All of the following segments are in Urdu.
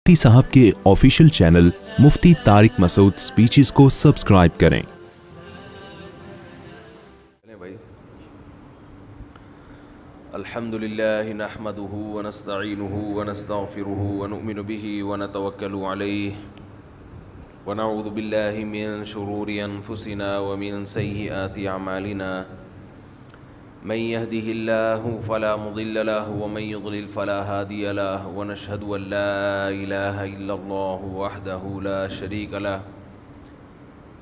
مفتی صاحب کے آفیشیل چینل مفتی طارق مسعود سپیچز کو سبسکرائب کریں۔ بھائی الحمد للہ نحمده ونستعینه ونستغفره ونؤمن به ونتوکل علیہ ونعوذ باللہ من شرور انفسنا ومن سیئات اعمالنا من يهده الله فلا مضل له ومن يضلل فلا هادي له ونشهد أن لا إله إلا الله وحده لا شريك له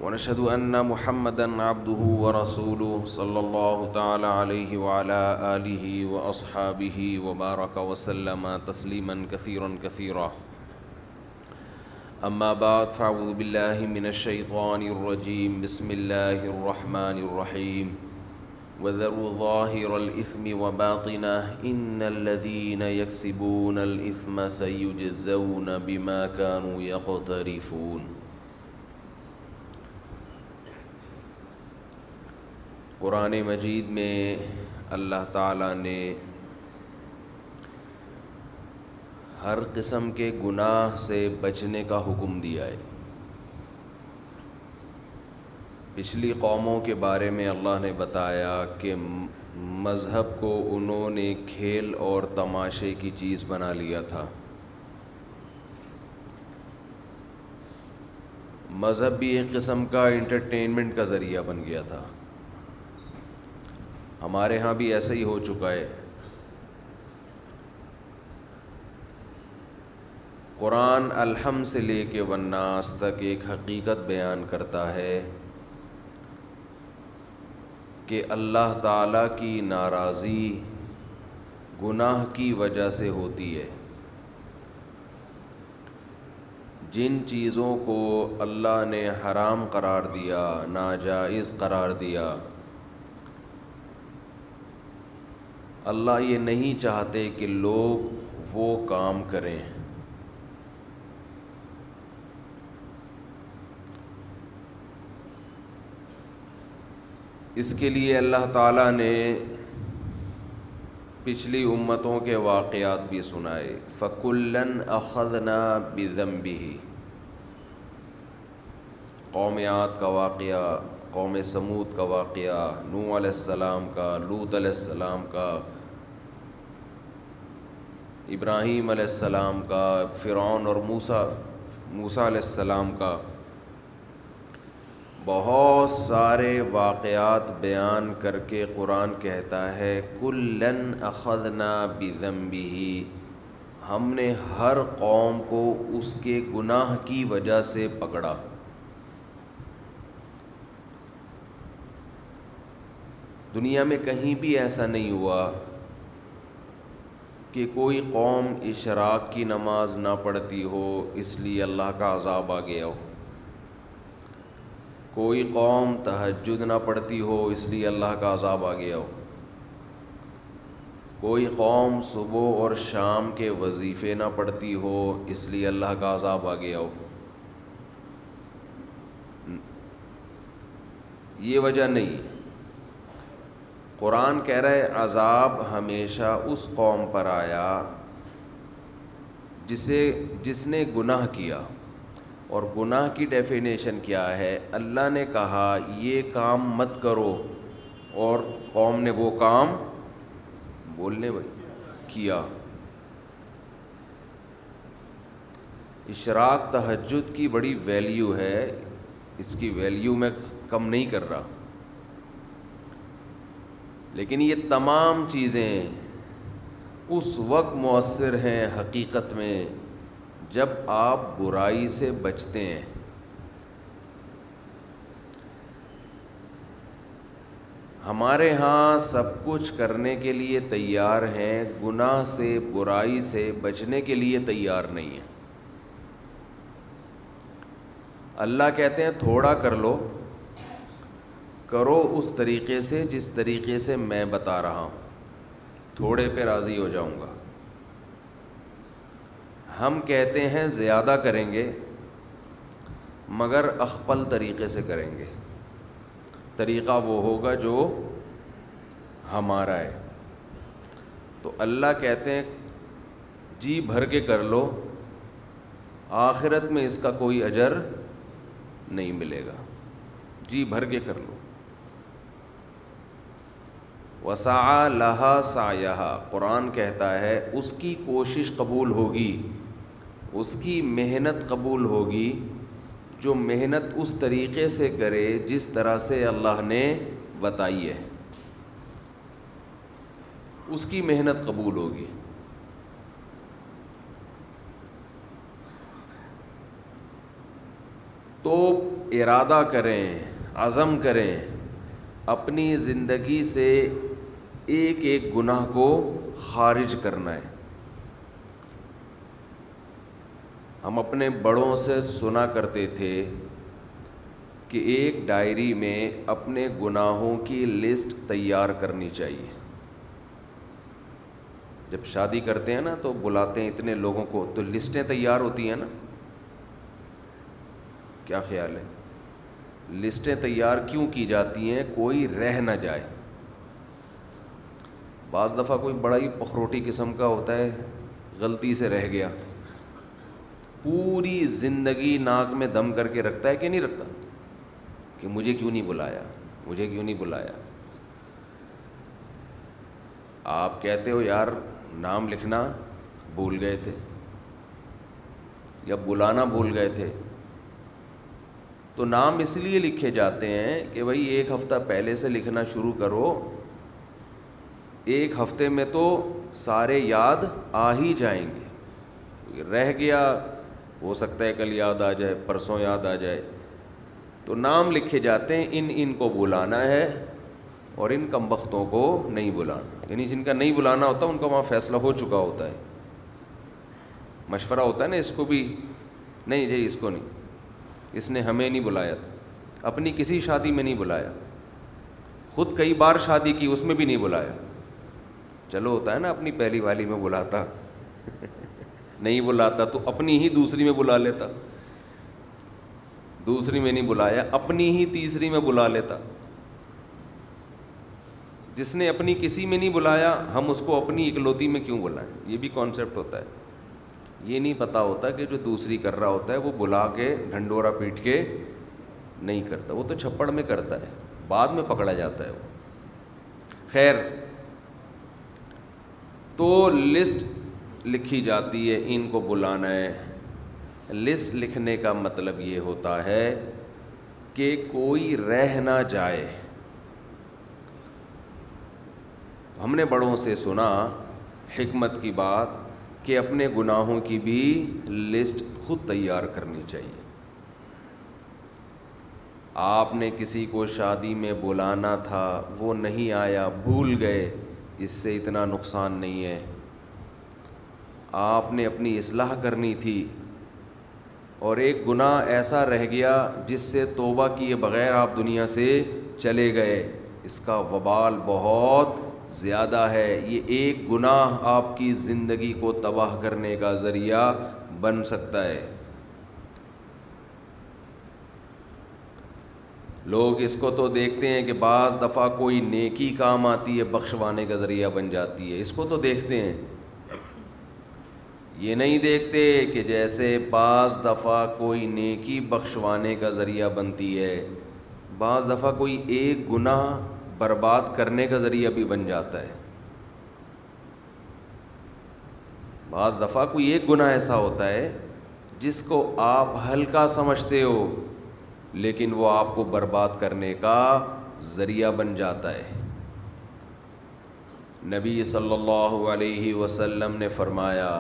ونشهد أن محمدا عبده ورسوله صلى الله تعالى عليه وعلى آله وأصحابه وبارك وسلم تسليما كثيرا كثيرا أما بعد فأعوذ بالله من الشيطان الرجيم بسم الله الرحمن الرحيم وذروا ظاهر الإثم وباطنه إن الذين يكسبون الإثم سيجزون بما كانوا يقترفون۔ قرآن مجید میں اللہ تعالیٰ نے ہر قسم کے گناہ سے بچنے کا حکم دیا ہے۔ پچھلی قوموں کے بارے میں اللہ نے بتایا کہ مذہب کو انہوں نے کھیل اور تماشے کی چیز بنا لیا تھا۔ مذہب بھی ایک قسم کا انٹرٹینمنٹ کا ذریعہ بن گیا تھا۔ ہمارے ہاں بھی ایسا ہی ہو چکا ہے۔ قرآن الحم سے لے کے والناس تک ایک حقیقت بیان کرتا ہے کہ اللہ تعالیٰ کی ناراضی گناہ کی وجہ سے ہوتی ہے۔ جن چیزوں کو اللہ نے حرام قرار دیا، ناجائز قرار دیا، اللہ یہ نہیں چاہتے کہ لوگ وہ کام کریں۔ اس کے لیے اللہ تعالیٰ نے پچھلی امتوں کے واقعات بھی سنائے۔ فَكُلًّا أَخَذْنَا بِذَنبِهِ، قوم عاد کا واقعہ، قوم سمود کا واقعہ، نوح علیہ السلام کا، لوط علیہ السلام کا، ابراہیم علیہ السلام کا، فرعون اور موسیٰ علیہ السلام کا، بہت سارے واقعات بیان کر کے قرآن کہتا ہے کُلًّا أَخَذْنَا بِذَنبِهِ، ہم نے ہر قوم کو اس کے گناہ کی وجہ سے پکڑا۔ دنیا میں کہیں بھی ایسا نہیں ہوا کہ کوئی قوم اشراق کی نماز نہ پڑھتی ہو اس لیے اللہ کا عذاب آ گیا ہو، کوئی قوم تہجد نہ پڑھتی ہو اس لیے اللہ کا عذاب آ گیا ہو، کوئی قوم صبح اور شام کے وظیفے نہ پڑھتی ہو اس لیے اللہ کا عذاب آ گیا ہو۔ یہ وجہ نہیں۔ قرآن کہہ رہا ہے عذاب ہمیشہ اس قوم پر آیا جس نے گناہ کیا۔ اور گناہ کی ڈیفینیشن کیا ہے؟ اللہ نے کہا یہ کام مت کرو اور قوم نے وہ کام بولنے بھائی کیا۔ اشراق تہجد کی بڑی ویلیو ہے، اس کی ویلیو میں کم نہیں کر رہا، لیکن یہ تمام چیزیں اس وقت مؤثر ہیں حقیقت میں جب آپ برائی سے بچتے ہیں۔ ہمارے ہاں سب کچھ کرنے کے لیے تیار ہیں، گناہ سے برائی سے بچنے کے لیے تیار نہیں ہیں۔ اللہ کہتے ہیں تھوڑا کر لو، کرو اس طریقے سے جس طریقے سے میں بتا رہا ہوں، تھوڑے پہ راضی ہو جاؤں گا۔ ہم کہتے ہیں زیادہ کریں گے مگر اخپل طریقے سے کریں گے، طریقہ وہ ہوگا جو ہمارا ہے۔ تو اللہ کہتے ہیں جی بھر کے کر لو آخرت میں اس کا کوئی اجر نہیں ملے گا. جی بھر کے کر لو. وسعى لها سعيها، قرآن کہتا ہے اس کی کوشش قبول ہوگی، اس کی محنت قبول ہوگی جو محنت اس طریقے سے کرے جس طرح سے اللہ نے بتائی ہے، اس کی محنت قبول ہوگی. تو ارادہ کریں، عزم کریں، اپنی زندگی سے ایک ایک گناہ کو خارج کرنا ہے. ہم اپنے بڑوں سے سنا کرتے تھے کہ ایک ڈائری میں اپنے گناہوں کی لسٹ تیار کرنی چاہیے. جب شادی کرتے ہیں نا تو بلاتے ہیں اتنے لوگوں کو، تو لسٹیں تیار ہوتی ہیں نا. کیا خیال ہے؟ لسٹیں تیار کیوں کی جاتی ہیں؟ کوئی رہ نہ جائے. بعض دفعہ کوئی بڑا ہی پخروٹی قسم کا ہوتا ہے، غلطی سے رہ گیا، پوری زندگی ناک میں دم کر کے رکھتا ہے کہ نہیں رکھتا، کہ مجھے کیوں نہیں بلایا، مجھے کیوں نہیں بلایا. آپ کہتے ہو یار نام لکھنا بھول گئے تھے یا بلانا بھول گئے تھے، تو نام اس لیے لکھے جاتے ہیں کہ بھائی ایک ہفتہ پہلے سے لکھنا شروع کرو، ایک ہفتے میں تو سارے یاد آ ہی جائیں گے. رہ گیا، ہو سکتا ہے کل یاد آ جائے، پرسوں یاد آ جائے. تو نام لکھے جاتے ہیں، ان کو بلانا ہے اور ان کمبختوں کو نہیں بلانا. یعنی جن کا نہیں بلانا ہوتا ان کا وہاں فیصلہ ہو چکا ہوتا ہے، مشورہ ہوتا ہے نا اس کو بھی، نہیں جی اس کو نہیں، اس نے ہمیں نہیں بلایا تھا، اپنی کسی شادی میں نہیں بلایا، خود کئی بار شادی کی اس میں بھی نہیں بلایا. چلو ہوتا ہے نا اپنی پہلی والی میں بلاتا نہیں بلاتا تو اپنی ہی دوسری میں بلا لیتا، دوسری میں نہیں بلایا اپنی ہی تیسری میں بلا لیتا. جس نے اپنی کسی میں نہیں بلایا ہم اس کو اپنی اکلوتی میں کیوں بلائیں؟ یہ بھی کانسیپٹ ہوتا ہے. یہ نہیں پتہ ہوتا کہ جو دوسری کر رہا ہوتا ہے وہ بلا کے ڈھنڈورا پیٹ کے نہیں کرتا، وہ تو چھپڑ میں کرتا ہے، بعد میں پکڑا جاتا ہے وہ. خیر، تو لسٹ لکھی جاتی ہے، ان کو بلانا ہے. لسٹ لکھنے کا مطلب یہ ہوتا ہے کہ کوئی رہ نہ جائے. ہم نے بڑوں سے سنا حکمت کی بات کہ اپنے گناہوں کی بھی لسٹ خود تیار کرنی چاہیے. آپ نے کسی کو شادی میں بلانا تھا، وہ نہیں آیا، بھول گئے، اس سے اتنا نقصان نہیں ہے. آپ نے اپنی اصلاح کرنی تھی اور ایک گناہ ایسا رہ گیا جس سے توبہ کیے بغیر آپ دنیا سے چلے گئے، اس کا وبال بہت زیادہ ہے. یہ ایک گناہ آپ کی زندگی کو تباہ کرنے کا ذریعہ بن سکتا ہے. لوگ اس کو تو دیکھتے ہیں کہ بعض دفعہ کوئی نیکی کام آتی ہے، بخشوانے کا ذریعہ بن جاتی ہے، اس کو تو دیکھتے ہیں. یہ نہیں دیکھتے کہ جیسے بعض دفعہ کوئی نیکی بخشوانے کا ذریعہ بنتی ہے، بعض دفعہ کوئی ایک گناہ برباد کرنے کا ذریعہ بھی بن جاتا ہے. بعض دفعہ کوئی ایک گناہ ایسا ہوتا ہے جس کو آپ ہلکا سمجھتے ہو لیکن وہ آپ کو برباد کرنے کا ذریعہ بن جاتا ہے. نبی صلی اللہ علیہ وسلم نے فرمایا،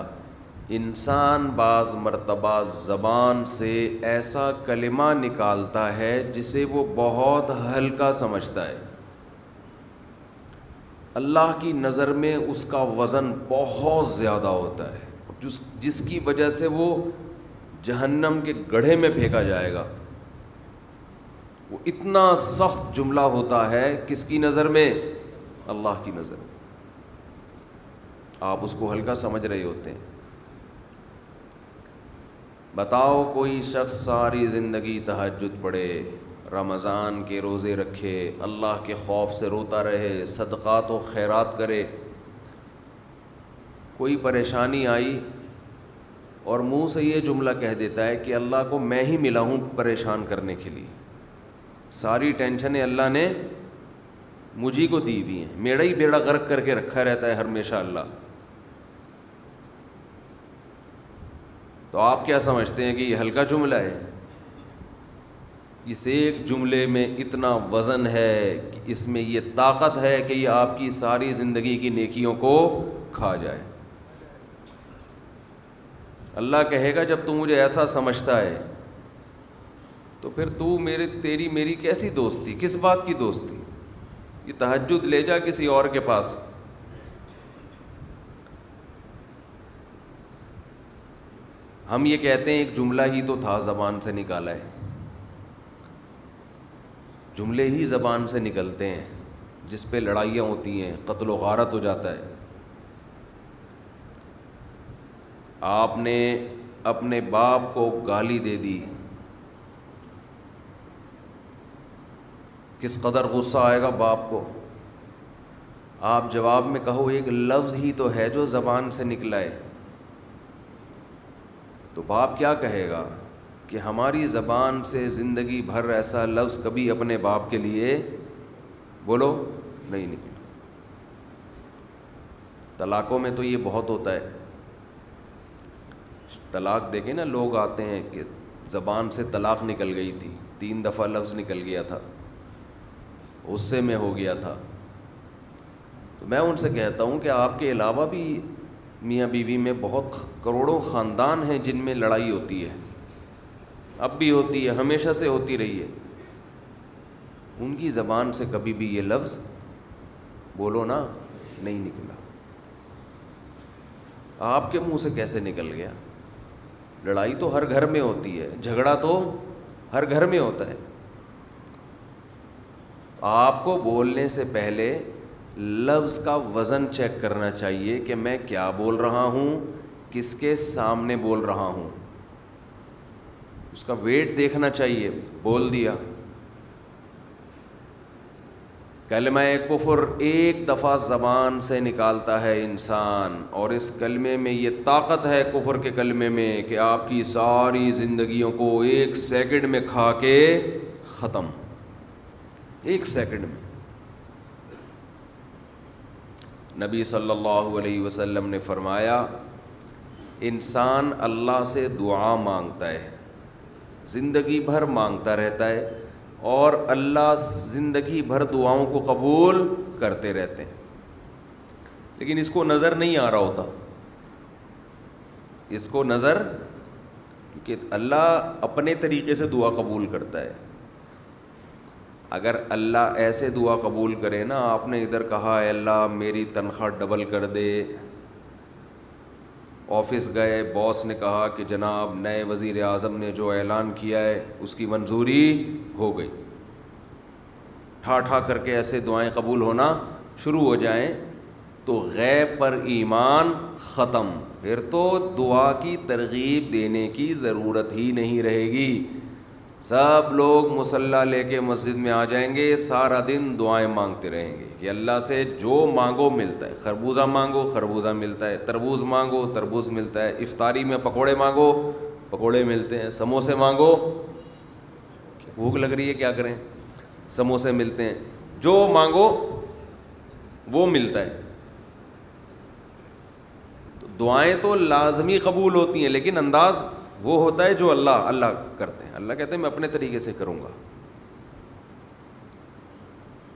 انسان بعض مرتبہ زبان سے ایسا کلمہ نکالتا ہے جسے وہ بہت ہلکا سمجھتا ہے، اللہ کی نظر میں اس کا وزن بہت زیادہ ہوتا ہے، جس کی وجہ سے وہ جہنم کے گڑھے میں پھینکا جائے گا. وہ اتنا سخت جملہ ہوتا ہے، کس کی نظر میں؟ اللہ کی نظر میں. آپ اس کو ہلکا سمجھ رہے ہوتے ہیں. بتاؤ کوئی شخص ساری زندگی تہجد پڑھے، رمضان کے روزے رکھے، اللہ کے خوف سے روتا رہے، صدقات و خیرات کرے، کوئی پریشانی آئی اور منہ سے یہ جملہ کہہ دیتا ہے کہ اللہ کو میں ہی ملا ہوں پریشان کرنے کے لیے، ساری ٹینشنیں اللہ نے مجھے کو دی ہوئی ہیں، میرا ہی بیڑا غرق کر کے رکھا رہتا ہے ہمیشہ اللہ. تو آپ کیا سمجھتے ہیں کہ یہ ہلکا جملہ ہے؟ اس ایک جملے میں اتنا وزن ہے کہ اس میں یہ طاقت ہے کہ یہ آپ کی ساری زندگی کی نیکیوں کو کھا جائے. اللہ کہے گا جب تو مجھے ایسا سمجھتا ہے تو پھر تو تیری میری کیسی دوستی، کس بات کی دوستی؟ یہ تہجد لے جا کسی اور کے پاس. ہم یہ کہتے ہیں ایک جملہ ہی تو تھا زبان سے نکالا ہے. جملے ہی زبان سے نکلتے ہیں جس پہ لڑائیاں ہوتی ہیں، قتل و غارت ہو جاتا ہے. آپ نے اپنے باپ کو گالی دے دی، کس قدر غصہ آئے گا باپ کو. آپ جواب میں کہو ایک لفظ ہی تو ہے جو زبان سے نکلا ہے، تو باپ کیا کہے گا کہ ہماری زبان سے زندگی بھر ایسا لفظ کبھی اپنے باپ کے لیے بولو نہیں نکلا. طلاقوں میں تو یہ بہت ہوتا ہے. طلاق دیکھیں نا، لوگ آتے ہیں کہ زبان سے طلاق نکل گئی تھی، 3 دفعہ لفظ نکل گیا تھا، غصے میں ہو گیا تھا. تو میں ان سے کہتا ہوں کہ آپ کے علاوہ بھی میاں بیوی میں بہت کروڑوں خاندان ہیں جن میں لڑائی ہوتی ہے، اب بھی ہوتی ہے، ہمیشہ سے ہوتی رہی ہے. ان کی زبان سے کبھی بھی یہ لفظ بولو نا نہیں نکلا. آپ کے منہ سے کیسے نکل گیا؟ لڑائی تو ہر گھر میں ہوتی ہے، جھگڑا تو ہر گھر میں ہوتا ہے. آپ کو بولنے سے پہلے لفظ کا وزن چیک کرنا چاہیے کہ میں کیا بول رہا ہوں، کس کے سامنے بول رہا ہوں، اس کا ویٹ دیکھنا چاہیے. بول دیا کلمہ کفر ایک دفعہ زبان سے نکالتا ہے انسان، اور اس کلمے میں یہ طاقت ہے کفر کے کلمے میں کہ آپ کی ساری زندگیوں کو 1 سیکنڈ میں کھا کے ختم. 1 سیکنڈ میں. نبی صلی اللہ علیہ وسلم نے فرمایا انسان اللہ سے دعا مانگتا ہے، زندگی بھر مانگتا رہتا ہے، اور اللہ زندگی بھر دعاؤں کو قبول کرتے رہتے ہیں، لیکن اس کو نظر نہیں آ رہا ہوتا. اس کو نظر، کیونکہ اللہ اپنے طریقے سے دعا قبول کرتا ہے. اگر اللہ ایسے دعا قبول کرے نا، آپ نے ادھر کہا اے اللہ میری تنخواہ ڈبل کر دے، آفس گئے، باس نے کہا کہ جناب نئے وزیر اعظم نے جو اعلان کیا ہے اس کی منظوری ہو گئی، ٹھا ٹھا کر کے ایسے دعائیں قبول ہونا شروع ہو جائیں تو غیب پر ایمان ختم. پھر تو دعا کی ترغیب دینے کی ضرورت ہی نہیں رہے گی. سب لوگ مصلی لے کے مسجد میں آ جائیں گے، سارا دن دعائیں مانگتے رہیں گے کہ اللہ سے جو مانگو ملتا ہے. خربوزہ مانگو خربوزہ ملتا ہے، تربوز مانگو تربوز ملتا ہے، افطاری میں پکوڑے مانگو پکوڑے ملتے ہیں، سموسے مانگو، بھوک لگ رہی ہے کیا کریں، سموسے ملتے ہیں، جو مانگو وہ ملتا ہے. تو دعائیں تو لازمی قبول ہوتی ہیں، لیکن انداز وہ ہوتا ہے جو اللہ کرتے ہیں. اللہ کہتے ہیں میں اپنے طریقے سے کروں گا.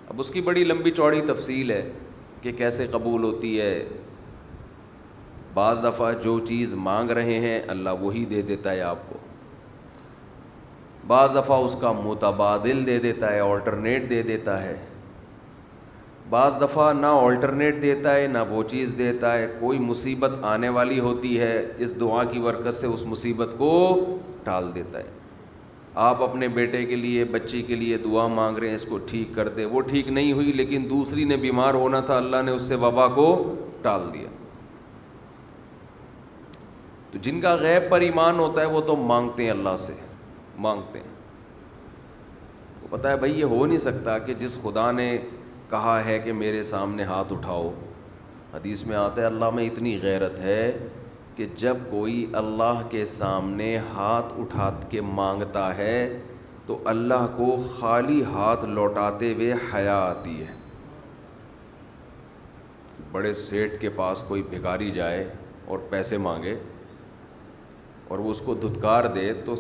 اب اس کی بڑی لمبی چوڑی تفصیل ہے کہ کیسے قبول ہوتی ہے. بعض دفعہ جو چیز مانگ رہے ہیں اللہ وہی دے دیتا ہے آپ کو، بعض دفعہ اس کا متبادل دے دیتا ہے، آلٹرنیٹ دے دیتا ہے، بعض دفعہ نہ آلٹرنیٹ دیتا ہے نہ وہ چیز دیتا ہے. کوئی مصیبت آنے والی ہوتی ہے، اس دعا کی برکت سے اس مصیبت کو ٹال دیتا ہے. آپ اپنے بیٹے کے لیے بچی کے لیے دعا مانگ رہے ہیں اس کو ٹھیک کر دے، وہ ٹھیک نہیں ہوئی لیکن دوسری نے بیمار ہونا تھا، اللہ نے اس سے وبا کو ٹال دیا. تو جن کا غیب پر ایمان ہوتا ہے وہ تو مانگتے ہیں، اللہ سے مانگتے ہیں. وہ پتہ ہے بھائی یہ ہو نہیں سکتا کہ جس خدا نے کہا ہے کہ میرے سامنے ہاتھ اٹھاؤ، حدیث میں آتا ہے اللہ میں اتنی غیرت ہے کہ جب کوئی اللہ کے سامنے ہاتھ اٹھا کے مانگتا ہے تو اللہ کو خالی ہاتھ لوٹاتے ہوئے حیا آتی ہے. بڑے سیٹھ کے پاس کوئی بھکاری جائے اور پیسے مانگے اور وہ اس کو دھتکار دے تو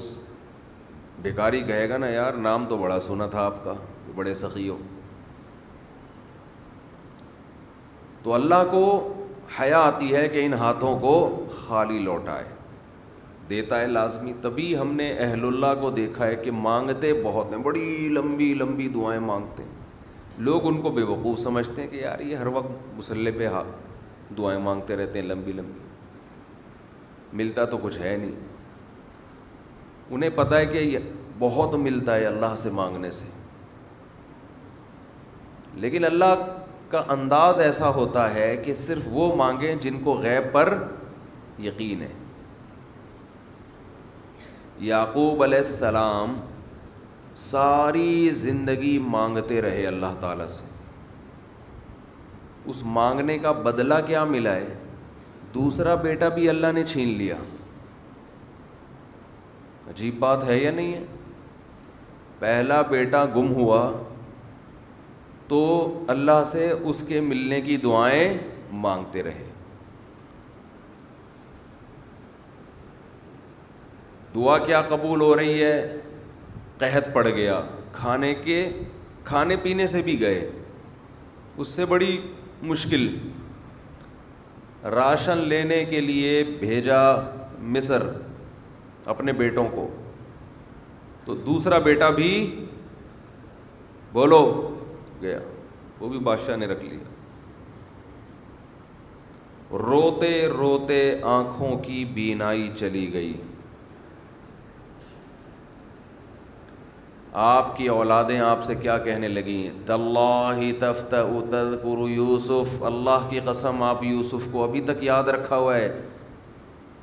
بھکاری کہے گا نا یار نام تو بڑا سنا تھا آپ کا, بڑے سخی ہو. تو اللہ کو حیا آتی ہے کہ ان ہاتھوں کو خالی لوٹائے, دیتا ہے لازمی. تبھی ہم نے اہل اللہ کو دیکھا ہے کہ مانگتے بہت ہیں, بڑی لمبی لمبی دعائیں مانگتے ہیں. لوگ ان کو بے وقوف سمجھتے ہیں کہ یار یہ ہر وقت مصلی پہ دعائیں مانگتے رہتے ہیں لمبی لمبی, ملتا تو کچھ ہے نہیں. انہیں پتہ ہے کہ یہ بہت ملتا ہے اللہ سے مانگنے سے, لیکن اللہ کا انداز ایسا ہوتا ہے کہ صرف وہ مانگیں جن کو غیب پر یقین ہے. یعقوب علیہ السلام ساری زندگی مانگتے رہے اللہ تعالیٰ سے. اس مانگنے کا بدلہ کیا ملا ہے؟ دوسرا بیٹا بھی اللہ نے چھین لیا. عجیب بات ہے یا نہیں ہے؟ پہلا بیٹا گم ہوا تو اللہ سے اس کے ملنے کی دعائیں مانگتے رہے. دعا کیا قبول ہو رہی ہے؟ قحط پڑ گیا, کھانے پینے سے بھی گئے, اس سے بڑی مشکل. راشن لینے کے لیے بھیجا مصر اپنے بیٹوں کو, تو دوسرا بیٹا بھی بولو گیا, وہ بھی بادشاہ نے رکھ لیا. روتے روتے آنکھوں کی بینائی چلی گئی. آپ کی اولادیں آپ سے کیا کہنے لگیں؟ تاللہ تفتأ تذکر یوسف, اللہ کی قسم آپ یوسف کو ابھی تک یاد رکھا ہوا ہے.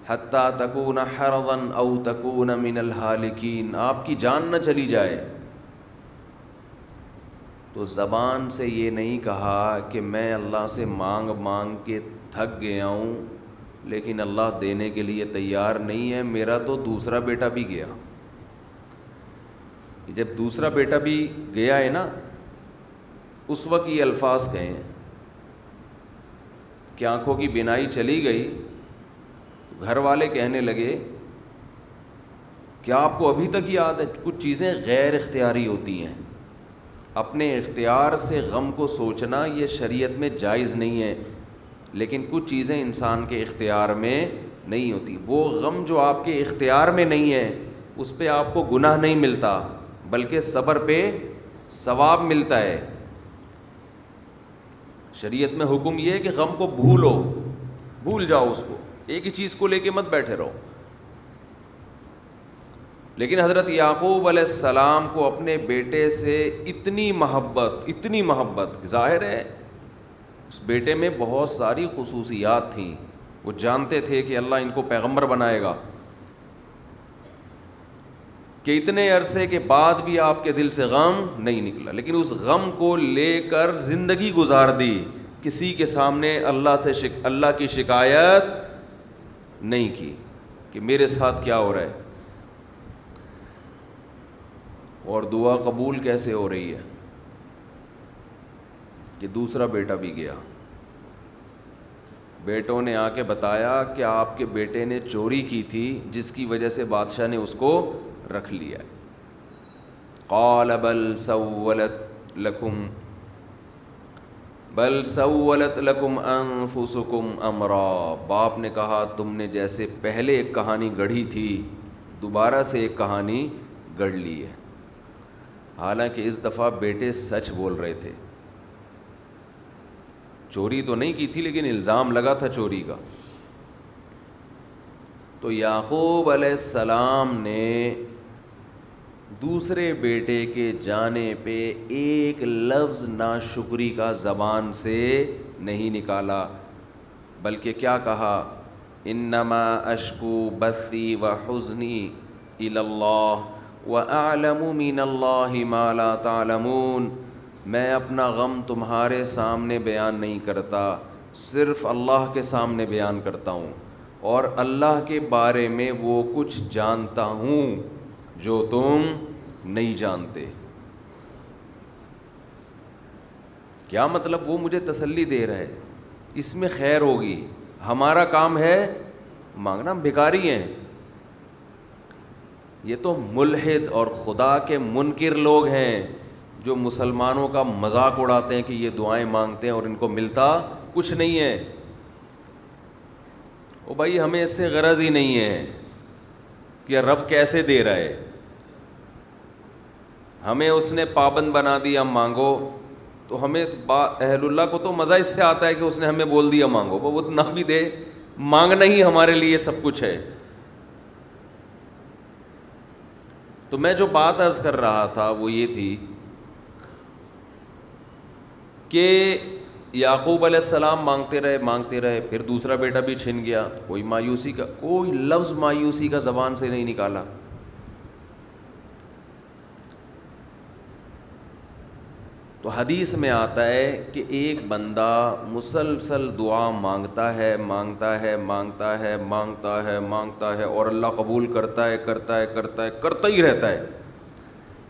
حتیٰ تکون حرضا او تکون من الہالکین, آپ کی جان نہ چلی جائے. تو زبان سے یہ نہیں کہا کہ میں اللہ سے مانگ مانگ کے تھک گیا ہوں لیکن اللہ دینے کے لیے تیار نہیں ہے, میرا تو دوسرا بیٹا بھی گیا. جب دوسرا بیٹا بھی گیا ہے نا, اس وقت یہ الفاظ کہیں کہ آنکھوں کی بینائی چلی گئی. تو گھر والے کہنے لگے کیا آپ کو ابھی تک یاد ہے؟ کچھ چیزیں غیر اختیاری ہوتی ہیں, اپنے اختیار سے غم کو سوچنا یہ شریعت میں جائز نہیں ہے, لیکن کچھ چیزیں انسان کے اختیار میں نہیں ہوتی. وہ غم جو آپ کے اختیار میں نہیں ہے اس پہ آپ کو گناہ نہیں ملتا بلکہ صبر پہ ثواب ملتا ہے. شریعت میں حکم یہ ہے کہ غم کو بھول جاؤ, اس کو ایک ہی چیز کو لے کے مت بیٹھے رہو. لیکن حضرت یعقوب علیہ السلام کو اپنے بیٹے سے اتنی محبت, ظاہر ہے اس بیٹے میں بہت ساری خصوصیات تھیں, وہ جانتے تھے کہ اللہ ان کو پیغمبر بنائے گا, کہ اتنے عرصے کے بعد بھی آپ کے دل سے غم نہیں نکلا, لیکن اس غم کو لے کر زندگی گزار دی. کسی کے سامنے اللہ کی شکایت نہیں کی کہ میرے ساتھ کیا ہو رہا ہے. اور دعا قبول کیسے ہو رہی ہے کہ دوسرا بیٹا بھی گیا. بیٹوں نے آ کے بتایا کہ آپ کے بیٹے نے چوری کی تھی جس کی وجہ سے بادشاہ نے اس کو رکھ لیا. قال بل سولت لکم انفسکم امرا, باپ نے کہا تم نے جیسے پہلے ایک کہانی گڑھی تھی دوبارہ سے ایک کہانی گڑھ لی ہے. حالانکہ اس دفعہ بیٹے سچ بول رہے تھے, چوری تو نہیں کی تھی لیکن الزام لگا تھا چوری کا. تو یعقوب علیہ السلام نے دوسرے بیٹے کے جانے پہ ایک لفظ ناشکری کا زبان سے نہیں نکالا, بلکہ کیا کہا؟ انما اشکو بثی وحزنی الی اللہ واعلم من اللہ ما لا تعلمون. میں اپنا غم تمہارے سامنے بیان نہیں کرتا, صرف اللہ کے سامنے بیان کرتا ہوں, اور اللہ کے بارے میں وہ کچھ جانتا ہوں جو تم نہیں جانتے. کیا مطلب؟ وہ مجھے تسلی دے رہا ہے، اس میں خیر ہوگی. ہمارا کام ہے مانگنا، ہم بھکاری ہیں. یہ تو ملحد اور خدا کے منکر لوگ ہیں جو مسلمانوں کا مذاق اڑاتے ہیں کہ یہ دعائیں مانگتے ہیں اور ان کو ملتا کچھ نہیں ہے. او بھائی ہمیں اس سے غرض ہی نہیں ہے کہ رب کیسے دے رہا ہے. ہمیں اس نے پابند بنا دیا مانگو، تو ہمیں اہل اللہ کو تو مزہ اس سے آتا ہے کہ اس نے ہمیں بول دیا مانگو، وہ نہ بھی دے، مانگنا ہی ہمارے لیے سب کچھ ہے. تو میں جو بات عرض کر رہا تھا وہ یہ تھی کہ یعقوب علیہ السلام مانگتے رہے، پھر دوسرا بیٹا بھی چھن گیا. کوئی لفظ مایوسی کا زبان سے نہیں نکالا. تو حدیث میں آتا ہے کہ ایک بندہ مسلسل دعا مانگتا ہے اور اللہ قبول کرتا ہی رہتا ہے،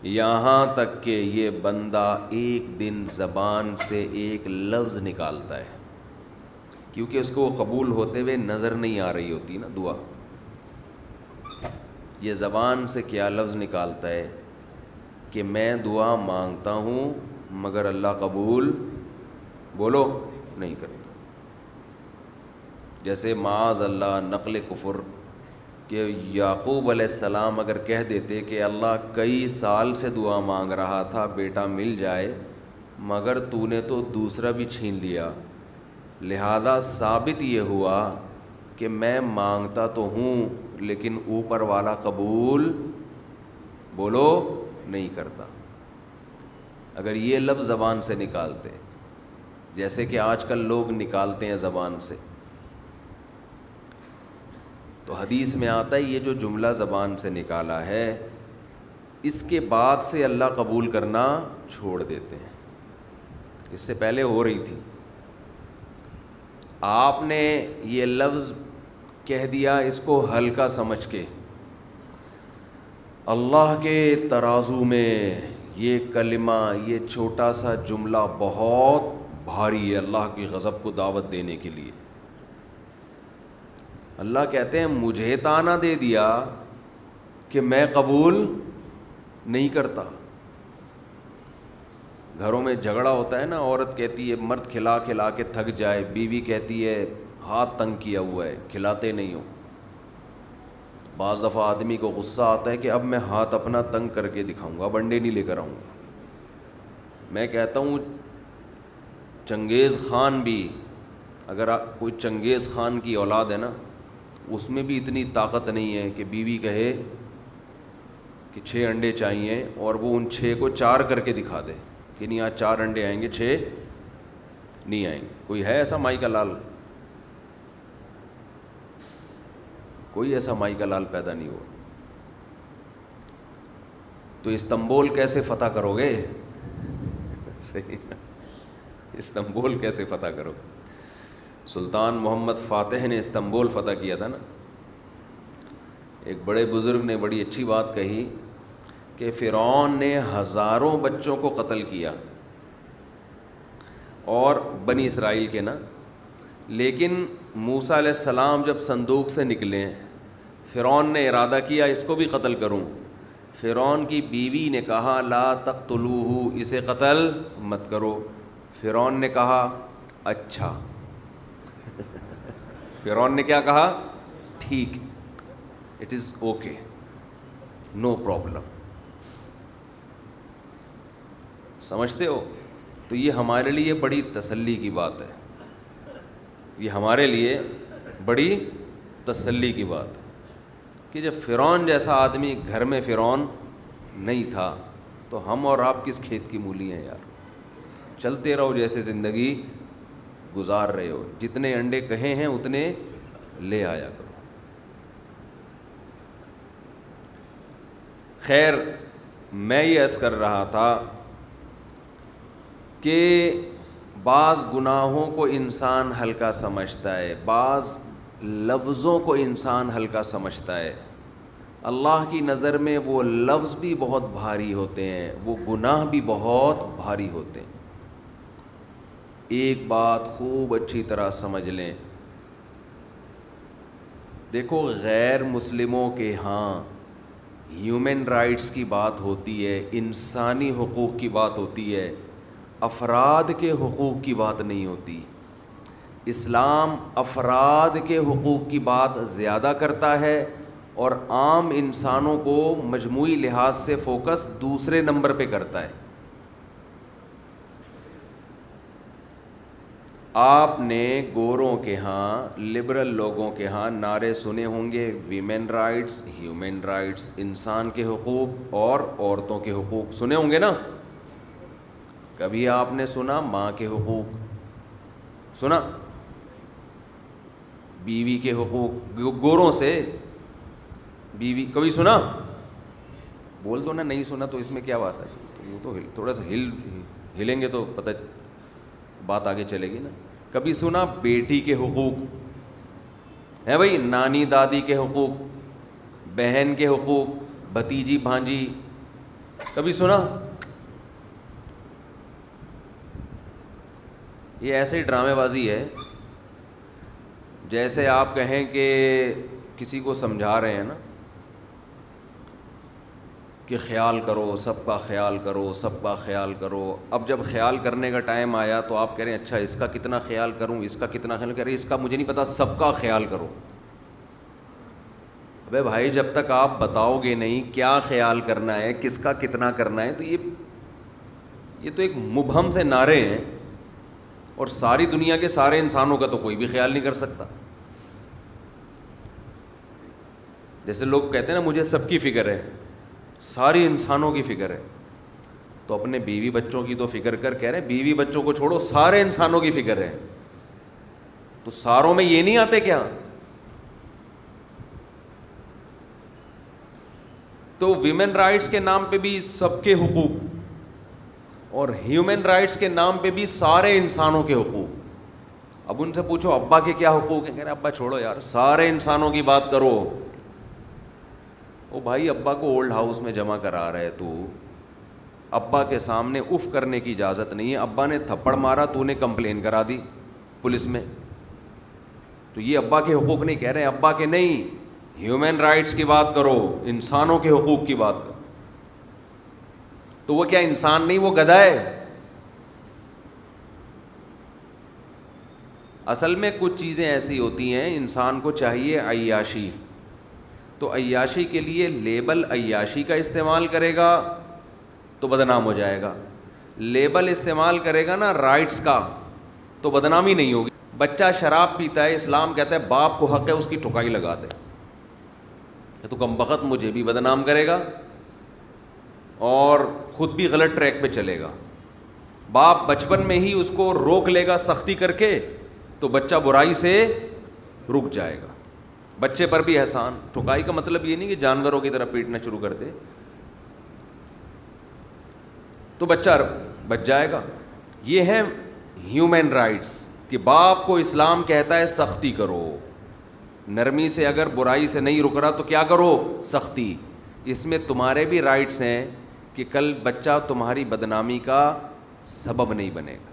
یہاں تک کہ یہ بندہ ایک دن زبان سے ایک لفظ نکالتا ہے، کیونکہ اس کو قبول ہوتے ہوئے نظر نہیں آ رہی ہوتی نا دعا. یہ زبان سے کیا لفظ نکالتا ہے کہ میں دعا مانگتا ہوں مگر اللہ قبول بولو نہیں کرتا. جیسے معاذ اللہ نقل کفر کہ یعقوب علیہ السلام اگر کہہ دیتے کہ اللہ کئی سال سے دعا مانگ رہا تھا بیٹا مل جائے، مگر تو نے تو دوسرا بھی چھین لیا، لہذا ثابت یہ ہوا کہ میں مانگتا تو ہوں لیکن اوپر والا قبول بولو نہیں کرتا. اگر یہ لفظ زبان سے نکالتے جیسے کہ آج کل لوگ نکالتے ہیں زبان سے، تو حدیث میں آتا ہے یہ جو جملہ زبان سے نکالا ہے اس کے بعد سے اللہ قبول کرنا چھوڑ دیتے ہیں. اس سے پہلے ہو رہی تھی، آپ نے یہ لفظ کہہ دیا اس کو ہلکا سمجھ کے، اللہ کے ترازو میں یہ کلمہ، یہ چھوٹا سا جملہ بہت بھاری ہے اللہ کی غضب کو دعوت دینے کے لیے. اللہ کہتے ہیں مجھے تانا دے دیا کہ میں قبول نہیں کرتا. گھروں میں جھگڑا ہوتا ہے نا، عورت کہتی ہے مرد کھلا کھلا کے تھک جائے، بیوی کہتی ہے ہاتھ تنگ کیا ہوا ہے کھلاتے نہیں ہو. بعض دفعہ آدمی کو غصہ آتا ہے کہ اب میں ہاتھ اپنا تنگ کر کے دکھاؤں گا، اب انڈے نہیں لے کر آؤں گا. میں کہتا ہوں چنگیز خان بھی، اگر کوئی چنگیز خان کی اولاد ہے نا، اس میں بھی اتنی طاقت نہیں ہے کہ بیوی کہے کہ 6 انڈے چاہیے اور وہ ان 6 کو 4 کر کے دکھا دے کہ نہیں آج 4 انڈے آئیں گے 6 نہیں آئیں گے. کوئی ہے ایسا مائی کا لال؟ کوئی ایسا مائی کا لال پیدا نہیں ہوا. تو استنبول کیسے فتح کرو گے؟ صحیح، استنبول کیسے فتح کرو؟ سلطان محمد فاتح نے استنبول فتح کیا تھا نا. ایک بڑے بزرگ نے بڑی اچھی بات کہی کہ فرعون نے ہزاروں بچوں کو قتل کیا اور بنی اسرائیل کے نا، لیکن موسیٰ علیہ السلام جب صندوق سے نکلے فرعون نے ارادہ کیا اس کو بھی قتل کروں. فرعون کی بیوی نے کہا لا تقتلوہ، اسے قتل مت کرو. فرعون نے کہا اچھا. فرعون نے کیا کہا؟ ٹھیک، it is okay, no problem. سمجھتے ہو؟ تو یہ ہمارے لیے بڑی تسلی کی بات ہے، یہ ہمارے لیے بڑی تسلی کی بات ہے کہ جب فرعون جیسا آدمی گھر میں فرعون نہیں تھا تو ہم اور آپ کس کھیت کی مولی ہیں یار. چلتے رہو جیسے زندگی گزار رہے ہو، جتنے انڈے کہے ہیں اتنے لے آیا کرو. خیر، میں یہ عرض کر رہا تھا کہ بعض گناہوں کو انسان ہلکا سمجھتا ہے، بعض لفظوں کو انسان ہلکا سمجھتا ہے، اللہ کی نظر میں وہ لفظ بھی بہت بھاری ہوتے ہیں، وہ گناہ بھی بہت بھاری ہوتے ہیں۔ ایک بات خوب اچھی طرح سمجھ لیں، دیکھو غیر مسلموں کے ہاں ہیومن رائٹس کی بات ہوتی ہے، انسانی حقوق کی بات ہوتی ہے، افراد کے حقوق کی بات نہیں ہوتی۔ اسلام افراد کے حقوق کی بات زیادہ کرتا ہے اور عام انسانوں کو مجموعی لحاظ سے فوکس دوسرے نمبر پہ کرتا ہے۔ آپ نے گوروں کے ہاں، لبرل لوگوں کے ہاں نعرے سنے ہوں گے، ویمن رائٹس، ہیومن رائٹس، انسان کے حقوق اور عورتوں کے حقوق سنے ہوں گے نا۔ کبھی آپ نے سنا ماں کے حقوق؟ سنا؟ بیوی کے حقوق گوروں سے؟ بیوی کبھی سنا؟ بول دو نا نہیں سنا، تو اس میں کیا بات ہے؟ وہ تو تھوڑا سا ہلیں گے تو پتہ بات آگے چلے گی نا۔ کبھی سنا بیٹی کے حقوق؟ ہے بھائی، نانی دادی کے حقوق، بہن کے حقوق، بھتیجی بھانجی، کبھی سنا؟ یہ ایسے ہی ڈرامے بازی ہے، جیسے آپ کہیں کہ کسی کو سمجھا رہے ہیں نا کہ خیال کرو، سب کا خیال کرو، سب کا خیال کرو۔ اب جب خیال کرنے کا ٹائم آیا تو آپ کہہ رہے ہیں اچھا اس کا کتنا خیال کروں، اس کا کتنا خیال کریں، اس کا مجھے نہیں پتا، سب کا خیال کرو۔ ابے بھائی جب تک آپ بتاؤ گے نہیں کیا خیال کرنا ہے، کس کا کتنا کرنا ہے، تو یہ تو ایک مبہم سے نعرے ہیں، اور ساری دنیا کے سارے انسانوں کا تو کوئی بھی خیال نہیں کر سکتا۔ جیسے لوگ کہتے ہیں نا مجھے سب کی فکر ہے، ساری انسانوں کی فکر ہے، تو اپنے بیوی بچوں کی تو فکر کر، کہہ رہے ہیں بیوی بچوں کو چھوڑو سارے انسانوں کی فکر ہے، تو ساروں میں یہ نہیں آتے کیا؟ تو ویمن رائٹس کے نام پہ بھی سب کے حقوق، اور ہیومن رائٹس کے نام پہ بھی سارے انسانوں کے حقوق۔ اب ان سے پوچھو ابا کے کیا حقوق ہیں، کہہ رہے ابا چھوڑو یار، سارے انسانوں کی بات کرو۔ او بھائی ابا کو اولڈ ہاؤس میں جمع کرا رہے تو ابا کے سامنے اف کرنے کی اجازت نہیں ہے، ابا نے تھپڑ مارا تو نے کمپلین کرا دی پولیس میں، تو یہ ابا کے حقوق نہیں، کہہ رہے ہیں ابا کے نہیں، ہیومن رائٹس کی بات کرو، انسانوں کے حقوق کی بات کرو۔ تو وہ کیا انسان نہیں، وہ گدھا ہے؟ اصل میں کچھ چیزیں ایسی ہوتی ہیں انسان کو چاہیے عیاشی، تو عیاشی کے لیے لیبل عیاشی کا استعمال کرے گا تو بدنام ہو جائے گا، لیبل استعمال کرے گا نا رائٹس کا تو بدنامی نہیں ہوگی۔ بچہ شراب پیتا ہے، اسلام کہتا ہے باپ کو حق ہے اس کی ٹھکائی لگا دے، تو کم بخت مجھے بھی بدنام کرے گا اور خود بھی غلط ٹریک پہ چلے گا۔ باپ بچپن میں ہی اس کو روک لے گا سختی کر کے تو بچہ برائی سے رک جائے گا۔ بچے پر بھی احسان، ٹھکائی کا مطلب یہ نہیں کہ جانوروں کی طرح پیٹنا شروع کر دے، تو بچہ بچ جائے گا۔ یہ ہے ہیومن رائٹس کہ باپ کو اسلام کہتا ہے سختی کرو، نرمی سے اگر برائی سے نہیں رک رہا تو کیا کرو، سختی۔ اس میں تمہارے بھی رائٹس ہیں کہ کل بچہ تمہاری بدنامی کا سبب نہیں بنے گا،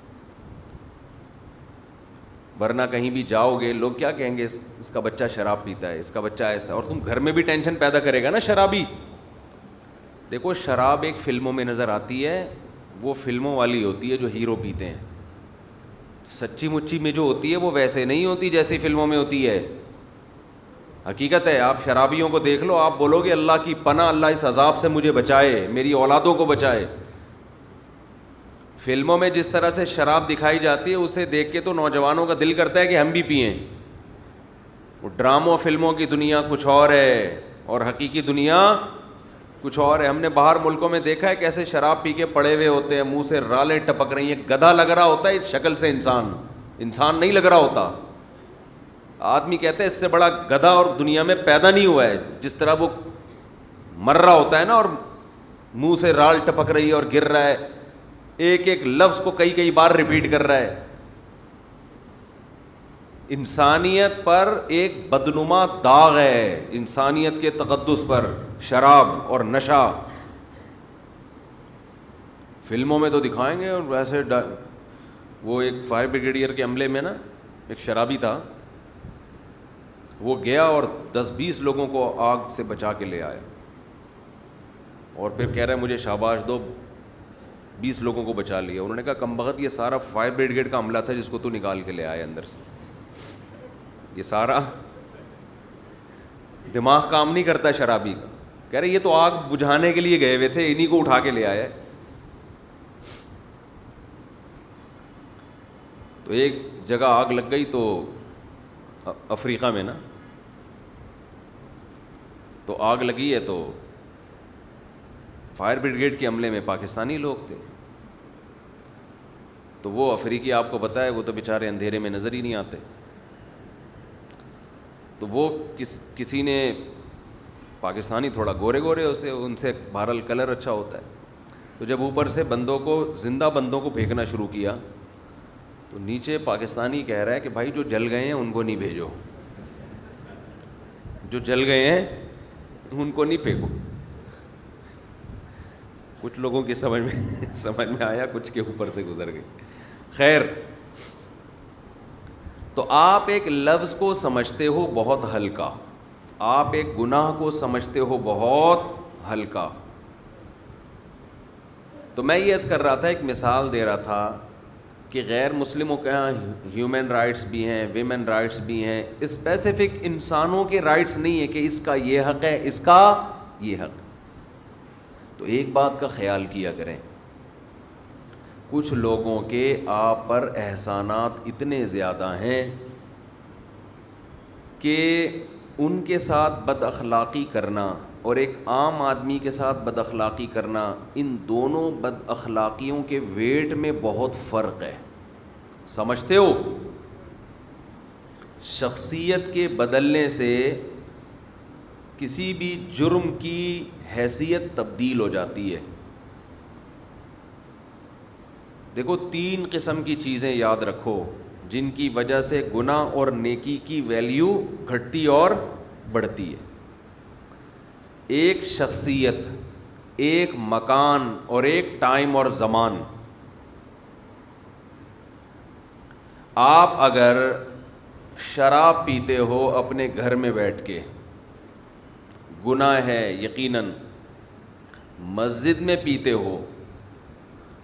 ورنہ کہیں بھی جاؤ گے لوگ کیا کہیں گے، اس کا بچہ شراب پیتا ہے، اس کا بچہ ایسا، اور تم گھر میں بھی ٹینشن پیدا کرے گا نا شرابی۔ دیکھو شراب ایک فلموں میں نظر آتی ہے، وہ فلموں والی ہوتی ہے جو ہیرو پیتے ہیں، سچی مچی میں جو ہوتی ہے وہ ویسے نہیں ہوتی جیسی فلموں میں ہوتی ہے، حقیقت ہے۔ آپ شرابیوں کو دیکھ لو، آپ بولو گے اللہ کی پناہ، اللہ اس عذاب سے مجھے بچائے، میری اولادوں کو بچائے۔ فلموں میں جس طرح سے شراب دکھائی جاتی ہے اسے دیکھ کے تو نوجوانوں کا دل کرتا ہے کہ ہم بھی پئیں۔ وہ ڈراموں فلموں کی دنیا کچھ اور ہے اور حقیقی دنیا کچھ اور ہے۔ ہم نے باہر ملکوں میں دیکھا ہے کیسے شراب پی کے پڑے ہوئے ہوتے ہیں، منہ سے رالیں ٹپک رہی ہیں، گدھا لگ رہا ہوتا ہے شکل سے، انسان نہیں لگ رہا ہوتا۔ آدمی کہتے ہیں اس سے بڑا گدھا اور دنیا میں پیدا نہیں ہوا ہے، جس طرح وہ مر رہا ہوتا ہے نا اور منہ سے رال ٹپک رہی ہے اور گر رہا ہے، ایک ایک لفظ کو کئی کئی بار ریپیٹ کر رہا ہے۔ انسانیت پر ایک بدنما داغ ہے، انسانیت کے تقدس پر شراب اور نشہ. فلموں میں تو دکھائیں گے، اور ویسے وہ ایک فائر بریگیڈیئر کے عملے میں نا ایک شرابی تھا، وہ گیا اور 10-20 لوگوں کو آگ سے بچا کے لے آیا، اور پھر کہہ رہا ہے مجھے شاباش دو، 20 لوگوں کو بچا لیا. انہوں نے کہا کم بخت یہ سارا فائر بریگیڈ کا عملہ تھا جس کو تو نکال کے لے آیا اندر سے. یہ سارا دماغ کام نہیں کرتا شرابی کا. کہہ رہے یہ تو آگ بجھانے کے لیے گئے ہوئے تھے، انہی کو اٹھا کے لے آیا. تو ایک جگہ آگ لگ گئی تو افریقہ میں نا، تو آگ لگی ہے تو فائر بریگیڈ کے عملے میں پاکستانی لوگ تھے. تو وہ افریقی آپ کو پتہ ہے وہ تو بیچارے اندھیرے میں نظر ہی نہیں آتے. تو وہ کسی نے پاکستانی تھوڑا گورے گورے ان سے بہرحال کلر اچھا ہوتا ہے. تو جب اوپر سے بندوں کو زندہ بندوں کو پھینکنا شروع کیا تو نیچے پاکستانی کہہ رہا ہے کہ بھائی جو جل گئے ہیں ان کو نہیں بھیجو، جو جل گئے ہیں ان کو نہیں پھینکو. کچھ لوگوں کی سمجھ میں آیا، کچھ کے اوپر سے گزر گئے. خیر، تو آپ ایک لفظ کو سمجھتے ہو بہت ہلکا، آپ ایک گناہ کو سمجھتے ہو بہت ہلکا. تو میں یہ عرض کر رہا تھا، ایک مثال دے رہا تھا کہ غیر مسلموں کے یہاں ہیومن رائٹس بھی ہیں، ویمن رائٹس بھی ہیں، اسپیسیفک انسانوں کے رائٹس نہیں ہے کہ اس کا یہ حق ہے، اس کا یہ حق. تو ایک بات کا خیال کیا کریں، کچھ لوگوں کے آپ پر احسانات اتنے زیادہ ہیں کہ ان کے ساتھ بد اخلاقی کرنا اور ایک عام آدمی کے ساتھ بد اخلاقی کرنا، ان دونوں بد اخلاقیوں کے ویٹ میں بہت فرق ہے. سمجھتے ہو؟ شخصیت کے بدلنے سے کسی بھی جرم کی حیثیت تبدیل ہو جاتی ہے. دیکھو 3 قسم کی چیزیں یاد رکھو جن کی وجہ سے گناہ اور نیکی کی ویلیو گھٹتی اور بڑھتی ہے. ایک شخصیت، ایک مکان اور ایک ٹائم اور زمان. آپ اگر شراب پیتے ہو اپنے گھر میں بیٹھ کے، گناہ ہے یقیناً. مسجد میں پیتے ہو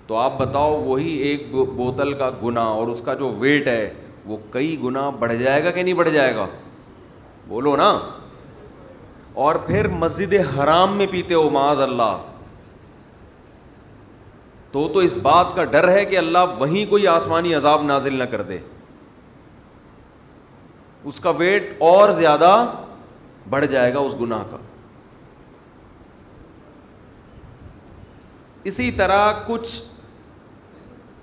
تو آپ بتاؤ وہی ایک بوتل کا گناہ اور اس کا جو ویٹ ہے وہ کئی گنا بڑھ جائے گا کہ نہیں بڑھ جائے گا؟ بولو نا. اور پھر مسجد حرام میں پیتے ہو معاذ اللہ، تو اس بات کا ڈر ہے کہ اللہ وہیں کوئی آسمانی عذاب نازل نہ کر دے، اس کا ویٹ اور زیادہ بڑھ جائے گا اس گناہ کا. اسی طرح کچھ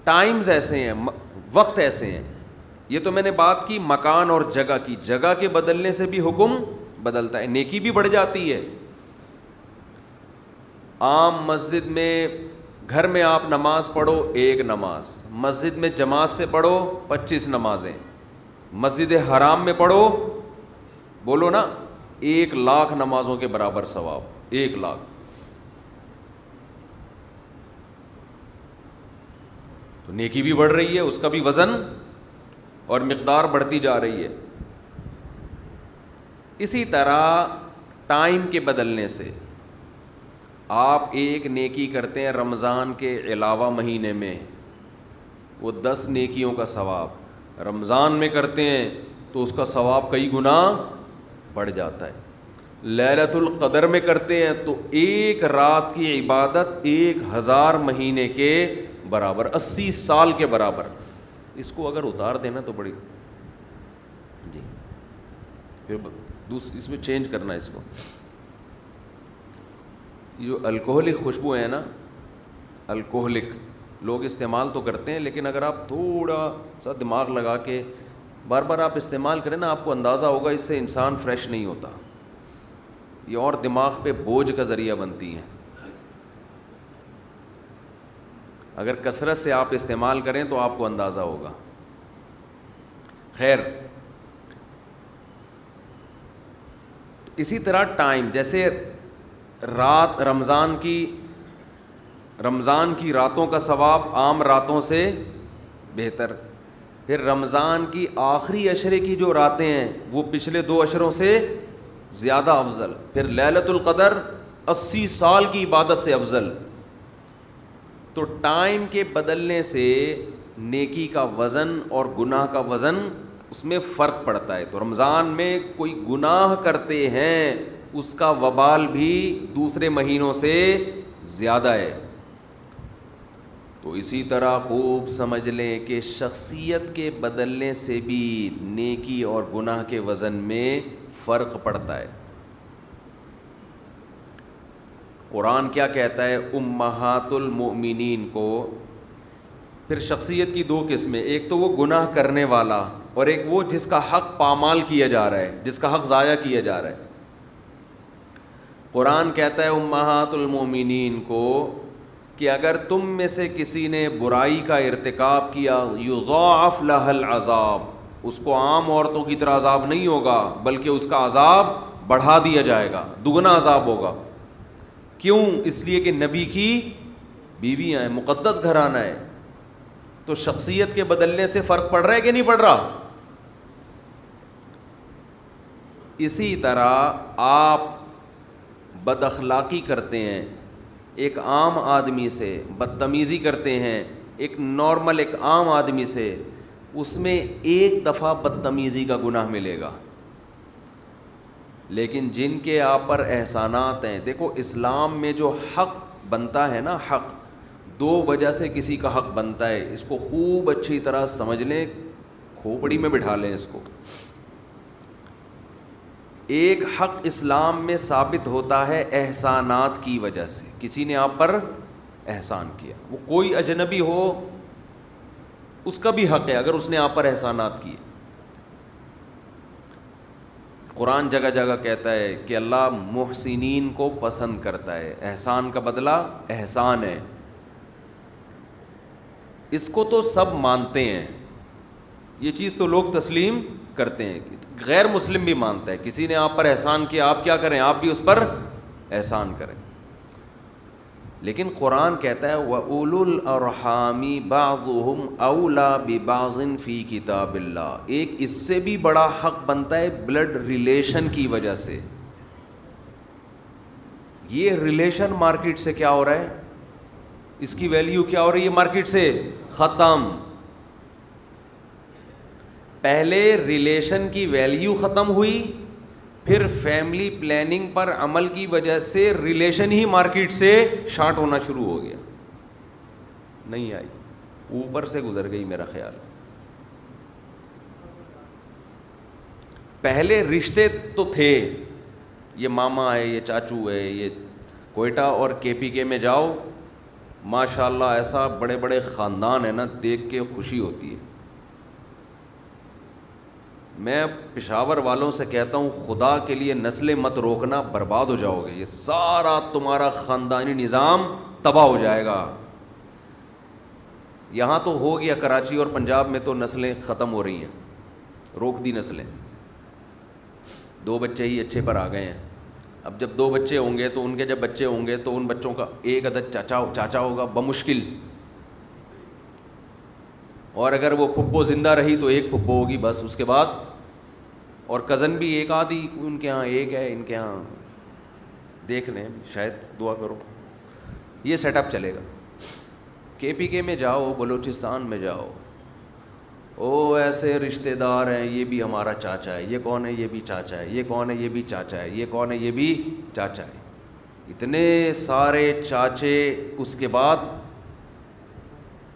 ٹائمز ایسے ہیں، وقت ایسے ہیں. یہ تو میں نے بات کی مکان اور جگہ کی، جگہ کے بدلنے سے بھی حکم بدلتا ہے، نیکی بھی بڑھ جاتی ہے. عام مسجد میں، گھر میں آپ نماز پڑھو 1 نماز، مسجد میں جماعت سے پڑھو 25 نمازیں، مسجد حرام میں پڑھو، بولو نا 1,00,000 نمازوں کے برابر ثواب. 1,00,000. تو نیکی بھی بڑھ رہی ہے، اس کا بھی وزن اور مقدار بڑھتی جا رہی ہے. اسی طرح ٹائم کے بدلنے سے آپ ایک نیکی کرتے ہیں رمضان کے علاوہ مہینے میں، وہ 10 نیکیوں کا ثواب رمضان میں کرتے ہیں تو اس کا ثواب کئی گنا بڑھ جاتا ہے. لیلۃ القدر میں کرتے ہیں تو ایک رات کی عبادت 1000 مہینے کے برابر، 80 سال کے برابر. اس کو اگر اتار دینا تو بڑی جی، پھر اس میں چینج کرنا. اس کو جو الکوہلک خوشبو ہے نا، الکوہلک لوگ استعمال تو کرتے ہیں، لیکن اگر آپ تھوڑا سا دماغ لگا کے بار بار آپ استعمال کریں نا، آپ کو اندازہ ہوگا اس سے انسان فریش نہیں ہوتا، یہ اور دماغ پہ بوجھ کا ذریعہ بنتی ہیں. اگر کثرت سے آپ استعمال کریں تو آپ کو اندازہ ہوگا. خیر، اسی طرح ٹائم، جیسے رات، رمضان کی راتوں کا ثواب عام راتوں سے بہتر، پھر رمضان کی آخری عشرے کی جو راتیں ہیں وہ پچھلے 2 عشروں سے زیادہ افضل، پھر لیلۃ القدر 80 سال کی عبادت سے افضل. تو ٹائم کے بدلنے سے نیکی کا وزن اور گناہ کا وزن اس میں فرق پڑتا ہے. تو رمضان میں کوئی گناہ کرتے ہیں اس کا وبال بھی دوسرے مہینوں سے زیادہ ہے. تو اسی طرح خوب سمجھ لیں کہ شخصیت کے بدلنے سے بھی نیکی اور گناہ کے وزن میں فرق پڑتا ہے. قرآن کیا کہتا ہے؟ امہات المؤمنین کو. پھر شخصیت کی 2 قسمیں، ایک تو وہ گناہ کرنے والا اور ایک وہ جس کا حق پامال کیا جا رہا ہے، جس کا حق ضائع کیا جا رہا ہے. قرآن کہتا ہے امہات المؤمنین کو کہ اگر تم میں سے کسی نے برائی کا ارتکاب کیا، یضاعف لها العذاب، اس کو عام عورتوں کی طرح عذاب نہیں ہوگا بلکہ اس کا عذاب بڑھا دیا جائے گا، دگنا عذاب ہوگا. کیوں؟ اس لیے کہ نبی کی بیویاں ہیں، مقدس گھرانہ ہے. تو شخصیت کے بدلنے سے فرق پڑ رہا ہے کہ نہیں پڑ رہا؟ اسی طرح آپ بد اخلاقی کرتے ہیں ایک عام آدمی سے، بدتمیزی کرتے ہیں ایک نارمل ایک عام آدمی سے، اس میں ایک دفعہ بدتمیزی کا گناہ ملے گا. لیکن جن کے آپ پر احسانات ہیں، دیکھو اسلام میں جو حق بنتا ہے نا، حق 2 وجہ سے کسی کا حق بنتا ہے، اس کو خوب اچھی طرح سمجھ لیں، کھوپڑی میں بٹھا لیں اس کو. ایک حق اسلام میں ثابت ہوتا ہے احسانات کی وجہ سے، کسی نے آپ پر احسان کیا، وہ کوئی اجنبی ہو اس کا بھی حق ہے اگر اس نے آپ پر احسانات کیے. قرآن جگہ جگہ کہتا ہے کہ اللہ محسنین کو پسند کرتا ہے، احسان کا بدلہ احسان ہے. اس کو تو سب مانتے ہیں، یہ چیز تو لوگ تسلیم کرتے ہیں، غیر مسلم بھی مانتا ہے. کسی نے آپ پر احسان کیا، آپ کیا کریں؟ آپ بھی اس پر احسان کریں. لیکن قرآن کہتا ہے وَأُولُو الْأَرْحَامِ بَعْضُهُمْ أَوْلَى بِبَعْضٍ فِي كِتَابِ اللَّهِ. ایک اس سے بھی بڑا حق بنتا ہے بلڈ ریلیشن کی وجہ سے. یہ ریلیشن مارکیٹ سے کیا ہو رہا ہے؟ اس کی ویلیو کیا ہو رہی ہے مارکیٹ سے؟ ختم. پہلے ریلیشن کی ویلیو ختم ہوئی، پھر فیملی پلاننگ پر عمل کی وجہ سے ریلیشن ہی مارکیٹ سے شارٹ ہونا شروع ہو گیا. نہیں آئی، اوپر سے گزر گئی میرا خیال. پہلے رشتے تو تھے، یہ ماما ہے، یہ چاچو ہے، یہ کوئٹہ اور KPK میں جاؤ ماشاءاللہ ایسا بڑے بڑے خاندان ہیں نا، دیکھ کے خوشی ہوتی ہے. میں پشاور والوں سے کہتا ہوں خدا کے لیے نسلیں مت روکنا، برباد ہو جاؤ گے، یہ سارا تمہارا خاندانی نظام تباہ ہو جائے گا. یہاں تو ہو گیا، کراچی اور پنجاب میں تو نسلیں ختم ہو رہی ہیں، روک دی نسلیں. 2 بچے ہی اچھے پر آ گئے ہیں. اب جب 2 بچے ہوں گے تو ان کے جب بچے ہوں گے تو ان بچوں کا ایک عدد چاچا ہوگا بمشکل، اور اگر وہ پھپھو زندہ رہی تو ایک پھپھو ہوگی بس. اس کے بعد اور کزن بھی ایک آدھی ان کے ہاں ایک ہے، ان کے ہاں دیکھ لیں، شاید دعا کرو. یہ سیٹ اپ چلے گا. KPK میں جاؤ، بلوچستان میں جاؤ، او ایسے رشتہ دار ہیں، یہ بھی ہمارا چاچا ہے، یہ کون ہے؟ یہ بھی چاچا ہے، یہ کون ہے؟ یہ بھی چاچا ہے، یہ کون ہے؟ یہ بھی چاچا ہے. اتنے سارے چاچے. اس کے بعد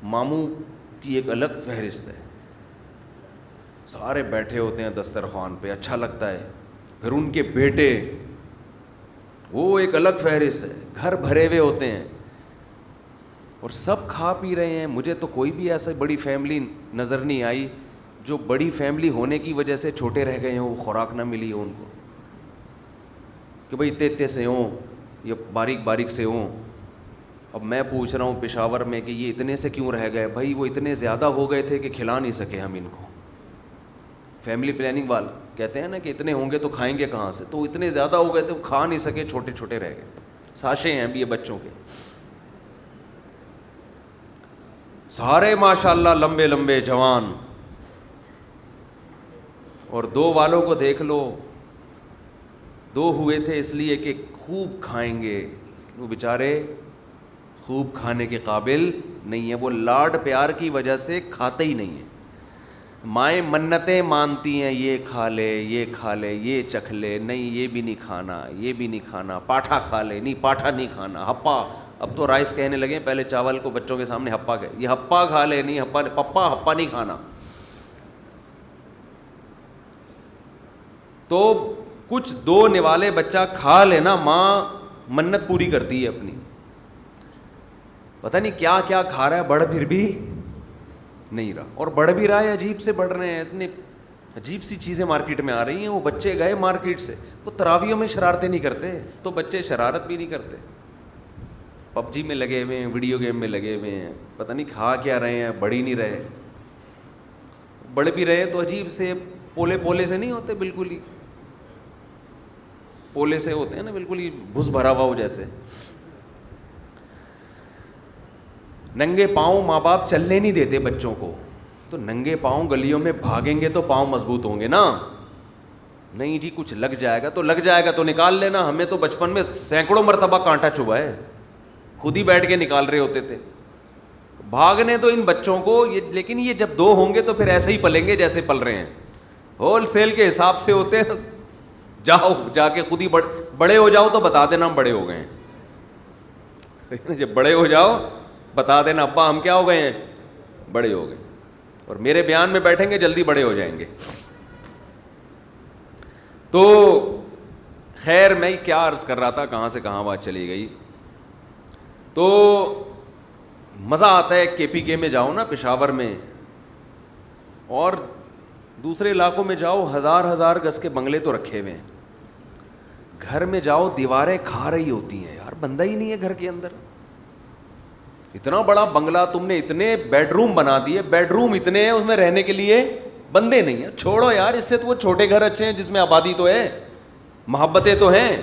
ماموں کی ایک الگ فہرست ہے، سارے بیٹھے ہوتے ہیں دسترخوان پہ، اچھا لگتا ہے. پھر ان کے بیٹے، وہ ایک الگ فہرست ہے، گھر بھرے ہوئے ہوتے ہیں اور سب کھا پی رہے ہیں. مجھے تو کوئی بھی ایسا بڑی فیملی نظر نہیں آئی جو بڑی فیملی ہونے کی وجہ سے چھوٹے رہ گئے ہوں، وہ خوراک نہ ملی ہو ان کو، کہ بھئی اتنے سے ہوں یا باریک باریک سے ہوں. اب میں پوچھ رہا ہوں پشاور میں کہ یہ اتنے سے کیوں رہ گئے؟ بھائی وہ اتنے زیادہ ہو گئے تھے کہ کھلا نہیں سکے ہم ان کو. فیملی پلاننگ والا کہتے ہیں نا کہ اتنے ہوں گے تو کھائیں گے کہاں سے, تو اتنے زیادہ ہو گئے تھے, کھا نہیں سکے, چھوٹے چھوٹے رہ گئے. ساشے ہیں ابھی یہ بچوں کے, سارے ماشاء اللہ لمبے لمبے جوان. اور 2 والوں کو دیکھ لو, 2 ہوئے تھے اس لیے کہ خوب کھائیں گے, وہ بیچارے خوب کھانے کے قابل نہیں ہیں, وہ لاڈ پیار کی وجہ سے کھاتے ہی نہیں ہیں. مائیں منتیں مانتی ہیں, یہ کھا لے, یہ کھا لے, یہ چکھ لے, نہیں یہ بھی نہیں کھانا, یہ بھی نہیں کھانا, پاٹھا کھا لے, نہیں پاٹھا نہیں کھانا, ہپا. اب تو رائس کہنے لگے, پہلے چاول کو بچوں کے سامنے ہپا گئے, یہ ہپا کھا لے, نہیں ہپا, پپا ہپا نہیں کھانا. تو کچھ 2 نوالے بچہ کھا لینا, ماں منت پوری کرتی ہے اپنی. پتہ نہیں کیا کیا کھا رہا ہے, بڑھ پھر بھی نہیں رہا, اور بڑھ بھی رہا ہے, عجیب سے بڑھ رہے ہیں, اتنی عجیب سی چیزیں مارکیٹ میں آ رہی ہیں. وہ بچے گئے مارکیٹ سے, وہ تراویوں میں شرارتیں نہیں کرتے, تو بچے شرارت بھی نہیں کرتے, پب جی میں لگے ہوئے ہیں, ویڈیو گیم میں لگے ہوئے ہیں, پتہ نہیں کھا کیا رہے ہیں, بڑھ ہی نہیں رہے. بڑھ بھی رہے تو عجیب سے پولے پولے سے نہیں ہوتے, بالکل ہی پولے سے ہوتے ہیں نا, بالکل ہی بھس بھرا ہوا ہو جیسے. ننگے پاؤں ماں باپ چلنے نہیں دیتے بچوں کو, تو ننگے پاؤں گلیوں میں بھاگیں گے تو پاؤں مضبوط ہوں گے نا. نہیں جی کچھ لگ جائے گا تو لگ جائے گا, تو نکال لینا. ہمیں تو بچپن میں سینکڑوں مرتبہ کانٹا چبھا ہے, خود ہی بیٹھ کے نکال رہے ہوتے تھے. بھاگنے تو ان بچوں کو لیکن یہ جب 2 ہوں گے تو پھر ایسے ہی پلیں گے جیسے پل رہے ہیں, ہول سیل کے حساب سے ہوتے ہیں. جاؤ جا کے خود ہی بڑے ہو جاؤ تو بتا دینا ہم بڑے ہو گئے ہیں. جب بڑے ہو جاؤ بتا دینا ابا ہم کیا ہو گئے ہیں, بڑے ہو گئے. اور میرے بیان میں بیٹھیں گے جلدی بڑے ہو جائیں گے. تو خیر میں کیا عرض کر رہا تھا, کہاں سے کہاں بات چلی گئی. تو مزہ آتا ہے کے پی کے میں جاؤ نا, پشاور میں, اور دوسرے علاقوں میں جاؤ, 1000 گز کے بنگلے تو رکھے ہوئے ہیں. گھر میں جاؤ دیواریں کھا رہی ہوتی ہیں یار, بندہ ہی نہیں ہے گھر کے اندر. اتنا بڑا بنگلہ تم نے, اتنے بیڈ روم بنا دیے, بیڈ روم اتنے ہیں, اس میں رہنے کے لیے بندے نہیں ہیں. چھوڑو یار, اس سے تو وہ چھوٹے گھر اچھے ہیں جس میں آبادی تو ہے, محبتیں تو ہیں.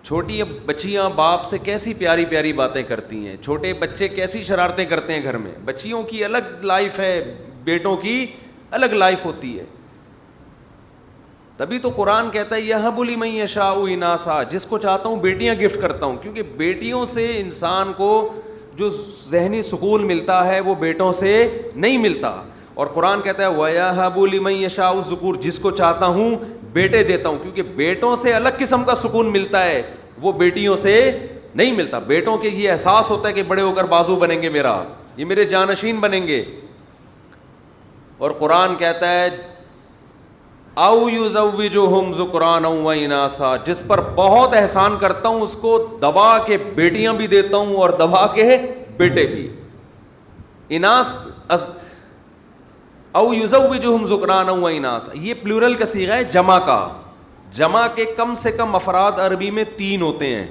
چھوٹی بچیاں باپ سے کیسی پیاری پیاری باتیں کرتی ہیں, چھوٹے بچے کیسی شرارتیں کرتے ہیں گھر میں. بچیوں کی الگ لائف ہے, بیٹوں کی الگ لائف ہوتی ہے. تبھی تو قرآن کہتا ہے یہب لمن یشاء اناثا, جس کو چاہتا ہوں بیٹیاں گفٹ کرتا ہوں, کیونکہ بیٹیوں سے انسان کو جو ذہنی سکون ملتا ہے وہ بیٹوں سے نہیں ملتا. اور قرآن کہتا ہے وَيَهَبُ لِمَن يَشَاءُ الذُّكُورَ, جس کو چاہتا ہوں بیٹے دیتا ہوں, کیونکہ بیٹوں سے الگ قسم کا سکون ملتا ہے, وہ بیٹیوں سے نہیں ملتا. بیٹوں کے یہ احساس ہوتا ہے کہ بڑے ہو کر بازو بنیں گے میرا, یہ میرے جانشین بنیں گے. اور قرآن کہتا ہے او یزوجہم ذکرانا و اناثا, جس پر بہت احسان کرتا ہوں اس کو دبا کے بیٹیاں بھی دیتا ہوں اور دبا کے بیٹے بھی. اناث او یزوجہم ذکرانا و اناثا, یہ پلورل کا صیغہ ہے جمع کا. جمع کے کم سے کم افراد عربی میں 3 ہوتے ہیں,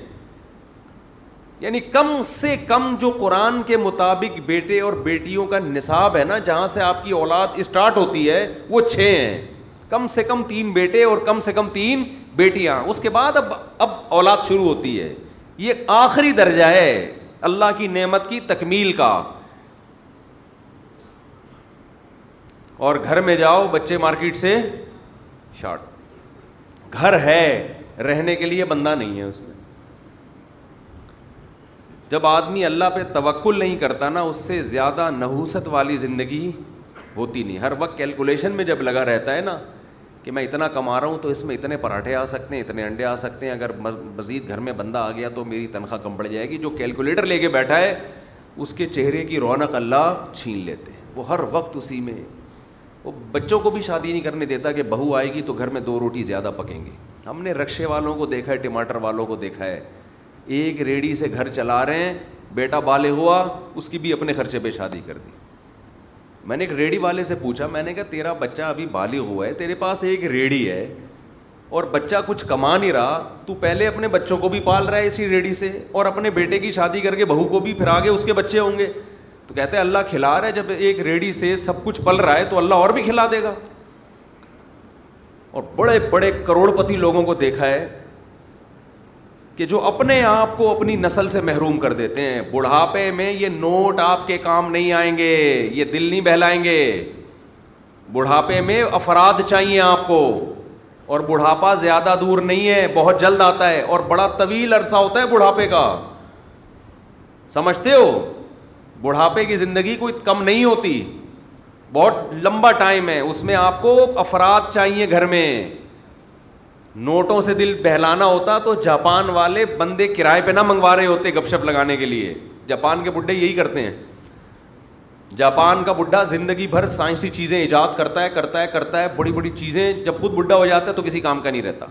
یعنی کم سے کم جو قرآن کے مطابق بیٹے اور بیٹیوں کا نصاب ہے نا, جہاں سے آپ کی اولاد اسٹارٹ ہوتی ہے, وہ 6 ہیں. کم سے کم 3 بیٹے اور کم سے کم 3 بیٹیاں. اس کے بعد اب اولاد شروع ہوتی ہے. یہ آخری درجہ ہے اللہ کی نعمت کی تکمیل کا. اور گھر میں جاؤ بچے مارکیٹ سے شارٹ, گھر ہے رہنے کے لیے, بندہ نہیں ہے اس میں. جب آدمی اللہ پہ توکل نہیں کرتا نا, اس سے زیادہ نحوست والی زندگی ہوتی نہیں. ہر وقت کیلکولیشن میں جب لگا رہتا ہے نا کہ میں اتنا کما رہا ہوں تو اس میں اتنے پراٹھے آ سکتے ہیں, اتنے انڈے آ سکتے ہیں, اگر مزید گھر میں بندہ آ گیا تو میری تنخواہ کم پڑ جائے گی. جو کیلکولیٹر لے کے بیٹھا ہے اس کے چہرے کی رونق اللہ چھین لیتے ہیں. وہ ہر وقت اسی میں. وہ بچوں کو بھی شادی نہیں کرنے دیتا کہ بہو آئے گی تو گھر میں 2 روٹی زیادہ پکیں گی. ہم نے رکشے والوں کو دیکھا ہے, ٹماٹر والوں کو دیکھا ہے, ایک ریڑھی سے گھر چلا رہے ہیں, بیٹا بالغ ہوا, اس کی بھی اپنے خرچے پہ شادی کر دی. میں نے ایک ریڑھی والے سے پوچھا, میں نے کہا تیرا بچہ ابھی بالغ ہوا ہے, تیرے پاس ایک ریڑھی ہے اور بچہ کچھ کما نہیں رہا, تو پہلے اپنے بچوں کو بھی پال رہا ہے اسی ریڑھی سے, اور اپنے بیٹے کی شادی کر کے بہو کو بھی, پھر آگے اس کے بچے ہوں گے. تو کہتے ہیں اللہ کھلا رہا ہے. جب ایک ریڑھی سے سب کچھ پل رہا ہے تو اللہ اور بھی کھلا دے گا. اور بڑے بڑے کروڑپتی لوگوں کو دیکھا ہے کہ جو اپنے آپ کو اپنی نسل سے محروم کر دیتے ہیں. بڑھاپے میں یہ نوٹ آپ کے کام نہیں آئیں گے, یہ دل نہیں بہلائیں گے. بڑھاپے میں افراد چاہیے آپ کو, اور بڑھاپا زیادہ دور نہیں ہے, بہت جلد آتا ہے, اور بڑا طویل عرصہ ہوتا ہے بڑھاپے کا. سمجھتے ہو؟ بڑھاپے کی زندگی کوئی کم نہیں ہوتی, بہت لمبا ٹائم ہے. اس میں آپ کو افراد چاہیے گھر میں. نوٹوں سے دل بہلانا ہوتا تو جاپان والے بندے کرائے پہ نہ منگوا رہے ہوتے گپ شپ لگانے کے لیے. جاپان کے بڈھے یہی کرتے ہیں. جاپان کا بڈھا زندگی بھر سائنسی چیزیں ایجاد کرتا ہے, بڑی بڑی چیزیں. جب خود بڈھا ہو جاتا ہے تو کسی کام کا نہیں رہتا.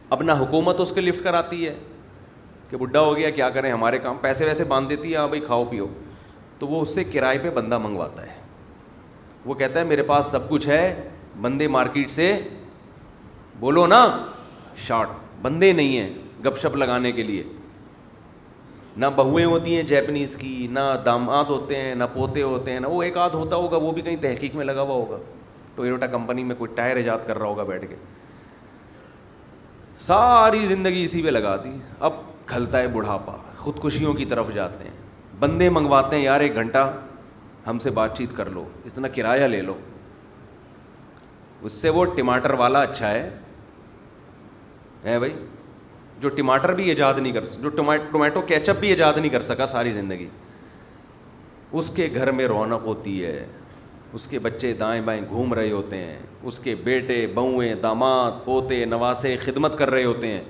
اب نہ حکومت اس کے لفٹ کراتی ہے کہ بڈھا ہو گیا کیا کریں, ہمارے کام, پیسے ویسے باندھ دیتی ہے, ہاں بھائی کھاؤ پیو. تو وہ اس سے کرائے پہ بندہ منگواتا ہے. وہ کہتا ہے میرے پاس سب کچھ ہے, بندے مارکیٹ سے بولو نا شارٹ, بندے نہیں ہیں گپ شپ لگانے کے لیے. نہ بہویں ہوتی ہیں جیپنیز کی, نہ داماد ہوتے ہیں, نہ پوتے ہوتے ہیں, نہ وہ ایک آدھ ہوتا ہوگا, وہ بھی کہیں تحقیق میں لگا ہوا ہوگا, ٹویوٹا کمپنی میں کوئی ٹائر ایجاد کر رہا ہوگا بیٹھ کے. ساری زندگی اسی پہ لگا دی. اب کھلتا ہے بڑھاپا, خودکشیوں کی طرف جاتے ہیں, بندے منگواتے ہیں, یار 1 گھنٹہ ہم سے بات چیت کر لو, اتنا کرایہ لے لو. اس سے وہ ٹماٹر والا اچھا ہے بھائی, جو ٹماٹر بھی ایجاد نہیں کر سکا, جو ٹومیٹو کیچپ بھی ایجاد نہیں کر سکا ساری زندگی. اس کے گھر میں رونق ہوتی ہے, اس کے بچے دائیں بائیں گھوم رہے ہوتے ہیں, اس کے بیٹے بہویں داماد پوتے نواسے خدمت کر رہے ہوتے ہیں.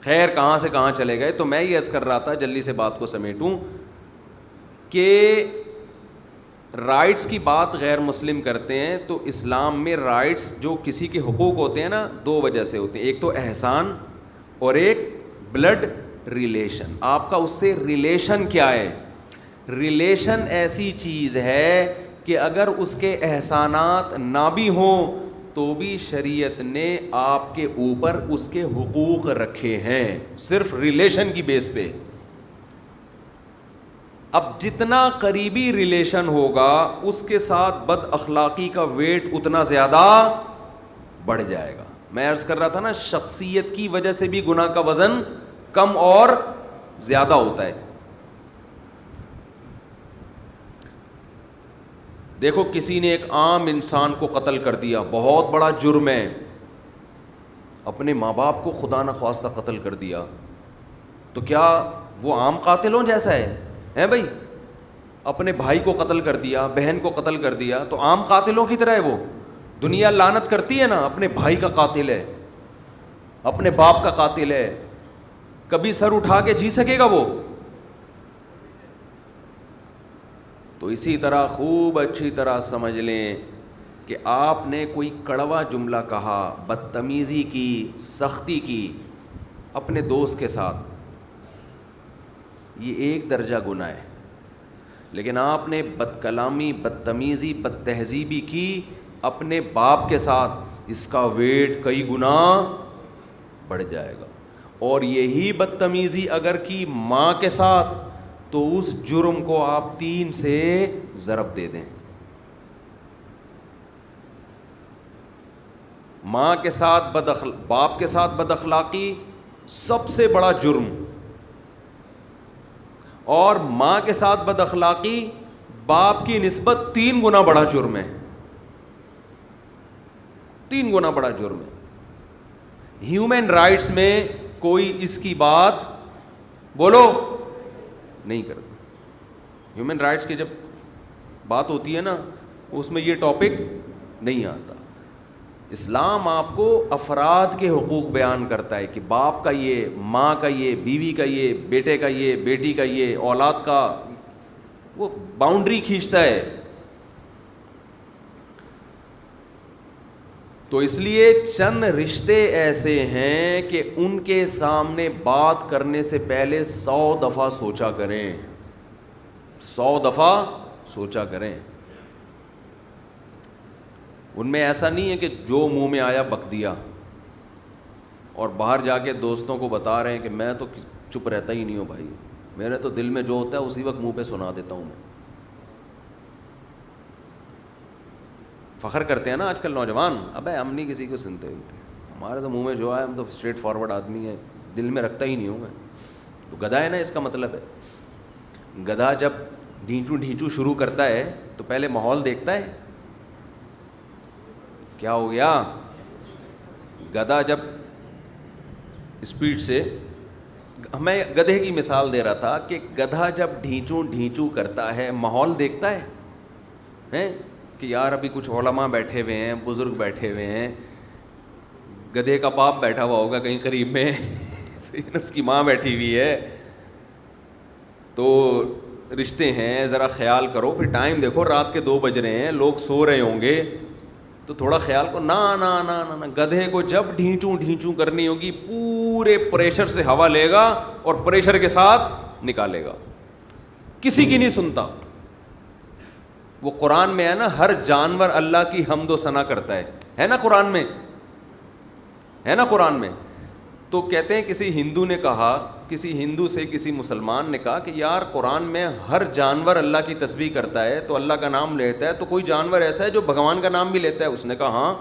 خیر کہاں سے کہاں چلے گئے. تو میں یہ عرض کر رہا تھا, جلدی سے بات کو سمیٹوں, کہ رائٹس کی بات غیر مسلم کرتے ہیں تو اسلام میں رائٹس جو کسی کے حقوق ہوتے ہیں نا, 2 وجہ سے ہوتے ہیں. ایک تو احسان اور ایک بلڈ ریلیشن. آپ کا اس سے ریلیشن کیا ہے؟ ریلیشن ایسی چیز ہے کہ اگر اس کے احسانات نہ بھی ہوں تو بھی شریعت نے آپ کے اوپر اس کے حقوق رکھے ہیں, صرف ریلیشن کی بیس پہ. اب جتنا قریبی ریلیشن ہوگا اس کے ساتھ بد اخلاقی کا ویٹ اتنا زیادہ بڑھ جائے گا. میں عرض کر رہا تھا نا, شخصیت کی وجہ سے بھی گناہ کا وزن کم اور زیادہ ہوتا ہے. دیکھو کسی نے ایک عام انسان کو قتل کر دیا, بہت بڑا جرم ہے, اپنے ماں باپ کو خدا نخواستہ قتل کر دیا, تو کیا وہ عام قاتلوں جیسا ہے بھائی؟ اپنے بھائی کو قتل کر دیا, بہن کو قتل کر دیا, تو عام قاتلوں کی طرح ہے وہ. دنیا لعنت کرتی ہے نا, اپنے بھائی کا قاتل ہے, اپنے باپ کا قاتل ہے, کبھی سر اٹھا کے جی سکے گا وہ؟ تو اسی طرح خوب اچھی طرح سمجھ لیں کہ آپ نے کوئی کڑوا جملہ کہا, بدتمیزی کی, سختی کی اپنے دوست کے ساتھ, یہ 1 درجہ گناہ ہے. لیکن آپ نے بد کلامی, بدتمیزی, بد تہذیبی کی اپنے باپ کے ساتھ, اس کا ویٹ کئی گنا بڑھ جائے گا. اور یہی بدتمیزی اگر کی ماں کے ساتھ تو اس جرم کو آپ 3 سے ضرب دے دیں. ماں کے ساتھ باپ کے ساتھ بد اخلاقی سب سے بڑا جرم, اور ماں کے ساتھ بد اخلاقی باپ کی نسبت 3 گنا بڑا جرم ہے, 3 گنا بڑا جرم ہے. ہیومن رائٹس میں کوئی اس کی بات بولو نہیں کرتا. ہیومن رائٹس کی جب بات ہوتی ہے نا, اس میں یہ ٹاپک نہیں آتا. اسلام آپ کو افراد کے حقوق بیان کرتا ہے کہ باپ کا یہ, ماں کا یہ, بیوی کا یہ, بیٹے کا یہ, بیٹی کا یہ, اولاد کا, وہ باؤنڈری کھینچتا ہے. تو اس لیے چند رشتے ایسے ہیں کہ ان کے سامنے بات کرنے سے پہلے 100 دفعہ سوچا کریں, 100 دفعہ سوچا کریں. ان میں ایسا نہیں ہے کہ جو منہ میں آیا بک دیا, اور باہر جا کے دوستوں کو بتا رہے ہیں کہ میں تو چپ رہتا ہی نہیں ہوں بھائی, میرے تو دل میں جو ہوتا ہے اسی وقت منہ پہ سنا دیتا ہوں میں. فخر کرتے ہیں نا آج کل نوجوان, ابے ہم نہیں کسی کو سنتے, ہمارے تو منہ میں جو آئے, ہم تو اسٹریٹ فارورڈ آدمی ہیں, دل میں رکھتا ہی نہیں ہوں میں. تو گدھا ہے نا, اس کا مطلب ہے گدھا جب ڈھینچو شروع کرتا ہے تو پہلے ماحول دیکھتا ہے. کیا ہو گیا؟ گدھا جب اسپیڈ سے, میں گدھے کی مثال دے رہا تھا کہ گدھا جب ڈھینچو کرتا ہے ماحول دیکھتا ہے کہ یار ابھی کچھ علماء بیٹھے ہوئے ہیں, بزرگ بیٹھے ہوئے ہیں, گدھے کا باپ بیٹھا ہوا ہوگا کہیں قریب میں, اس کی ماں بیٹھی ہوئی ہے, تو رشتے ہیں, ذرا خیال کرو. پھر ٹائم دیکھو رات کے 2 بج رہے ہیں, لوگ سو رہے ہوں گے, تو تھوڑا خیال کرو. نا گدھے کو جب ڈھینچو کرنی ہوگی پورے پریشر سے ہوا لے گا اور پریشر کے ساتھ نکالے گا, کسی کی نہیں سنتا. وہ قرآن میں ہے نا, ہر جانور اللہ کی حمد و ثنا کرتا ہے نا قرآن میں, ہے نا قرآن میں. تو کہتے ہیں کسی ہندو نے کہا, کسی ہندو سے کسی مسلمان نے کہا کہ یار قرآن میں ہر جانور اللہ کی تسبیح کرتا ہے, تو اللہ کا نام لیتا ہے, تو کوئی جانور ایسا ہے جو بھگوان کا نام بھی لیتا ہے؟ اس نے کہا ہاں,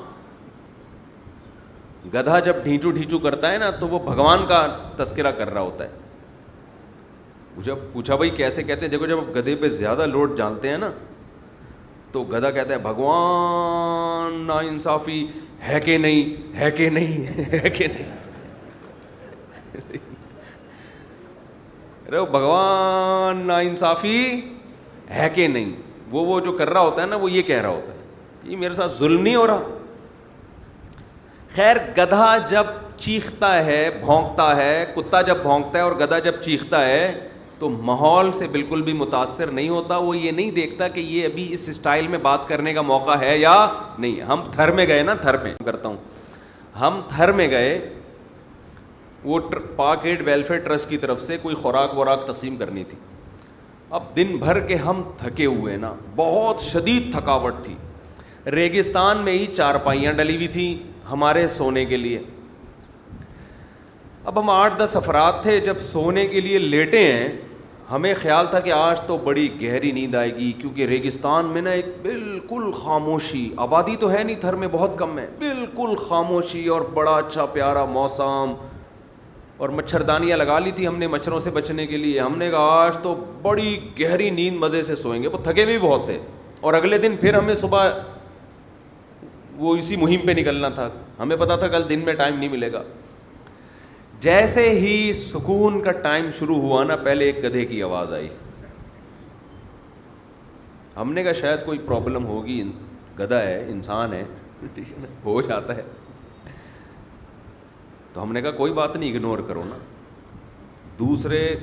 گدھا جب ڈھینچو کرتا ہے نا تو وہ بھگوان کا تذکرہ کر رہا ہوتا ہے. جب پوچھا بھائی کیسے, کہتے ہیں دیکھو جب گدھے پہ زیادہ لوڈ ڈالتے ہیں نا تو گدھا کہتا ہے بھگوان نا انصافی ہے کہ نہیں, ہے کہ نہیں, ہے کہ نہیں. ارے بھگوان نا انصافی ہے کہ نہیں, وہ جو کر رہا ہوتا ہے نا وہ یہ کہہ رہا ہوتا ہے, یہ میرے ساتھ ظلم نہیں ہو رہا. خیر, گدھا جب چیختا ہے, بھونکتا ہے, کتا جب بھونکتا ہے اور گدھا جب چیختا ہے تو ماحول سے بالکل بھی متاثر نہیں ہوتا. وہ یہ نہیں دیکھتا کہ یہ ابھی اس اسٹائل میں بات کرنے کا موقع ہے یا نہیں. ہم تھر میں گئے نا, تھر میں کرتا ہوں, ہم تھر میں گئے, وہ پاک ایڈ ویلفیئر ٹرسٹ کی طرف سے کوئی خوراک تقسیم کرنی تھی. اب دن بھر کے ہم تھکے ہوئے نا, بہت شدید تھکاوٹ تھی. ریگستان میں ہی 4 پائیاں ڈلی ہوئی تھیں ہمارے سونے کے لیے. اب ہم 8-10 افراد تھے. جب سونے کے لیے لیٹے ہیں, ہمیں خیال تھا کہ آج تو بڑی گہری نیند آئے گی, کیونکہ ریگستان میں نا ایک بالکل خاموشی, آبادی تو ہے نہیں, تھر میں بہت کم ہے, بالکل خاموشی اور بڑا اچھا پیارا موسم, اور مچھردانیاں لگا لی تھی ہم نے مچھروں سے بچنے کے لیے. ہم نے کہا آج تو بڑی گہری نیند مزے سے سوئیں گے. وہ تھکے بھی بہت تھے, اور اگلے دن پھر ہمیں صبح وہ اسی مہم پہ نکلنا تھا. ہمیں پتا تھا کل دن میں ٹائم نہیں ملے گا. جیسے ہی سکون کا ٹائم شروع ہوا نا, پہلے ایک گدھے کی آواز آئی. ہم نے کہا شاید کوئی پرابلم ہوگی, گدھا ہے, انسان ہے, ہو جاتا ہے. تو ہم نے کہا کوئی بات نہیں, اگنور کرو نا. دوسرے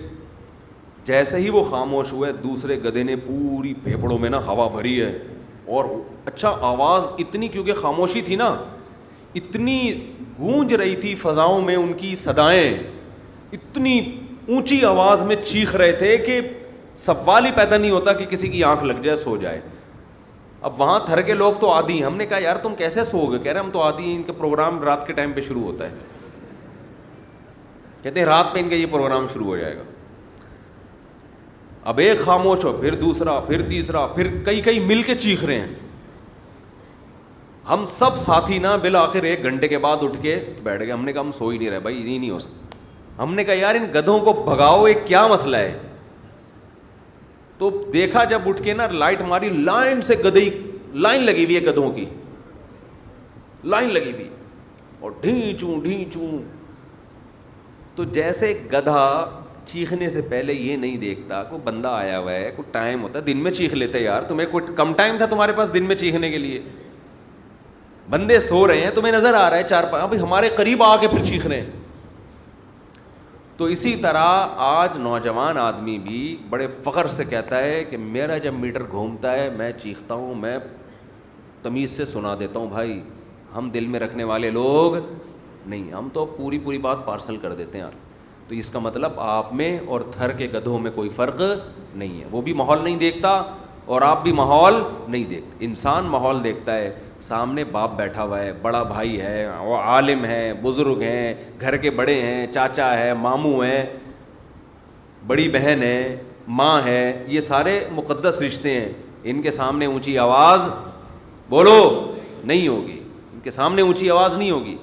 جیسے ہی وہ خاموش ہوئے, دوسرے گدھے نے پوری پھیپڑوں میں نا ہوا بھری ہے, اور اچھا آواز اتنی, کیونکہ خاموشی تھی نا, اتنی گونج رہی تھی فضاؤں میں ان کی صدائیں, اتنی اونچی آواز میں چیخ رہے تھے کہ سوال ہی پیدا نہیں ہوتا کہ کسی کی آنکھ لگ جائے, سو جائے. اب وہاں تھر کے لوگ تو عادی ہیں. ہم نے کہا یار تم کیسے سو گے؟ کہہ رہے ہم تو عادی ہیں, ان کا پروگرام رات کے ٹائم پہ شروع ہوتا ہے. کہتے ہیں رات میں ان کا یہ پروگرام شروع ہو جائے گا. اب ایک خاموش ہو, پھر دوسرا, پھر تیسرا, پھر کئی مل کے چیخ رہے ہیں. ہم سب ساتھی نا بالآخر 1 گھنٹے کے بعد اٹھ کے بیٹھ گئے. ہم نے کہا ہم سو ہی نہیں رہے بھائی, نہیں ہو سکتا. ہم نے کہا یار ان گدھوں کو بھگاؤ, ایک کیا مسئلہ ہے. تو دیکھا جب اٹھ کے نا لائٹ ماری, لائن سے گدھے, لائن لگی ہوئی ہے گدھوں کی, لائن لگی ہوئی, اور ڈھینچوں. تو جیسے گدھا چیخنے سے پہلے یہ نہیں دیکھتا کوئی بندہ آیا ہوا ہے, کوئی ٹائم ہوتا ہے, دن میں چیخ لیتے یار, تمہیں کوئی کم ٹائم تھا تمہارے پاس دن میں چیخنے کے لیے؟ بندے سو رہے ہیں, تمہیں نظر آ رہا ہے 4 ابھی ہمارے قریب آ کے پھر چیخ رہے ہیں. تو اسی طرح آج نوجوان آدمی بھی بڑے فخر سے کہتا ہے کہ میرا جب میٹر گھومتا ہے میں چیختا ہوں, میں تمیز سے سنا دیتا ہوں. بھائی ہم دل میں رکھنے والے لوگ نہیں, ہم تو پوری بات پارسل کر دیتے ہیں. تو اس کا مطلب آپ میں اور تھر کے گدھوں میں کوئی فرق نہیں ہے. وہ بھی ماحول نہیں دیکھتا اور آپ بھی ماحول نہیں دیکھتے. انسان ماحول دیکھتا ہے, سامنے باپ بیٹھا ہوا ہے, بڑا بھائی ہے, وہ عالم ہے, بزرگ ہیں, گھر کے بڑے ہیں, چاچا ہے, ماموں ہیں, بڑی بہن ہے, ماں ہے, یہ سارے مقدس رشتے ہیں. ان کے سامنے اونچی آواز بولو نہیں ہوگی. ان کے سامنے اونچی آواز نہیں ہوگی.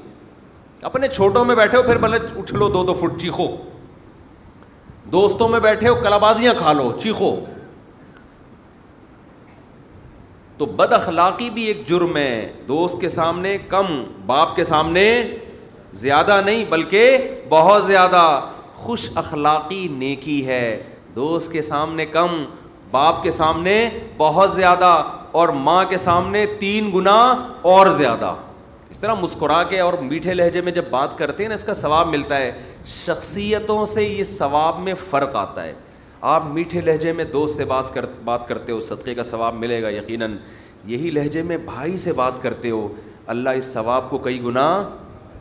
اپنے چھوٹوں میں بیٹھے ہو پھر بھلے اٹھ لو 2 فٹ چیخو. دوستوں میں بیٹھے ہو کلابازیاں کھا لو چیخو. تو بد اخلاقی بھی ایک جرم ہے. دوست کے سامنے کم, باپ کے سامنے زیادہ نہیں بلکہ بہت زیادہ. خوش اخلاقی نیکی ہے. دوست کے سامنے کم, باپ کے سامنے بہت زیادہ, اور ماں کے سامنے 3 گنا اور زیادہ. اس طرح مسکرا کے اور میٹھے لہجے میں جب بات کرتے ہیں نا, اس کا ثواب ملتا ہے. شخصیتوں سے یہ ثواب میں فرق آتا ہے. آپ میٹھے لہجے میں دوست سے بات کرتے ہو, صدقے کا ثواب ملے گا یقیناً. یہی لہجے میں بھائی سے بات کرتے ہو, اللہ اس ثواب کو کئی گنا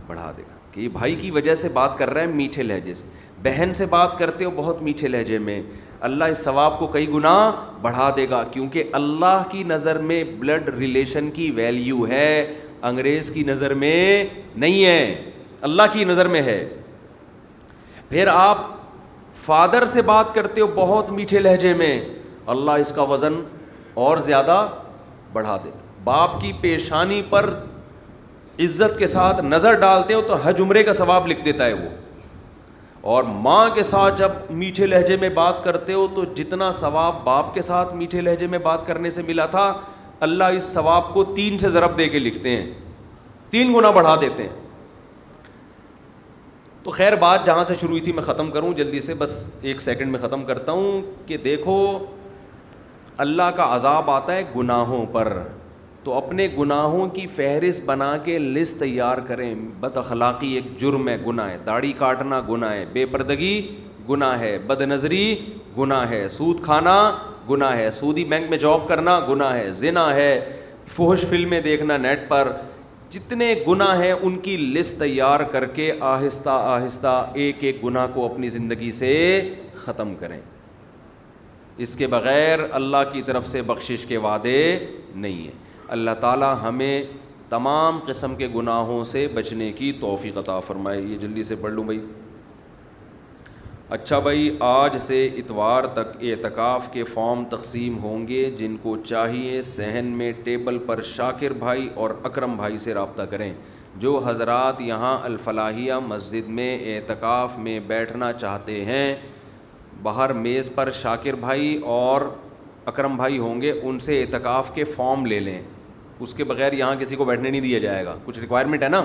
بڑھا دے گا کہ یہ بھائی کی وجہ سے بات کر رہا ہے میٹھے لہجے سے. بہن سے بات کرتے ہو بہت میٹھے لہجے میں, اللہ اس ثواب کو کئی گنا بڑھا دے گا, کیونکہ اللہ کی نظر میں بلڈ ریلیشن کی ویلیو ہے, انگریز کی نظر میں نہیں ہے, اللہ کی نظر میں ہے. پھر آپ فادر سے بات کرتے ہو بہت میٹھے لہجے میں, اللہ اس کا وزن اور زیادہ بڑھا دے. باپ کی پیشانی پر عزت کے ساتھ نظر ڈالتے ہو تو حج عمرے کا ثواب لکھ دیتا ہے وہ. اور ماں کے ساتھ جب میٹھے لہجے میں بات کرتے ہو تو جتنا ثواب باپ کے ساتھ میٹھے لہجے میں بات کرنے سے ملا تھا, اللہ اس ثواب کو 3 سے ضرب دے کے لکھتے ہیں, 3 گنا بڑھا دیتے ہیں. تو خیر بات جہاں سے شروع ہوئی تھی میں ختم کروں جلدی سے, بس 1 سیکنڈ میں ختم کرتا ہوں کہ دیکھو اللہ کا عذاب آتا ہے گناہوں پر, تو اپنے گناہوں کی فہرست بنا کے لسٹ تیار کریں. بد اخلاقی ایک جرم ہے, گناہ ہے. داڑھی کاٹنا گناہ ہے, بے پردگی گناہ ہے, بد نظری گناہ ہے, سود کھانا گناہ ہے, سودی بینک میں جاب کرنا گناہ ہے, زنا ہے, فحش فلمیں دیکھنا نیٹ پر. جتنے گناہ ہیں ان کی لسٹ تیار کر کے آہستہ آہستہ ایک ایک گناہ کو اپنی زندگی سے ختم کریں. اس کے بغیر اللہ کی طرف سے بخشش کے وعدے نہیں ہیں. اللہ تعالی ہمیں تمام قسم کے گناہوں سے بچنے کی توفیق عطا فرمائے. یہ جلدی سے پڑھ لوں بھائی. اچھا بھائی, آج سے اتوار تک اعتکاف کے فارم تقسیم ہوں گے. جن کو چاہیے صحن میں ٹیبل پر شاکر بھائی اور اکرم بھائی سے رابطہ کریں. جو حضرات یہاں الفلاحیہ مسجد میں اعتکاف میں بیٹھنا چاہتے ہیں, باہر میز پر شاکر بھائی اور اکرم بھائی ہوں گے, ان سے اعتکاف کے فارم لے لیں. اس کے بغیر یہاں کسی کو بیٹھنے نہیں دیا جائے گا, کچھ ریکوائرمنٹ ہے نا,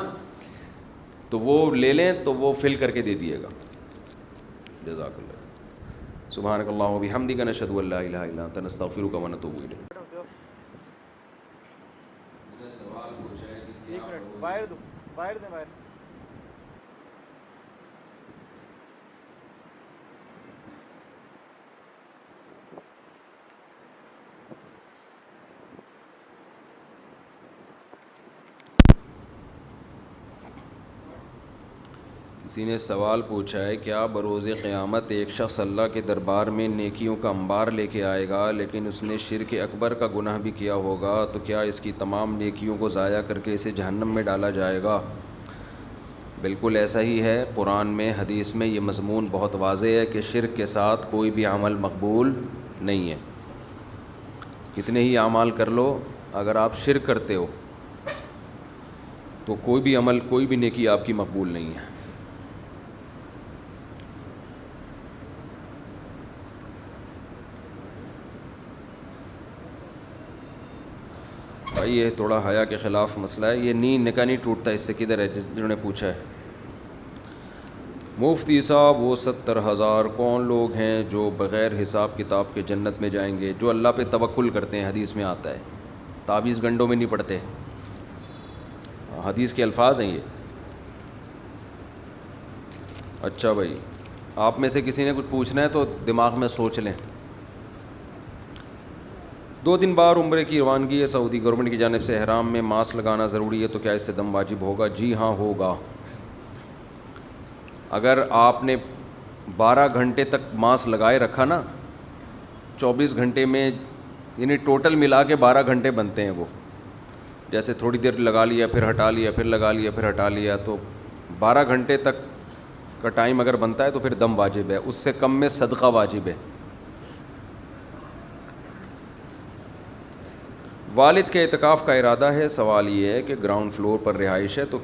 تو وہ لے لیں, تو وہ فل کر کے دے دیے گا. جزاک اللہ. سبحانک اللہم و بحمدک, نشہد ان لا الہ الا انت, نستغفرک و نتوب الیک. باہر دیں باہر. کسی نے سوال پوچھا ہے, کیا بروز قیامت ایک شخص اللہ کے دربار میں نیکیوں کا انبار لے کے آئے گا لیکن اس نے شرک اکبر کا گناہ بھی کیا ہوگا, تو کیا اس کی تمام نیکیوں کو ضائع کر کے اسے جہنم میں ڈالا جائے گا؟ بالکل ایسا ہی ہے. قرآن میں حدیث میں یہ مضمون بہت واضح ہے کہ شرک کے ساتھ کوئی بھی عمل مقبول نہیں ہے. کتنے ہی اعمال کر لو, اگر آپ شرک کرتے ہو تو کوئی بھی عمل, کوئی بھی نیکی آپ کی مقبول نہیں ہے. بھائی یہ تھوڑا حیا کے خلاف مسئلہ ہے. یہ نکاح نہیں ٹوٹتا, اس سے کدھر ہے جنہوں نے پوچھا ہے. مفتی صاحب وہ 70,000 کون لوگ ہیں جو بغیر حساب کتاب کے جنت میں جائیں گے؟ جو اللہ پہ توکل کرتے ہیں. حدیث میں آتا ہے, تعویذ گنڈوں میں نہیں پڑتے, حدیث کے الفاظ ہیں یہ. اچھا بھائی, آپ میں سے کسی نے کچھ پوچھنا ہے تو دماغ میں سوچ لیں. 2 دن بعد عمرے کی روانگی ہے. سعودی گورنمنٹ کی جانب سے احرام میں ماسک لگانا ضروری ہے, تو کیا اس سے دم واجب ہوگا؟ جی ہاں ہوگا. اگر آپ نے 12 گھنٹے تک ماسک لگائے رکھا نا, 24 گھنٹے میں, یعنی ٹوٹل ملا کے 12 گھنٹے بنتے ہیں وہ. جیسے تھوڑی دیر لگا لیا, پھر ہٹا لیا, پھر لگا لیا, پھر ہٹا لیا, تو 12 گھنٹے تک کا ٹائم اگر بنتا ہے تو پھر دم واجب ہے. اس سے کم میں صدقہ واجب ہے. والد کے اعتکاف کا ارادہ ہے. سوال یہ ہے کہ گراؤنڈ فلور پر رہائش ہے تو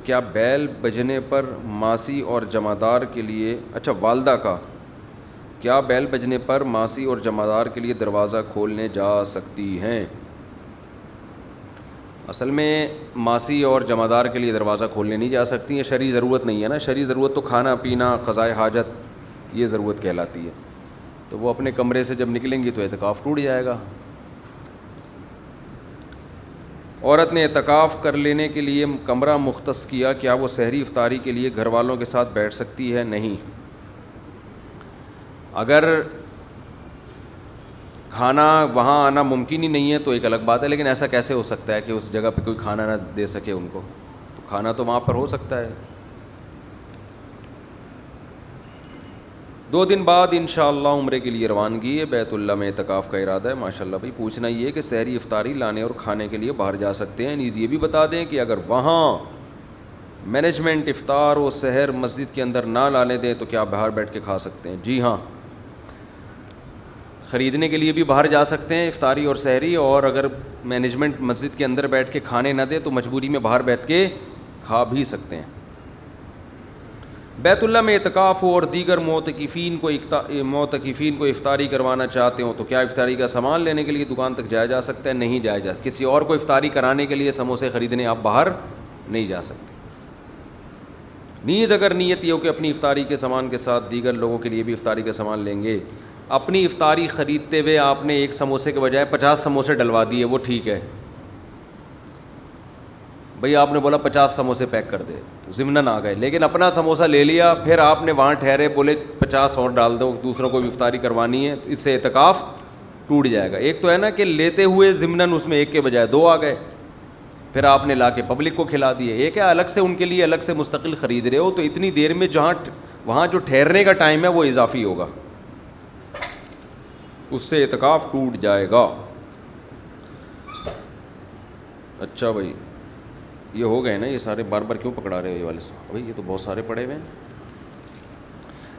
کیا بیل بجنے پر ماسی اور جمعدار کے لیے والدہ کا کیا بیل بجنے پر ماسی اور جمعدار کے لیے دروازہ کھولنے جا سکتی ہیں؟ اصل میں ماسی اور جمعدار کے لیے دروازہ کھولنے نہیں جا سکتی ہیں. شرعی ضرورت نہیں ہے نا. شرعی ضرورت تو کھانا پینا, قضائے حاجت, یہ ضرورت کہلاتی ہے. تو وہ اپنے کمرے سے جب نکلیں گی تو اعتکاف ٹوٹ جائے گا. عورت نے اعتکاف کر لینے کے لیے کمرہ مختص کیا, کیا وہ سحری افطاری کے لیے گھر والوں کے ساتھ بیٹھ سکتی ہے؟ نہیں. اگر کھانا وہاں آنا ممکن ہی نہیں ہے تو ایک الگ بات ہے, لیکن ایسا کیسے ہو سکتا ہے کہ اس جگہ پہ کوئی کھانا نہ دے سکے ان کو؟ تو کھانا تو وہاں پر ہو سکتا ہے. 2 دن بعد انشاءاللہ عمرے کے لیے روانگی ہے. بیت اللہ میں اعتکاف کا ارادہ ہے. ماشاءاللہ بھائی. پوچھنا یہ ہے کہ سحری افطاری لانے اور کھانے کے لیے باہر جا سکتے ہیں؟ نیز یہ بھی بتا دیں کہ اگر وہاں مینجمنٹ افطار و سحر مسجد کے اندر نہ لانے دیں تو کیا باہر بیٹھ کے کھا سکتے ہیں؟ جی ہاں, خریدنے کے لیے بھی باہر جا سکتے ہیں افطاری اور سحری, اور اگر مینجمنٹ مسجد کے اندر بیٹھ کے کھانے نہ دے تو مجبوری میں باہر بیٹھ کے کھا بھی سکتے ہیں. بیت اللہ میں اعتکاف ہو اور دیگر معتکفین کو افطاری کروانا چاہتے ہوں تو کیا افطاری کا سامان لینے کے لیے دکان تک جایا جا سکتا ہے؟ نہیں جایا جا. کسی اور کو افطاری کرانے کے لیے سموسے خریدنے آپ باہر نہیں جا سکتے. نیز اگر نیت یہ ہو کہ اپنی افطاری کے سامان کے ساتھ دیگر لوگوں کے لیے بھی افطاری کا سامان لیں گے. اپنی افطاری خریدتے ہوئے آپ نے ایک سموسے کے بجائے 50 سموسے ڈلوا دیے, وہ ٹھیک ہے بھئی. آپ نے بولا 50 سموسے پیک کر دے, ضمناً آ گئے, لیکن اپنا سموسہ لے لیا, پھر آپ نے وہاں ٹھہرے بولے 50 اور ڈال دو, دوسروں کو بھی افطاری کروانی ہے, تو اس سے اعتکاف ٹوٹ جائے گا. ایک تو ہے نا کہ لیتے ہوئے ضمناً اس میں ایک کے بجائے 2 آ گئے, پھر آپ نے لا کے پبلک کو کھلا دیے. ایک ہے الگ سے ان کے لیے الگ سے مستقل خرید رہے ہو, تو اتنی دیر میں وہاں جو ٹھہرنے کا ٹائم ہے وہ اضافی ہوگا, اس سے اعتکاف ٹوٹ جائے گا. اچھا بھائی, یہ ہو گئے نا یہ سارے, بار بار کیوں پکڑا رہے ہو یہ والے صاحب؟ بھائی یہ تو بہت سارے پڑے ہوئے ہیں.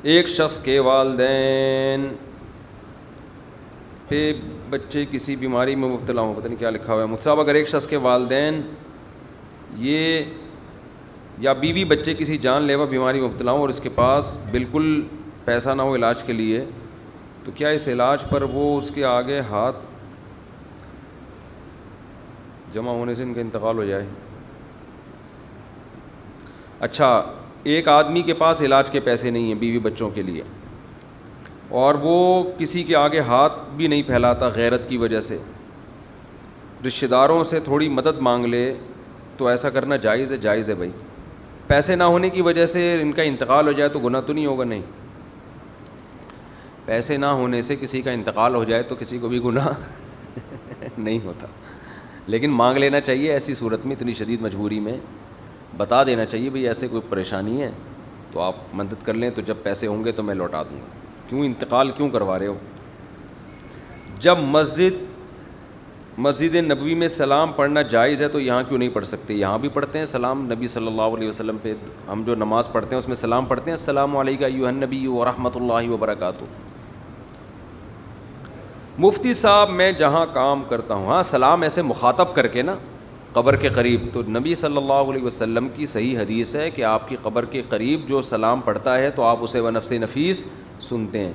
ایک شخص کے والدین پہ بچے کسی بیماری میں مبتلا ہوں, پتہ نہیں کیا لکھا ہوا ہے مصعب. اگر ایک شخص کے والدین یا بیوی بچے کسی جان لیوا بیماری میں مبتلا ہوں اور اس کے پاس بالکل پیسہ نہ ہو علاج کے لیے, تو کیا اس علاج پر وہ اس کے آگے ہاتھ جمع ہونے سے ان کا انتقال ہو جائے؟ اچھا, ایک آدمی کے پاس علاج کے پیسے نہیں ہیں بیوی بچوں کے لیے, اور وہ کسی کے آگے ہاتھ بھی نہیں پھیلاتا غیرت کی وجہ سے, رشتہ داروں سے تھوڑی مدد مانگ لے تو ایسا کرنا جائز ہے؟ جائز ہے بھائی. پیسے نہ ہونے کی وجہ سے ان کا انتقال ہو جائے تو گناہ تو نہیں ہوگا؟ نہیں. پیسے نہ ہونے سے کسی کا انتقال ہو جائے تو کسی کو بھی گناہ نہیں ہوتا, لیکن مانگ لینا چاہیے. ایسی صورت میں اتنی شدید مجبوری میں بتا دینا چاہیے بھئی ایسے کوئی پریشانی ہے تو آپ مدد کر لیں, تو جب پیسے ہوں گے تو میں لوٹا دوں گا. کیوں انتقال کیوں کروا رہے ہو؟ جب مسجد نبوی میں سلام پڑھنا جائز ہے تو یہاں کیوں نہیں پڑھ سکتے؟ یہاں بھی پڑھتے ہیں سلام. نبی صلی اللہ علیہ وسلم پہ ہم جو نماز پڑھتے ہیں اس میں سلام پڑھتے ہیں, السلام علیکم ایھا النبی ورحمۃ اللہ وبرکاتہ. مفتی صاحب میں جہاں کام کرتا ہوں, ہاں سلام ایسے مخاطب کر کے نا قبر کے قریب, تو نبی صلی اللہ علیہ وسلم کی صحیح حدیث ہے کہ آپ کی قبر کے قریب جو سلام پڑھتا ہے تو آپ اسے بنفس نفیس سنتے ہیں.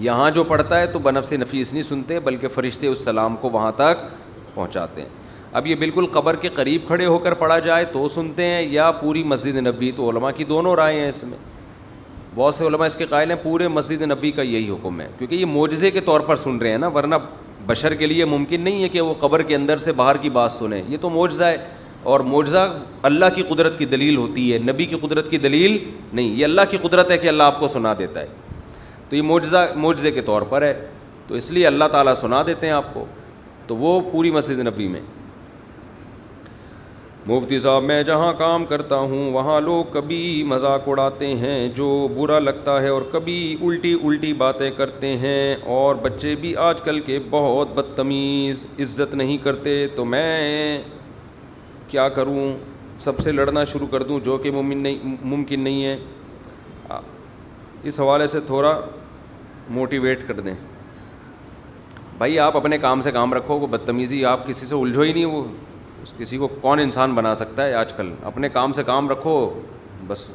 یہاں جو پڑھتا ہے تو بنفس نفیس نہیں سنتے, بلکہ فرشتے اس سلام کو وہاں تک پہنچاتے ہیں. اب یہ بالکل قبر کے قریب کھڑے ہو کر پڑھا جائے تو سنتے ہیں, یا پوری مسجد نبوی, تو علماء کی دونوں رائے ہیں اس میں. بہت سے علماء اس کے قائل ہیں پورے مسجد نبوی کا یہی حکم ہے, کیونکہ یہ معجزے کے طور پر سن رہے ہیں نا, ورنہ بشر کے لیے ممکن نہیں ہے کہ وہ قبر کے اندر سے باہر کی بات سنیں. یہ تو معجزہ ہے, اور معجزہ اللہ کی قدرت کی دلیل ہوتی ہے, نبی کی قدرت کی دلیل نہیں. یہ اللہ کی قدرت ہے کہ اللہ آپ کو سنا دیتا ہے, تو یہ معجزے کے طور پر ہے, تو اس لیے اللہ تعالیٰ سنا دیتے ہیں آپ کو, تو وہ پوری مسجد نبوی میں. مفتی صاحب میں جہاں کام کرتا ہوں وہاں لوگ کبھی مذاق اڑاتے ہیں جو برا لگتا ہے, اور کبھی الٹی باتیں کرتے ہیں, اور بچے بھی آج کل کے بہت بدتمیز, عزت نہیں کرتے, تو میں کیا کروں؟ سب سے لڑنا شروع کر دوں جو کہ ممکن نہیں ہے. اس حوالے سے تھوڑا موٹیویٹ کر دیں. بھائی آپ اپنے کام سے کام رکھو, وہ بدتمیزی آپ کسی سے الجھو ہی نہیں. وہ کسی کو کون انسان بنا سکتا ہے آج کل؟ اپنے کام سے کام رکھو, بس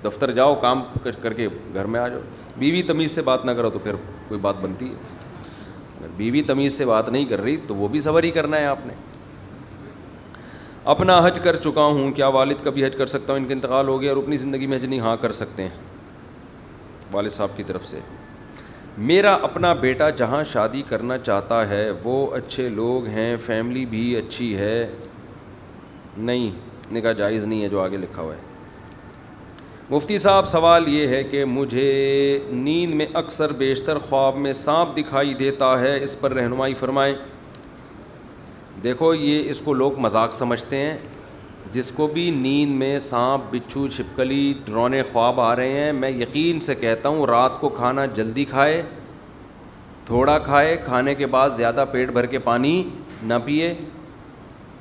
دفتر جاؤ, کام کر کے گھر میں آ جاؤ. بیوی تمیز سے بات نہ کرو تو پھر کوئی بات بنتی ہے. اگر بیوی تمیز سے بات نہیں کر رہی تو وہ بھی صبر ہی کرنا ہے آپ نے. اپنا حج کر چکا ہوں, کیا والد کا بھی حج کر سکتا ہوں؟ ان کا انتقال ہو گیا اور اپنی زندگی میں حج نہیں. ہاں کر سکتے ہیں, والد صاحب کی طرف سے. میرا اپنا بیٹا جہاں شادی کرنا چاہتا ہے وہ اچھے لوگ ہیں, فیملی بھی اچھی ہے, نہیں نکاح جائز نہیں ہے جو آگے لکھا ہوا ہے. مفتی صاحب سوال یہ ہے کہ مجھے نیند میں اکثر بیشتر خواب میں سانپ دکھائی دیتا ہے, اس پر رہنمائی فرمائیں. دیکھو یہ اس کو لوگ مذاق سمجھتے ہیں. جس کو بھی نیند میں سانپ, بچھو, چھپکلی, ڈراؤنے خواب آ رہے ہیں, میں یقین سے کہتا ہوں رات کو کھانا جلدی کھائے, تھوڑا کھائے, کھانے کے بعد زیادہ پیٹ بھر کے پانی نہ پیے.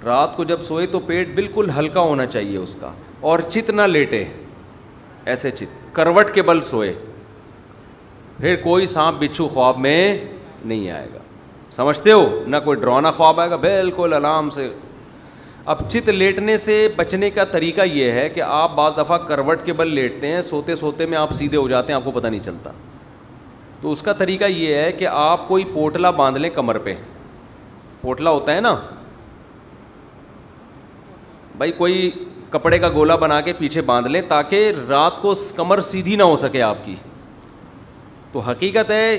رات کو جب سوئے تو پیٹ بالکل ہلکا ہونا چاہیے اس کا, اور چت نہ لیٹے, ایسے چت کروٹ کے بل سوئے, پھر کوئی سانپ بچھو خواب میں نہیں آئے گا. سمجھتے ہو؟ نہ کوئی ڈراؤنا خواب آئے گا, بالکل آرام سے. اب چت لیٹنے سے بچنے کا طریقہ یہ ہے کہ آپ بعض دفعہ کروٹ کے بل لیٹتے ہیں, سوتے سوتے میں آپ سیدھے ہو جاتے ہیں, آپ کو پتہ نہیں چلتا. تو اس کا طریقہ یہ ہے کہ آپ کوئی پوٹلا باندھ لیں کمر پہ. پوٹلا ہوتا ہے نا بھائی, کوئی کپڑے کا گولا بنا کے پیچھے باندھ لیں تاکہ رات کو کمر سیدھی نہ ہو سکے آپ کی. تو حقیقت ہے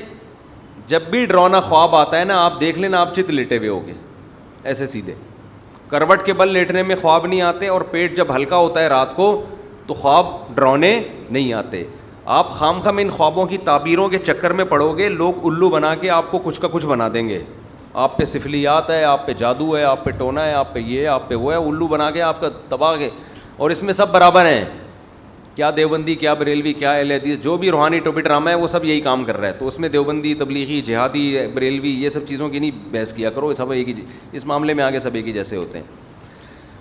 جب بھی ڈراؤنا خواب آتا ہے نا, آپ دیکھ لینا آپ چت لیٹے ہوئے ہوگے ایسے سیدھے. کروٹ کے بل لیٹنے میں خواب نہیں آتے, اور پیٹ جب ہلکا ہوتا ہے رات کو تو خواب ڈراؤنے نہیں آتے. آپ خام خام ان خوابوں کی تعبیروں کے چکر میں پڑو گے, لوگ الو بنا کے آپ کو کچھ کا کچھ بنا دیں گے. آپ پہ سفلیات ہے, آپ پہ جادو ہے, آپ پہ ٹونا ہے, آپ پہ یہ ہے, آپ پہ وہ ہے, الو بنا کے آپ کا تباہ کے. اور اس میں سب برابر ہیں, کیا دیوبندی, کیا بریلوی, کیا اہل حدیث, جو بھی روحانی ٹوپی ڈرامہ ہے وہ سب یہی کام کر رہا ہے. تو اس میں دیوبندی, تبلیغی, جہادی, بریلوی, یہ سب چیزوں کی نہیں بحث کیا کرو, سب ایک ہی, اس معاملے میں آگے سب ایک ہی جیسے ہوتے ہیں.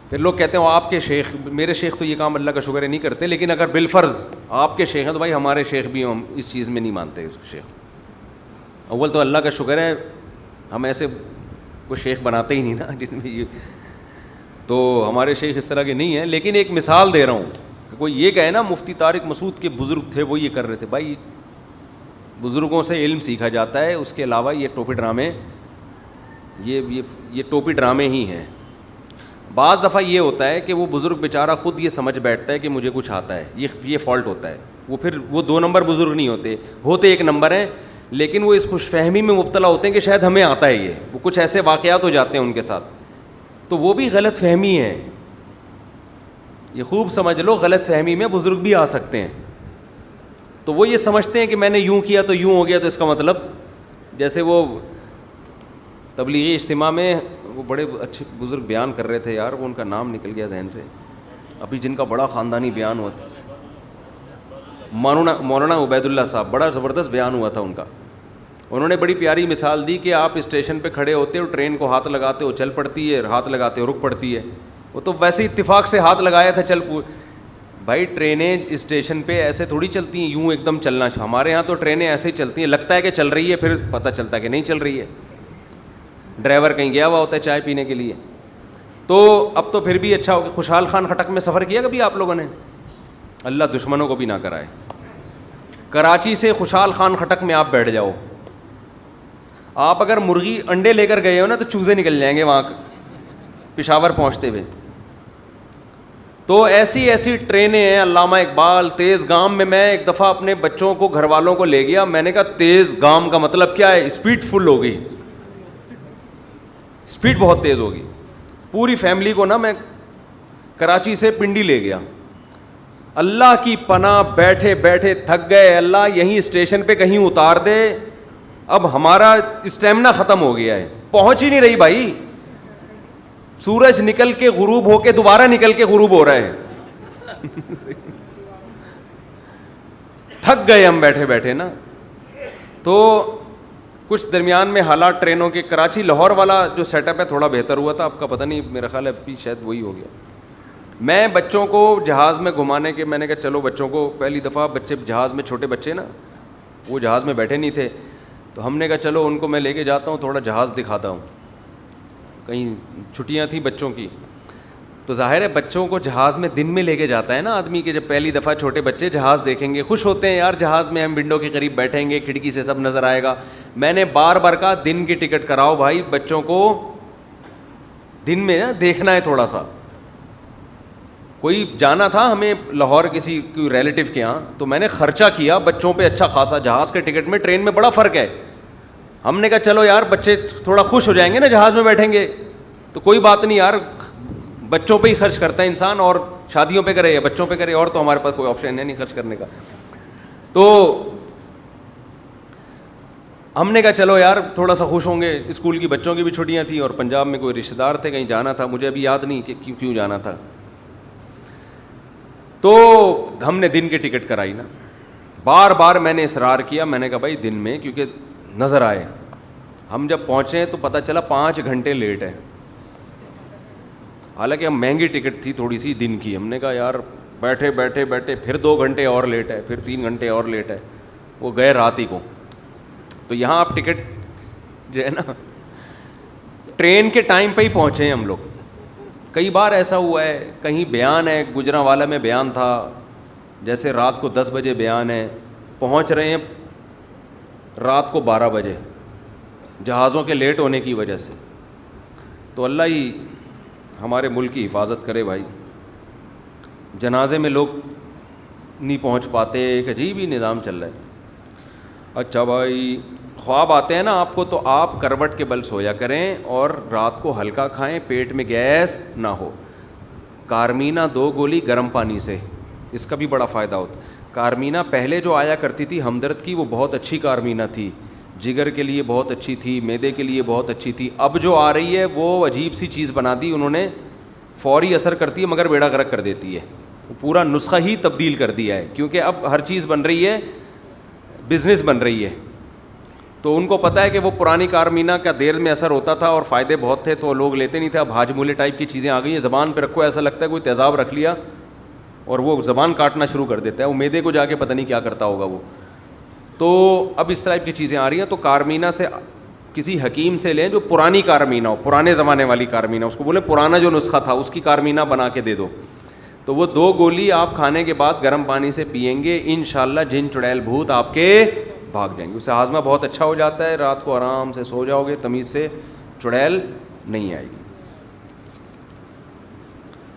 پھر لوگ کہتے ہیں آپ کے شیخ, میرے شیخ تو یہ کام اللہ کا شکر ہے نہیں کرتے, لیکن اگر بالفرض آپ کے شیخ ہیں تو بھائی ہمارے شیخ بھی ہم اس چیز میں نہیں مانتے. شیخ اول تو اللہ کا شکر ہے ہم ایسے کوئی شیخ بناتے ہی نہیں نا جن میں یہ, تو ہمارے شیخ اس طرح کے نہیں ہیں. لیکن ایک مثال دے رہا ہوں کہ کوئی یہ کہے نا مفتی طارق مسعود کے بزرگ تھے وہ یہ کر رہے تھے, بھائی بزرگوں سے علم سیکھا جاتا ہے, اس کے علاوہ یہ ٹوپی ڈرامے, یہ ٹوپی ڈرامے ہی ہیں. بعض دفعہ یہ ہوتا ہے کہ وہ بزرگ بیچارہ خود یہ سمجھ بیٹھتا ہے کہ مجھے کچھ آتا ہے, یہ فالٹ ہوتا ہے. وہ پھر وہ 2 نمبر بزرگ نہیں ہوتے 1 نمبر ہیں, لیکن وہ اس خوش فہمی میں مبتلا ہوتے ہیں کہ شاید ہمیں آتا ہے یہ. وہ کچھ ایسے واقعات ہو جاتے ہیں ان کے ساتھ, تو وہ بھی غلط فہمی ہے. یہ خوب سمجھ لو, غلط فہمی میں بزرگ بھی آ سکتے ہیں. تو وہ یہ سمجھتے ہیں کہ میں نے یوں کیا تو یوں ہو گیا, تو اس کا مطلب جیسے وہ تبلیغی اجتماع میں وہ بڑے اچھے بزرگ بیان کر رہے تھے یار, وہ ان کا نام نکل گیا ذہن سے ابھی, جن کا بڑا خاندانی بیان ہوا تھا, مولانا عبید اللہ صاحب, بڑا زبردست بیان ہوا تھا ان کا. انہوں نے بڑی پیاری مثال دی کہ آپ اسٹیشن پہ کھڑے ہوتے ہو, ٹرین کو ہاتھ لگاتے ہو چل پڑتی ہے, ہاتھ لگاتے ہو رک پڑتی ہے. وہ تو ویسے اتفاق سے ہاتھ لگایا تھا بھائی ٹرینیں اسٹیشن پہ ایسے تھوڑی چلتی ہیں یوں ایک دم چلنا. ہمارے یہاں تو ٹرینیں ایسے ہی چلتی ہیں, لگتا ہے کہ چل رہی ہے, پھر پتہ چلتا ہے کہ نہیں چل رہی ہے, ڈرائیور کہیں گیا ہوا ہوتا ہے چائے پینے کے لیے. تو اب تو پھر بھی اچھا ہو گیا. خوشحال خان خٹک میں سفر کیا کبھی آپ لوگوں نے؟ اللہ دشمنوں کو بھی نہ کرائے. کراچی سے خوشحال خان خٹک میں آپ بیٹھ جاؤ, آپ اگر مرغی انڈے لے کر گئے ہو نا تو چوزے نکل جائیں گے وہاں پشاور پہنچتے ہوئے. تو ایسی ٹرینیں ہیں. علامہ اقبال تیز گام میں ایک دفعہ اپنے بچوں کو, گھر والوں کو لے گیا, میں نے کہا تیز گام کا مطلب کیا ہے؟ اسپیڈ فل ہو گئی, اسپیڈ بہت تیز ہوگی. پوری فیملی کو نا میں کراچی سے پنڈی لے گیا. اللہ کی پناہ بیٹھے بیٹھے تھک گئے, اللہ یہیں اسٹیشن پہ کہیں اتار دے, اب ہمارا اسٹیمنا ختم ہو گیا ہے, پہنچ ہی نہیں رہی بھائی. سورج نکل کے غروب ہو کے دوبارہ نکل کے غروب ہو رہا ہے. تھک گئے ہم بیٹھے بیٹھے نا. تو کچھ درمیان میں حالات ٹرینوں کے, کراچی لاہور والا جو سیٹ اپ ہے تھوڑا بہتر ہوا تھا, آپ کا پتہ نہیں, میرا خیال ہے ابھی شاید وہی ہو گیا. میں بچوں کو جہاز میں گھمانے کے, میں نے کہا چلو بچوں کو, پہلی دفعہ بچے جہاز میں, چھوٹے بچے نا وہ جہاز میں بیٹھے نہیں تھے, تو ہم نے کہا چلو ان کو میں لے کے جاتا ہوں, تھوڑا جہاز دکھاتا ہوں. کہیں چھٹیاں تھیں بچوں کی, تو ظاہر ہے بچوں کو جہاز میں دن میں لے کے جاتا ہے نا آدمی, کہ جب پہلی دفعہ چھوٹے بچے جہاز دیکھیں گے خوش ہوتے ہیں, یار جہاز میں ہم ونڈو کے قریب بیٹھیں گے, کھڑکی سے سب نظر آئے گا. میں نے بار بار کہا دن کی ٹکٹ کراؤ بھائی, بچوں کو دن میں نا دیکھنا ہے تھوڑا سا. کوئی جانا تھا ہمیں لاہور کسی کوئی ریلیٹیو کے یہاں, تو میں نے خرچہ کیا بچوں پہ اچھا خاصا. جہاز کے ٹکٹ میں ٹرین میں بڑا فرق ہے. ہم نے کہا چلو یار بچے تھوڑا خوش ہو جائیں گے نا جہاز میں بیٹھیں گے, تو کوئی بات نہیں یار, بچوں پہ ہی خرچ کرتا ہے انسان, اور شادیوں پہ کرے یا بچوں پہ کرے, اور تو ہمارے پاس کوئی آپشن ہے نہیں خرچ کرنے کا. تو ہم نے کہا چلو یار تھوڑا سا خوش ہوں گے. اسکول کی بچوں کی بھی چھٹیاں تھیں, اور پنجاب میں کوئی رشتہ دار تھے, کہیں جانا تھا, مجھے ابھی یاد نہیں کہ کیوں جانا تھا. تو ہم نے دن کی ٹکٹ کرائی نا. بار بار میں نے اصرار کیا, میں نے کہا بھائی دن میں, کیونکہ نظر آئے. ہم جب پہنچے تو پتہ چلا 5 گھنٹے لیٹ ہے, حالانکہ ہم مہنگی ٹکٹ تھی تھوڑی سی دن کی. ہم نے کہا یار بیٹھے بیٹھے بیٹھے پھر 2 گھنٹے اور لیٹ ہے, پھر 3 گھنٹے اور لیٹ ہے. وہ گئے رات ہی کو. تو یہاں آپ ٹکٹ جو ہے نا ٹرین کے ٹائم پہ ہی پہنچے ہیں ہم لوگ. کئی بار ایسا ہوا ہے, کہیں بیان ہے, گجرانوالہ میں بیان تھا, جیسے رات کو 10 بجے بیان ہے, پہنچ رہے ہیں رات کو 12 بجے جہازوں کے لیٹ ہونے کی وجہ سے. تو اللہ ہی ہمارے ملک کی حفاظت کرے بھائی. جنازے میں لوگ نہیں پہنچ پاتے, ایک عجیب ہی نظام چل رہا ہے. اچھا بھائی, خواب آتے ہیں نا آپ کو, تو آپ کروٹ کے بل سویا کریں اور رات کو ہلکا کھائیں, پیٹ میں گیس نہ ہو. کارمینا 2 گولی گرم پانی سے, اس کا بھی بڑا فائدہ ہوتا ہے. کارمینا پہلے جو آیا کرتی تھی ہمدرد کی, وہ بہت اچھی کارمینا تھی, جگر کے لیے بہت اچھی تھی, معدے کے لیے بہت اچھی تھی. اب جو آ رہی ہے وہ عجیب سی چیز بنا دی انہوں نے, فوری اثر کرتی ہے مگر بیڑا غرق کر دیتی ہے. پورا نسخہ ہی تبدیل کر دیا ہے, کیونکہ اب ہر چیز بن رہی ہے, بزنس بن رہی ہے. تو ان کو پتہ ہے کہ وہ پرانی کارمینا کا دیر میں اثر ہوتا تھا اور فائدے بہت تھے, تو لوگ لیتے نہیں تھے. اب ہاجمولے ٹائپ کی چیزیں آ گئی ہیں, زبان پہ رکھو ایسا لگتا ہے کوئی تیزاب رکھ لیا اور وہ زبان کاٹنا شروع کر دیتا ہے, وہ معدے کو جا کے پتہ نہیں کیا کرتا ہوگا وہ. تو اب اس ٹائپ کی چیزیں آ رہی ہیں. تو کارمینا سے کسی حکیم سے لیں جو پرانی کارمینا ہو, پرانے زمانے والی کارمینا, اس کو بولیں پرانا جو نسخہ تھا اس کی کارمینا بنا کے دے دو. تو وہ 2 گولی آپ کھانے کے بعد گرم پانی سے پئیں گے, انشاءاللہ جن چڑیل بھوت آپ کے بھاگ جائیں گے. اس سے ہاضمہ بہت اچھا ہو جاتا ہے, رات کو آرام سے سو جاؤ گے, تمیز سے چڑیل نہیں آئے گی.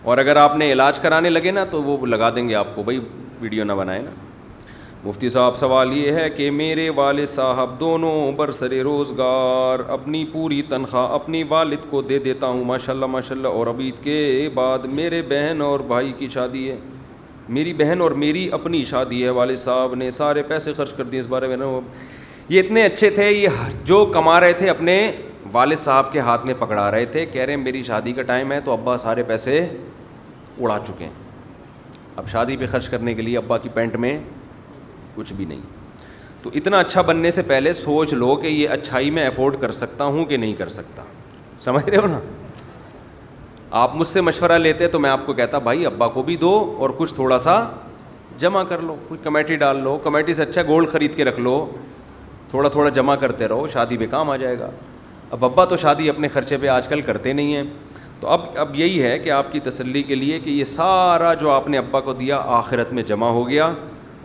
اور اگر آپ نے علاج کرانے لگے نا تو وہ لگا دیں گے آپ کو, بھائی ویڈیو نہ بنائے نا. مفتی صاحب سوال یہ ہے کہ میرے والد صاحب دونوں برسر روزگار اپنی پوری تنخواہ اپنی والد کو دے دیتا ہوں ماشاءاللہ ماشاءاللہ, اور اب عید کے بعد میرے بہن اور بھائی کی شادی ہے, میری بہن اور میری اپنی شادی ہے, والد صاحب نے سارے پیسے خرچ کر دیے. اس بارے میں نا یہ اتنے اچھے تھے, یہ جو کما رہے تھے اپنے والد صاحب کے ہاتھ میں پکڑا رہے تھے, کہہ رہے ہیں میری شادی کا ٹائم ہے, تو ابا سارے پیسے اڑا چکے ہیں, اب شادی پہ خرچ کرنے کے لیے ابا کی پینٹ میں کچھ بھی نہیں. تو اتنا اچھا بننے سے پہلے سوچ لو کہ یہ اچھائی میں افورڈ کر سکتا ہوں کہ نہیں کر سکتا. سمجھ رہے ہو نا. آپ مجھ سے مشورہ لیتے تو میں آپ کو کہتا بھائی ابا کو بھی دو اور کچھ تھوڑا سا جمع کر لو, کوئی کمیٹی ڈال لو, کمیٹی سے اچھا گولڈ خرید کے رکھ لو, تھوڑا تھوڑا جمع کرتے رہو, شادی پہ کام آ جائے گا. اب ابا تو شادی اپنے خرچے پہ آج کل کرتے نہیں ہیں. تو اب یہی ہے کہ آپ کی تسلی کے لیے کہ یہ سارا جو آپ نے ابا کو دیا آخرت میں جمع ہو گیا,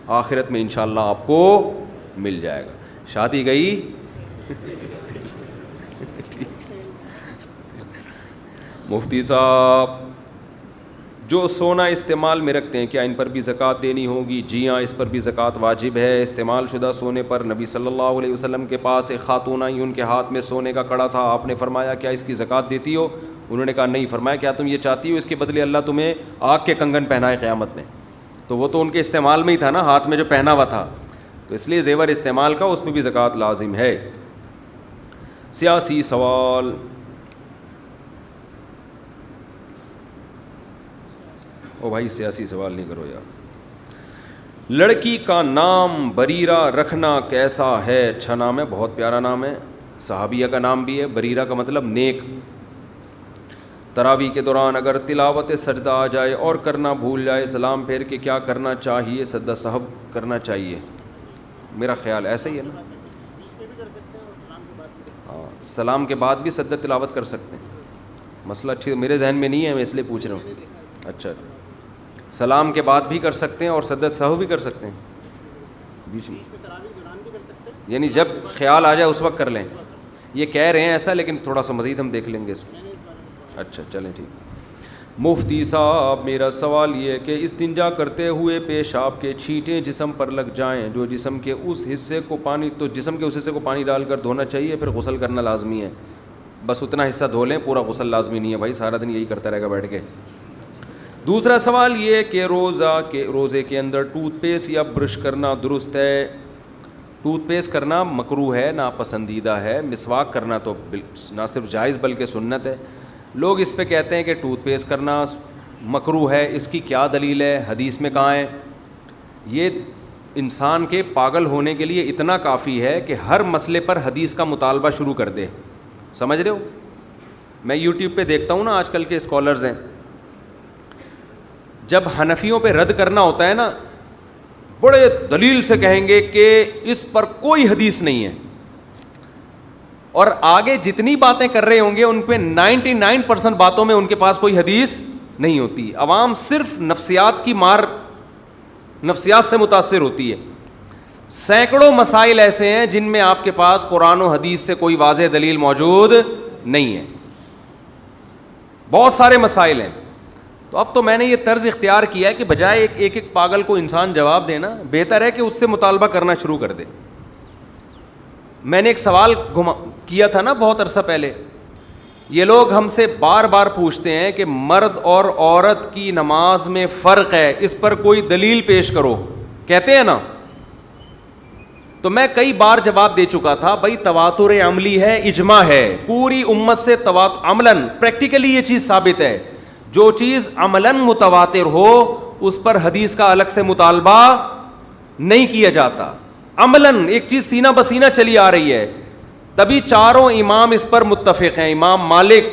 آخرت میں انشاءاللہ آپ کو مل جائے گا. شادی گئی مفتی صاحب جو سونا استعمال میں رکھتے ہیں کیا ان پر بھی زکوٰۃ دینی ہوگی؟ جی ہاں, اس پر بھی زکوٰۃ واجب ہے. استعمال شدہ سونے پر نبی صلی اللہ علیہ وسلم کے پاس ایک خاتون آئی, ان کے ہاتھ میں سونے کا کڑا تھا. آپ نے فرمایا کیا اس کی زکوٰۃ دیتی ہو؟ انہوں نے کہا نہیں. فرمایا کیا تم یہ چاہتی ہو اس کے بدلے اللہ تمہیں آگ کے کنگن پہنائے قیامت میں؟ تو وہ تو ان کے استعمال میں ہی تھا نا, ہاتھ میں جو پہنا ہوا تھا, تو اس لیے زیور استعمال کا اس میں بھی زکوٰۃ لازم ہے. سیاسی سوال. او بھائی سیاسی سوال نہیں کرو یار. لڑکی کا نام بریرہ رکھنا کیسا ہے؟ اچھا نام ہے, بہت پیارا نام ہے, صحابیہ کا نام بھی ہے. بریرہ کا مطلب نیک. تراویح کے دوران اگر تلاوت سجدہ آ جائے اور کرنا بھول جائے, سلام پھیر کے کیا کرنا چاہیے؟ سجدہ سہو کرنا چاہیے میرا خیال, ایسا ہی ہے نا. سلام کے بعد بھی سجدہ تلاوت کر سکتے ہیں. مسئلہ ٹھیک میرے ذہن میں نہیں ہے, میں اس لیے پوچھ رہا ہوں. اچھا, سلام کے بعد بھی کر سکتے ہیں اور سجدہ سہو بھی کر سکتے ہیں, بیچ میں, یعنی جب خیال آ جائے اس وقت کر لیں. یہ کہہ رہے ہیں ایسا, لیکن تھوڑا سا مزید ہم دیکھ لیں گے اس کو. اچھا چلیں ٹھیک. مفتی صاحب میرا سوال یہ ہے کہ استنجا کرتے ہوئے پیشاب کے چھینٹیں جسم پر لگ جائیں, جو جسم کے اس حصے کو پانی ڈال کر دھونا چاہیے, پھر غسل کرنا لازمی ہے؟ بس اتنا حصہ دھو لیں, پورا غسل لازمی نہیں ہے بھائی, سارا دن یہی کرتا رہے گا بیٹھ کے. دوسرا سوال یہ کہ روزے کے اندر ٹوتھ پیسٹ یا برش کرنا درست ہے؟ ٹوتھ پیسٹ کرنا مکروہ ہے, ناپسندیدہ ہے. مسواک کرنا تو نہ صرف جائز بلکہ سنت ہے. لوگ اس پہ کہتے ہیں کہ ٹوتھ پیسٹ کرنا مکروہ ہے, اس کی کیا دلیل ہے, حدیث میں کہاں ہے؟ یہ انسان کے پاگل ہونے کے لیے اتنا کافی ہے کہ ہر مسئلے پر حدیث کا مطالبہ شروع کر دے. سمجھ رہے ہو؟ میں یوٹیوب پہ دیکھتا ہوں نا, آج کل کے اسکالرز ہیں, جب حنفیوں پہ رد کرنا ہوتا ہے نا, بڑے دلیل سے کہیں گے کہ اس پر کوئی حدیث نہیں ہے, اور آگے جتنی باتیں کر رہے ہوں گے ان پہ 99% باتوں میں ان کے پاس کوئی حدیث نہیں ہوتی. عوام صرف نفسیات سے متاثر ہوتی ہے. سینکڑوں مسائل ایسے ہیں جن میں آپ کے پاس قرآن و حدیث سے کوئی واضح دلیل موجود نہیں ہے, بہت سارے مسائل ہیں. تو اب تو میں نے یہ طرز اختیار کیا ہے کہ بجائے ایک پاگل کو انسان جواب دینا, بہتر ہے کہ اس سے مطالبہ کرنا شروع کر دے. میں نے ایک سوال کیا تھا نا بہت عرصہ پہلے, یہ لوگ ہم سے بار بار پوچھتے ہیں کہ مرد اور عورت کی نماز میں فرق ہے, اس پر کوئی دلیل پیش کرو, کہتے ہیں نا. تو میں کئی بار جواب دے چکا تھا, بھائی تواتر عملی ہے, اجماع ہے, پوری امت سے عملاً پریکٹیکلی یہ چیز ثابت ہے. جو چیز عملاً متواتر ہو اس پر حدیث کا الگ سے مطالبہ نہیں کیا جاتا. عملاً ایک چیز سینہ بسینہ چلی آ رہی ہے, تبھی چاروں امام اس پر متفق ہیں. امام مالک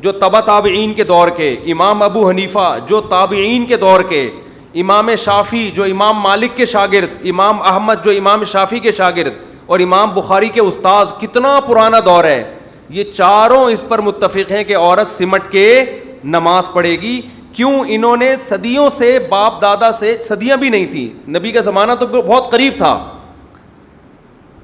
جو تبع تابعین کے دور کے, امام ابو حنیفہ جو تابعین کے دور کے, امام شافعی جو امام مالک کے شاگرد, امام احمد جو امام شافعی کے شاگرد, اور امام بخاری کے استاذ. کتنا پرانا دور ہے, یہ چاروں اس پر متفق ہیں کہ عورت سمٹ کے نماز پڑھے گی. کیوں؟ انہوں نے صدیوں سے, باپ دادا سے, صدیاں بھی نہیں تھی, نبی کا زمانہ تو بہت قریب تھا,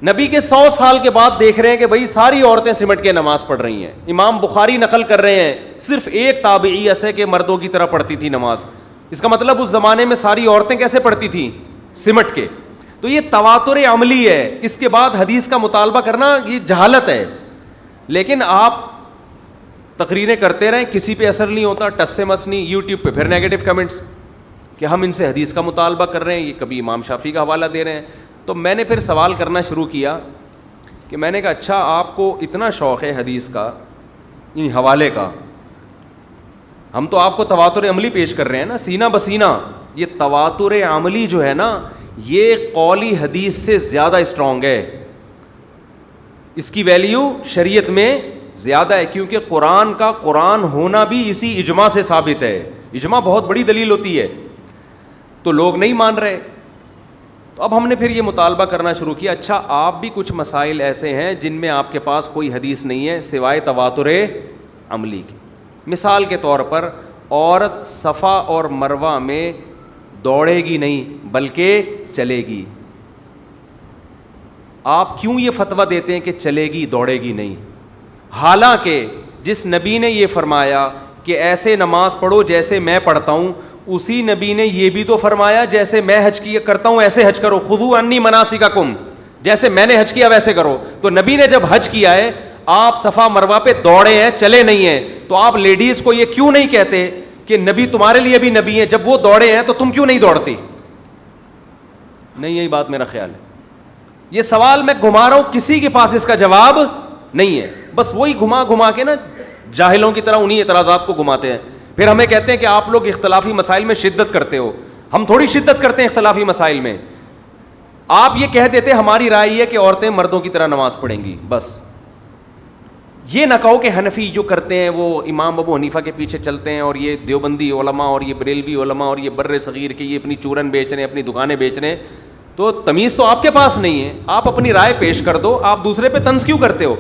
نبی کے 100 سال کے بعد دیکھ رہے ہیں کہ بھئی ساری عورتیں سمٹ کے نماز پڑھ رہی ہیں. امام بخاری نقل کر رہے ہیں صرف ایک تابعی ایسے کہ مردوں کی طرح پڑھتی تھی نماز. اس کا مطلب اس زمانے میں ساری عورتیں کیسے پڑھتی تھیں؟ سمٹ کے. تو یہ تواتر عملی ہے, اس کے بعد حدیث کا مطالبہ کرنا یہ جہالت ہے. لیکن آپ تقریریں کرتے رہیں, کسی پہ اثر نہیں ہوتا, ٹس سے مس نہیں. یوٹیوب پہ پھر نیگیٹو کمنٹس کہ ہم ان سے حدیث کا مطالبہ کر رہے ہیں, یہ کبھی امام شافعی کا حوالہ دے رہے ہیں. تو میں نے پھر سوال کرنا شروع کیا کہ میں نے کہا اچھا آپ کو اتنا شوق ہے حدیث کا, ان حوالے کا, ہم تو آپ کو تواتر عملی پیش کر رہے ہیں نا, سینہ بسینہ. یہ تواتر عملی جو ہے نا یہ قولی حدیث سے زیادہ اسٹرانگ ہے, اس کی ویلیو شریعت میں زیادہ ہے, کیونکہ قرآن کا قرآن ہونا بھی اسی اجماع سے ثابت ہے. اجماع بہت بڑی دلیل ہوتی ہے, تو لوگ نہیں مان رہے. تو اب ہم نے پھر یہ مطالبہ کرنا شروع کیا, اچھا آپ بھی کچھ مسائل ایسے ہیں جن میں آپ کے پاس کوئی حدیث نہیں ہے سوائے تواتر عملی کی. مثال کے طور پر عورت صفا اور مروہ میں دوڑے گی نہیں بلکہ چلے گی. آپ کیوں یہ فتویٰ دیتے ہیں کہ چلے گی دوڑے گی نہیں؟ حالانکہ جس نبی نے یہ فرمایا کہ ایسے نماز پڑھو جیسے میں پڑھتا ہوں, اسی نبی نے یہ بھی تو فرمایا جیسے میں حج کیا کرتا ہوں ایسے حج کرو, خذوا عنی مناسککم, جیسے میں نے حج کیا ویسے کرو. تو نبی نے جب حج کیا ہے آپ صفا مروہ پہ دوڑے ہیں, چلے نہیں ہیں, تو آپ لیڈیز کو یہ کیوں نہیں کہتے کہ نبی تمہارے لیے بھی نبی ہیں, جب وہ دوڑے ہیں تو تم کیوں نہیں دوڑتی؟ نہیں, یہی بات میرا خیال ہے. یہ سوال میں گھما رہا ہوں, کسی کے پاس اس کا جواب نہیں ہے. بس وہی گھما گھما کے نا جاہلوں کی طرح انہی اعتراضات کو گھماتے ہیں. پھر ہمیں کہتے ہیں کہ آپ لوگ اختلافی مسائل میں شدت کرتے ہو. ہم تھوڑی شدت کرتے ہیں اختلافی مسائل میں. آپ یہ کہہ دیتے ہماری رائے یہ ہے کہ عورتیں مردوں کی طرح نماز پڑھیں گی, بس. یہ نہ کہو کہ حنفی جو کرتے ہیں وہ امام ابو حنیفہ کے پیچھے چلتے ہیں, اور یہ دیوبندی علماء اور یہ بریلوی علماء اور یہ بر صغیر کے یہ اپنی چورن بیچ رہے ہیں, اپنی دکانیں بیچ رہے ہیں. تو تمیز تو آپ کے پاس نہیں ہے, آپ اپنی رائے پیش کر دو, آپ دوسرے پہ طنز کیوں کرتے ہو؟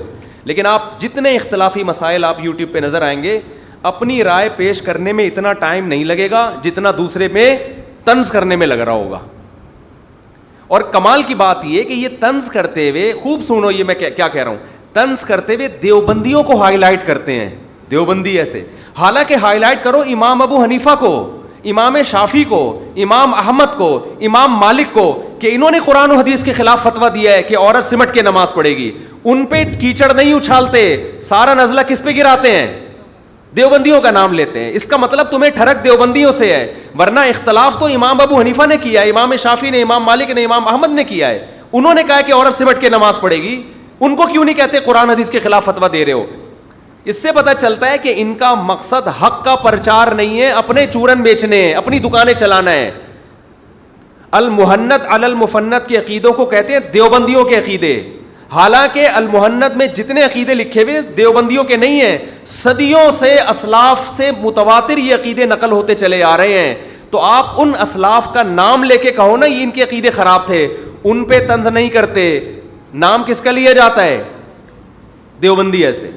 لیکن آپ جتنے اختلافی مسائل آپ یوٹیوب پہ نظر آئیں گے, اپنی رائے پیش کرنے میں اتنا ٹائم نہیں لگے گا جتنا دوسرے میں طنز کرنے میں لگ رہا ہوگا. اور کمال کی بات یہ کہ یہ طنز کرتے ہوئے, خوب سنو یہ میں کیا کہہ رہا ہوں, طنز کرتے ہوئے دیوبندیوں کو ہائی لائٹ کرتے ہیں. دیوبندی ایسے, حالانکہ ہائی لائٹ کرو امام ابو حنیفہ کو, امام شافعی کو, امام احمد کو, امام مالک کو, کہ انہوں نے قرآن و حدیث کے خلاف فتویٰ دیا ہے کہ عورت سمٹ کے نماز پڑھے گی. ان پہ کیچڑ نہیں اچھالتے, سارا نزلہ کس پہ گراتے ہیں؟ دیوبندیوں کا نام لیتے ہیں. اس کا مطلب تمہیں ٹھڑک دیوبندیوں سے ہے, ورنہ اختلاف تو امام ابو حنیفہ نے کیا ہے, امام شافعی نے, امام مالک نے, امام احمد نے کیا ہے. انہوں نے کہا کہ عورت سمٹ کے نماز پڑھے گی, ان کو کیوں نہیں کہتے قرآن حدیث کے خلاف فتویٰ دے رہے ہو؟ اس سے پتہ چلتا ہے کہ ان کا مقصد حق کا پرچار نہیں ہے, اپنے چورن بیچنے ہیں, اپنی دکانیں چلانا ہے. المحنت علی المفنت کے عقیدوں کو کہتے ہیں دیوبندیوں کے عقیدے, حالانکہ المحنت میں جتنے عقیدے لکھے ہوئے دیوبندیوں کے نہیں ہیں. صدیوں سے اسلاف سے متواتر یہ عقیدے نقل ہوتے چلے آ رہے ہیں. تو آپ ان اسلاف کا نام لے کے کہو نا یہ ان کے عقیدے خراب تھے, ان پہ طنز نہیں کرتے. نام کس کا لیا جاتا ہے؟ دیوبندی. ایسے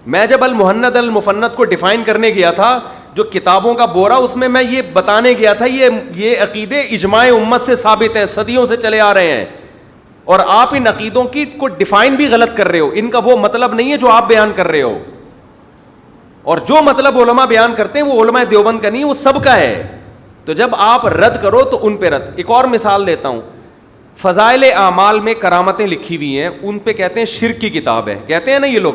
میں جب المحنت المفنت کو ڈیفائن کرنے گیا تھا, جو کتابوں کا بورا, اس میں یہ بتانے گیا تھا یہ عقیدے اجماع امت سے ثابت ہیں, صدیوں سے چلے آ رہے ہیں, اور آپ ان عقیدوں کی کو ڈیفائن بھی غلط کر رہے ہو. ان کا وہ مطلب نہیں ہے جو آپ بیان کر رہے ہو, اور جو مطلب علماء بیان کرتے ہیں وہ علماء دیوبند کا نہیں, وہ سب کا ہے. تو جب آپ رد کرو تو ان پہ رد. ایک اور مثال دیتا ہوں, فضائل اعمال میں کرامتیں لکھی ہوئی ہیں, ان پہ کہتے ہیں شرک کی کتاب ہے, کہتے ہیں نا یہ لوگ,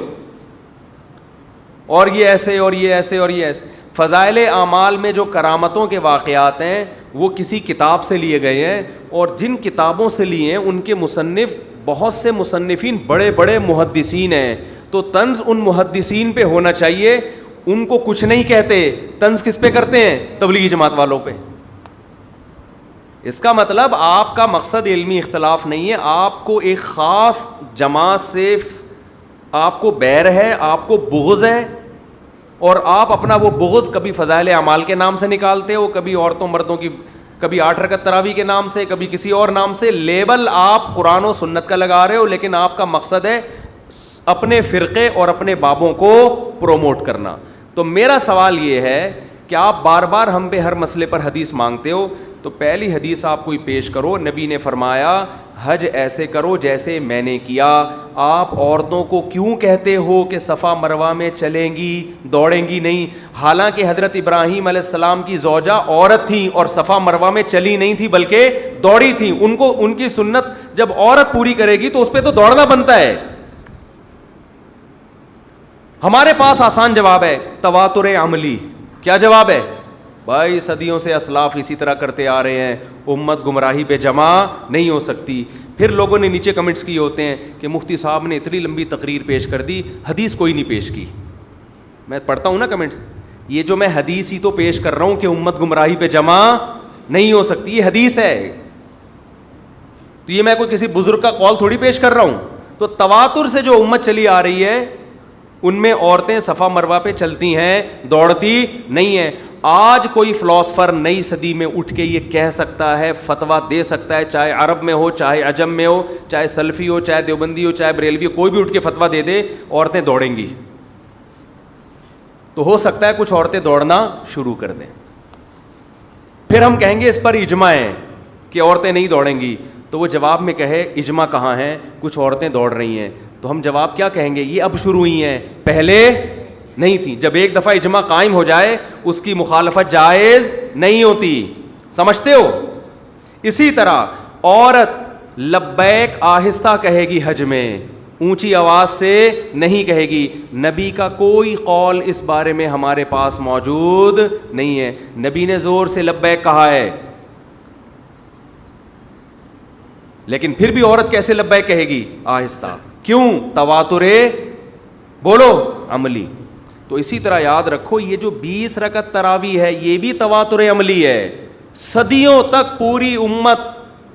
اور یہ ایسے اور یہ ایسے اور یہ ایسے. فضائل اعمال میں جو کرامتوں کے واقعات ہیں وہ کسی کتاب سے لیے گئے ہیں, اور جن کتابوں سے لیے ہیں ان کے مصنف بہت سے مصنفین بڑے بڑے محدثین ہیں. تو طنز ان محدثین پہ ہونا چاہیے, ان کو کچھ نہیں کہتے. طنز کس پہ کرتے ہیں؟ تبلیغی جماعت والوں پہ. اس کا مطلب آپ کا مقصد علمی اختلاف نہیں ہے, آپ کو ایک خاص جماعت سے آپ کو بیر ہے, آپ کو بغض ہے, اور آپ اپنا وہ بغض کبھی فضائل اعمال کے نام سے نکالتے ہو, کبھی عورتوں مردوں کی, کبھی 8 رکعت تراویح کے نام سے, کبھی کسی اور نام سے. لیبل آپ قرآن و سنت کا لگا رہے ہو, لیکن آپ کا مقصد ہے اپنے فرقے اور اپنے بابوں کو پروموٹ کرنا. تو میرا سوال یہ ہے کہ آپ بار بار ہم پہ ہر مسئلے پر حدیث مانگتے ہو, تو پہلی حدیث آپ کوئی پیش کرو. نبی نے فرمایا حج ایسے کرو جیسے میں نے کیا. آپ عورتوں کو کیوں کہتے ہو کہ صفا مروہ میں چلیں گی, دوڑیں گی نہیں؟ حالانکہ حضرت ابراہیم علیہ السلام کی زوجہ عورت تھی اور صفا مروہ میں چلی نہیں تھی بلکہ دوڑی تھی. ان کو ان کی سنت جب عورت پوری کرے گی تو اس پہ تو دوڑنا بنتا ہے. ہمارے پاس آسان جواب ہے, تواتر عملی. کیا جواب ہے بھائی؟ صدیوں سے اسلاف اسی طرح کرتے آ رہے ہیں, امت گمراہی پہ جمع نہیں ہو سکتی. پھر لوگوں نے نیچے کمنٹس کیے ہوتے ہیں کہ مفتی صاحب نے اتنی لمبی تقریر پیش کر دی, حدیث کوئی نہیں پیش کی. میں پڑھتا ہوں نا کمنٹس, یہ جو میں حدیث ہی تو پیش کر رہا ہوں کہ امت گمراہی پہ جمع نہیں ہو سکتی, یہ حدیث ہے. تو یہ میں کوئی کسی بزرگ کا قول تھوڑی پیش کر رہا ہوں. تو تواتر سے جو امت چلی آ رہی ہے ان میں عورتیں صفا مروہ پہ چلتی ہیں, دوڑتی نہیں ہیں. آج کوئی فلاسفر نئی صدی میں اٹھ کے یہ کہہ سکتا ہے, فتویٰ دے سکتا ہے, چاہے عرب میں ہو, چاہے عجم میں ہو, چاہے سلفی ہو, چاہے دیوبندی ہو, چاہے بریلوی ہو, کوئی بھی اٹھ کے فتویٰ دے دے عورتیں دوڑیں گی. تو ہو سکتا ہے کچھ عورتیں دوڑنا شروع کر دیں. پھر ہم کہیں گے اس پر اجماع ہے کہ عورتیں نہیں دوڑیں گی. تو وہ جواب میں کہے اجماع کہاں ہے, کچھ عورتیں دوڑ رہی ہیں. تو ہم جواب کیا کہیں گے؟ یہ اب شروع ہوئی ہیں, پہلے نہیں تھی. جب ایک دفعہ اجماع قائم ہو جائے اس کی مخالفت جائز نہیں ہوتی. سمجھتے ہو؟ اسی طرح عورت لبیک آہستہ کہے گی حج میں, اونچی آواز سے نہیں کہے گی. نبی کا کوئی قول اس بارے میں ہمارے پاس موجود نہیں ہے. نبی نے زور سے لبیک کہا ہے, لیکن پھر بھی عورت کیسے لبیک کہے گی؟ آہستہ. کیوں؟ تواتر بولو عملی. تو اسی طرح یاد رکھو یہ جو 20 رکعت تراویح ہے یہ بھی تواتر عملی ہے. صدیوں تک پوری امت,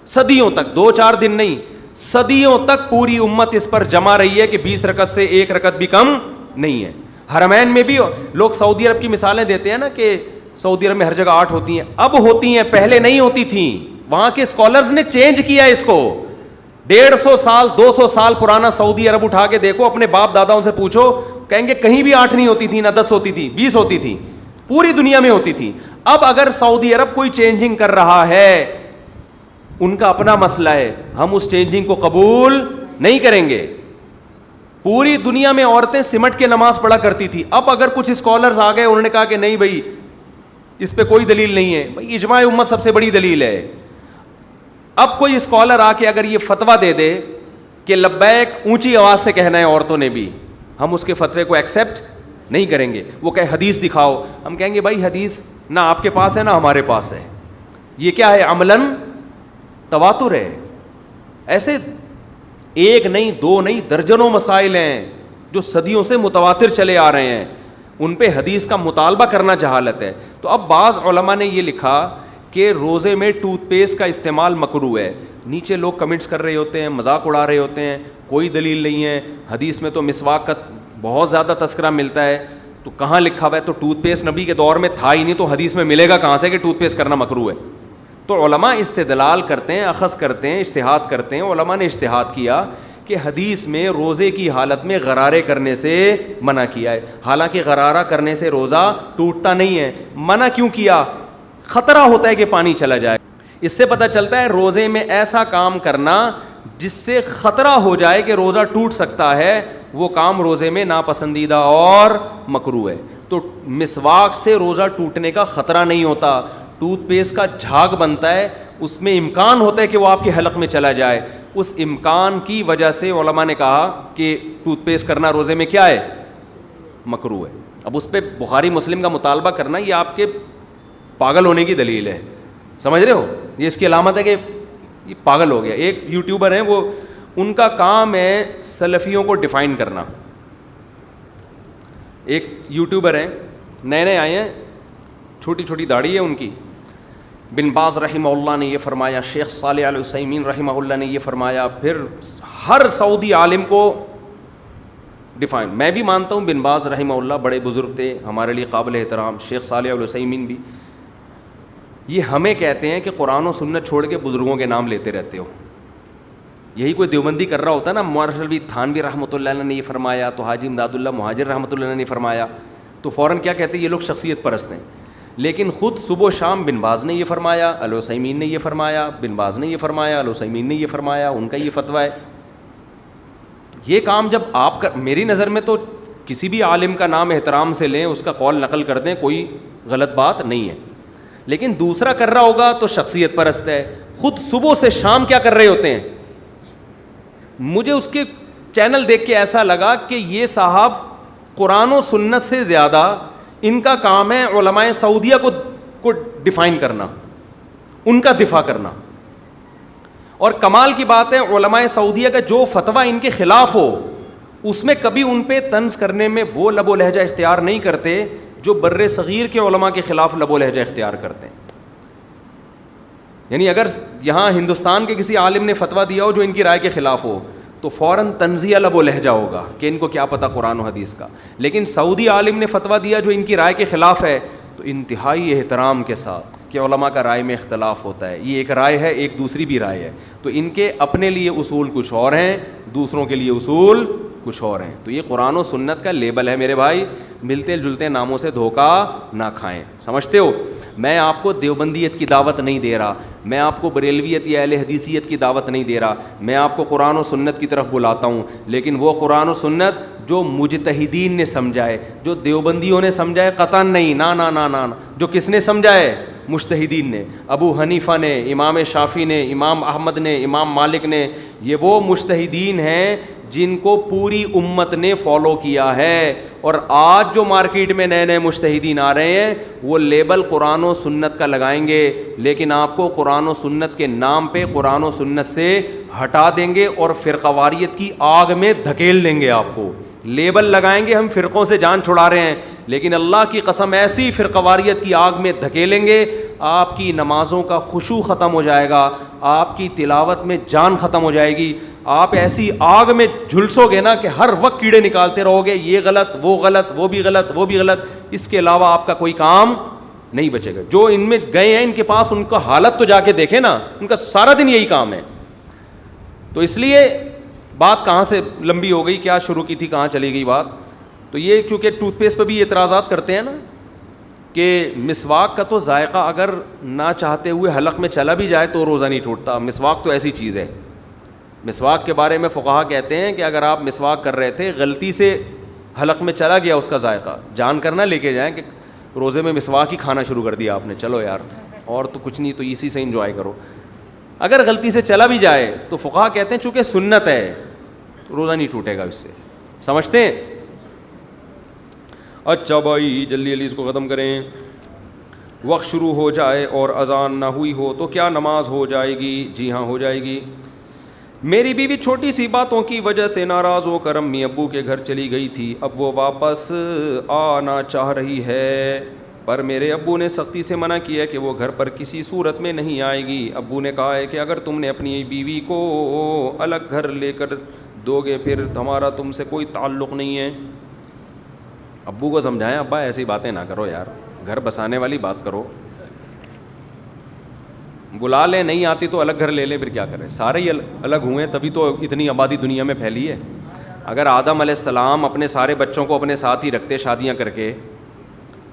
صدیوں تک, 2-4 دن نہیں, صدیوں تک پوری امت اس پر جمع رہی ہے کہ 20 رکعت سے 1 رکعت بھی کم نہیں ہے. حرمین میں بھی لوگ سعودی عرب کی مثالیں دیتے ہیں نا کہ سعودی عرب میں ہر جگہ 8 ہوتی ہیں. اب ہوتی ہیں, پہلے نہیں ہوتی تھیں. وہاں کے اسکالرز نے چینج کیا اس کو. 150 سال 200 سال پرانا سعودی عرب اٹھا کے دیکھو, اپنے باپ داداؤں سے پوچھو, کہیں گے کہیں بھی 8 نہیں ہوتی تھی, نہ 10 ہوتی تھی, 20 ہوتی تھی, پوری دنیا میں ہوتی تھی. اب اگر سعودی عرب کوئی چینجنگ کر رہا ہے, ان کا اپنا مسئلہ ہے, ہم اس چینجنگ کو قبول نہیں کریں گے. پوری دنیا میں عورتیں سمٹ کے نماز پڑھا کرتی تھی, اب اگر کچھ اسکالرز آ گئے, انہوں نے کہا کہ نہیں بھائی اس پہ کوئی دلیل نہیں ہے, بھائی اجماع امت سب سے بڑی دلیل ہے. اب کوئی اسکالر آ کے اگر یہ فتویٰ دے دے کہ لبیک اونچی آواز سے کہنا ہے عورتوں نے بھی, ہم اس کے فتوے کو ایکسیپٹ نہیں کریں گے. وہ کہے حدیث دکھاؤ, ہم کہیں گے بھائی حدیث نہ آپ کے پاس ہے نہ ہمارے پاس ہے, یہ کیا ہے, عملاً تواتر ہے. ایسے ایک نہیں, دو نہیں, درجنوں مسائل ہیں جو صدیوں سے متواتر چلے آ رہے ہیں, ان پہ حدیث کا مطالبہ کرنا جہالت ہے. تو اب بعض علماء نے یہ لکھا کہ روزے میں ٹوتھ پیسٹ کا استعمال مکروہ ہے. نیچے لوگ کمنٹس کر رہے ہوتے ہیں, مذاق اڑا رہے ہوتے ہیں, کوئی دلیل نہیں ہے, حدیث میں تو مسواک کا بہت زیادہ تذکرہ ملتا ہے, تو کہاں لکھا ہوا ہے, تو ٹوتھ پیسٹ نبی کے دور میں تھا ہی نہیں, تو حدیث میں ملے گا کہاں سے کہ ٹوتھ پیسٹ کرنا مکروہ ہے. تو علماء استدلال کرتے ہیں, اخذ کرتے ہیں, اجتہاد کرتے ہیں. علماء نے اجتہاد کیا کہ حدیث میں روزے کی حالت میں غرارے کرنے سے منع کیا ہے, حالانکہ غرارہ کرنے سے روزہ ٹوٹتا نہیں ہے. منع کیوں کیا؟ خطرہ ہوتا ہے کہ پانی چلا جائے. اس سے پتہ چلتا ہے روزے میں ایسا کام کرنا جس سے خطرہ ہو جائے کہ روزہ ٹوٹ سکتا ہے, وہ کام روزے میں ناپسندیدہ اور مکروہ ہے. تو مسواک سے روزہ ٹوٹنے کا خطرہ نہیں ہوتا, ٹوتھ پیسٹ کا جھاگ بنتا ہے, اس میں امکان ہوتا ہے کہ وہ آپ کے حلق میں چلا جائے. اس امکان کی وجہ سے علماء نے کہا کہ ٹوتھ پیسٹ کرنا روزے میں کیا ہے, مکروہ ہے. اب اس پہ بخاری مسلم کا مطالبہ کرنا یہ آپ کے پاگل ہونے کی دلیل ہے, سمجھ رہے ہو, یہ اس کی علامت ہے کہ یہ پاگل ہو گیا. ایک یوٹیوبر ہیں, وہ ان کا کام ہے سلفیوں کو ڈیفائن کرنا. ایک یوٹیوبر ہیں, نئے آئے ہیں, چھوٹی چھوٹی داڑھی ہے ان کی. بن باز رحمہ اللہ نے یہ فرمایا, شیخ صالح العثیمین رحمہ اللہ نے یہ فرمایا, پھر ہر سعودی عالم کو ڈیفائن. میں بھی مانتا ہوں بن باز رحمہ اللہ بڑے بزرگ تھے, ہمارے لیے قابل احترام. شیخ صالح العثیمین بھی. یہ ہمیں کہتے ہیں کہ قرآن و سنت چھوڑ کے بزرگوں کے نام لیتے رہتے ہو. یہی کوئی دیوبندی کر رہا ہوتا نا, مورشلوی تھانوی رحمۃ اللہ علیہ نے یہ فرمایا, تو حاجی امداد اللہ مہاجر رحمۃ اللہ علیہ نے فرمایا, تو فوراً کیا کہتے ہیں یہ لوگ شخصیت پرست ہیں. لیکن خود صبح و شام بن باز نے یہ فرمایا, العثیمین نے یہ فرمایا, بن باز نے یہ فرمایا, العثیمین نے یہ فرمایا, ان کا یہ فتویٰ ہے. یہ کام جب آپ کا, میری نظر میں تو کسی بھی عالم کا نام احترام سے لیں, اس کا قول نقل کر دیں, کوئی غلط بات نہیں ہے. لیکن دوسرا کر رہا ہوگا تو شخصیت پرست ہے. خود صبح سے شام کیا کر رہے ہوتے ہیں. مجھے اس کے چینل دیکھ کے ایسا لگا کہ یہ صاحب قرآن و سنت سے زیادہ ان کا کام ہے علماء سعودیہ کو ڈیفائن کرنا, ان کا دفاع کرنا. اور کمال کی بات ہے, علماء سعودیہ کا جو فتویٰ ان کے خلاف ہو اس میں کبھی ان پہ طنز کرنے میں وہ لب و لہجہ اختیار نہیں کرتے جو بر صغیر کے علماء کے خلاف لب و لہجہ اختیار کرتے ہیں. یعنی اگر یہاں ہندوستان کے کسی عالم نے فتویٰ دیا ہو جو ان کی رائے کے خلاف ہو تو فوراً طنزیہ لب و لہجہ ہوگا کہ ان کو کیا پتہ قرآن و حدیث کا. لیکن سعودی عالم نے فتویٰ دیا جو ان کی رائے کے خلاف ہے تو انتہائی احترام کے ساتھ کہ علماء کا رائے میں اختلاف ہوتا ہے, یہ ایک رائے ہے, ایک دوسری بھی رائے ہے, تو ان کے اپنے لیے اصول کچھ اور ہیں, دوسروں کے لیے اصول کچھ اور ہیں. تو یہ قرآن و سنت کا لیبل ہے میرے بھائی, ملتے جلتے ناموں سے دھوکہ نہ کھائیں. سمجھتے ہو, میں آپ کو دیوبندیت کی دعوت نہیں دے رہا, میں آپ کو بریلویت یا اہل حدیثیت کی دعوت نہیں دے رہا, میں آپ کو قرآن و سنت کی طرف بلاتا ہوں. لیکن وہ قرآن و سنت جو مجتہدین نے سمجھائے, جو دیوبندیوں نے سمجھائے, قطعاً نہیں, نا. جو کس نے سمجھائے, مجتہدین نے. ابو حنیفہ نے, امام شافعی نے, امام احمد نے, امام مالک نے, یہ وہ مجتہدین ہیں جن کو پوری امت نے فالو کیا ہے. اور آج جو مارکیٹ میں نئے مجتہدین آ رہے ہیں وہ لیبل قرآن و سنت کا لگائیں گے, لیکن آپ کو قرآن و سنت کے نام پہ قرآن و سنت سے ہٹا دیں گے اور فرقواریت کی آگ میں دھکیل دیں گے. آپ کو لیبل لگائیں گے ہم فرقوں سے جان چھڑا رہے ہیں, لیکن اللہ کی قسم ایسی فرقواریت کی آگ میں دھکیلیں گے آپ کی نمازوں کا خشوع ختم ہو جائے گا, آپ کی تلاوت میں جان ختم ہو جائے گی, آپ ایسی آگ میں جھلسو گے نا کہ ہر وقت کیڑے نکالتے رہو گے, یہ غلط, وہ بھی غلط. اس کے علاوہ آپ کا کوئی کام نہیں بچے گا. جو ان میں گئے ہیں ان کے پاس ان کا حالت تو جا کے دیکھیں نا, ان کا سارا دن یہی کام ہے. تو اس لیے بات کہاں سے لمبی ہو گئی, کیا شروع کی تھی, کہاں چلی گئی بات. تو یہ کیونکہ ٹوتھ پیسٹ پہ بھی اعتراضات کرتے ہیں نا کہ مسواک کا تو ذائقہ اگر نہ چاہتے ہوئے حلق میں چلا بھی جائے تو روزہ نہیں ٹوٹتا. مسواک تو ایسی چیز ہے. مسواک کے بارے میں فقہا کہتے ہیں کہ اگر آپ مسواک کر رہے تھے, غلطی سے حلق میں چلا گیا اس کا ذائقہ, جان کر نہ لے کے جائیں کہ روزے میں مسواک ہی کھانا شروع کر دیا آپ نے, چلو یار اور تو کچھ نہیں, تو اسی سے انجوائے کرو. اگر غلطی سے چلا بھی جائے تو فقہا کہتے ہیں چونکہ سنت ہے تو روزہ نہیں ٹوٹے گا اس سے. سمجھتے ہیں؟ اچھا بھائی جلدی جلدی اس کو ختم کریں. وقت شروع ہو جائے اور اذان نہ ہوئی ہو تو کیا نماز ہو جائے گی؟ جی ہاں ہو جائے گی. میری بیوی چھوٹی سی باتوں کی وجہ سے ناراض ہو کر امی ابو کے گھر چلی گئی تھی. اب وہ واپس آنا چاہ رہی ہے پر میرے ابو نے سختی سے منع کیا کہ وہ گھر پر کسی صورت میں نہیں آئے گی. ابو نے کہا ہے کہ اگر تم نے اپنی بیوی کو الگ گھر لے کر دو گے پھر ہمارا تم سے کوئی تعلق نہیں ہے. ابو کو سمجھائیں ابا ایسی باتیں نہ کرو یار, گھر بسانے والی بات کرو. بلا لیں, نہیں آتی تو الگ گھر لے لیں, پھر کیا کریں, سارے ہی الگ ہوئے تبھی تو اتنی آبادی دنیا میں پھیلی ہے. اگر آدم علیہ السلام اپنے سارے بچوں کو اپنے ساتھ ہی رکھتے شادیاں کر کے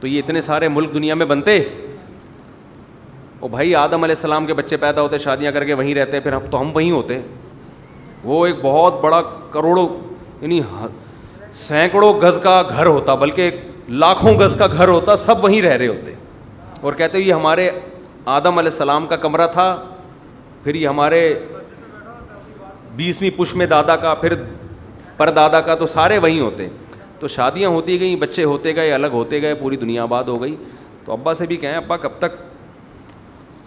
تو یہ اتنے سارے ملک دنیا میں بنتے. او بھائی آدم علیہ السلام کے بچے پیدا ہوتے, شادیاں کر کے وہیں رہتے, پھر ہم وہیں ہوتے. وہ ایک بہت بڑا کروڑوں یعنی سینکڑوں گز کا گھر ہوتا, بلکہ لاکھوں گز کا گھر ہوتا, سب وہیں رہ رہے ہوتے. اور کہتے یہ ہمارے آدم علیہ السلام کا کمرہ تھا, پھر یہ ہمارے 20ویں پش میں دادا کا, پھر پر دادا کا, تو سارے وہیں ہوتے. تو شادیاں ہوتی گئیں, بچے ہوتے گئے, الگ ہوتے گئے, پوری دنیا آباد ہو گئی. تو ابا سے بھی کہیں ابا کب تک,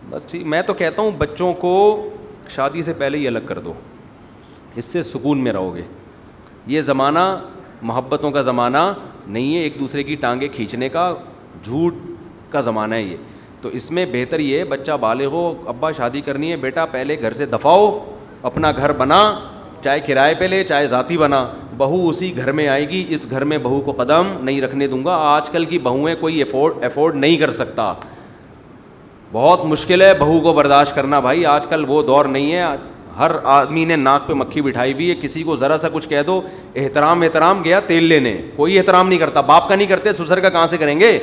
بس ٹھیک. میں تو کہتا ہوں بچوں کو شادی سے پہلے ہی الگ کر دو, اس سے سکون میں رہو گے. یہ زمانہ محبتوں کا زمانہ نہیں ہے, ایک دوسرے کی ٹانگیں کھینچنے کا, جھوٹ کا زمانہ ہے یہ. تو اس میں بہتر یہ ہے بچہ بالغ ہو, ابا شادی کرنی ہے, بیٹا پہلے گھر سے دفاؤ, اپنا گھر بنا, چاہے کرائے پہ لے چاہے ذاتی بنا, بہو اسی گھر میں آئے گی, اس گھر میں بہو کو قدم نہیں رکھنے دوں گا. آج کل کی بہویں کوئی افورڈ نہیں کر سکتا, بہت مشکل ہے بہو کو برداشت کرنا بھائی. آج کل وہ دور نہیں ہے, ہر آدمی نے ناک پہ مکھی بٹھائی ہوئی ہے. کسی کو ذرا سا کچھ کہہ دو, احترام گیا تیل لینے, کوئی احترام نہیں کرتا. باپ کا نہیں کرتے, سسر کا کہاں سے کریں گے؟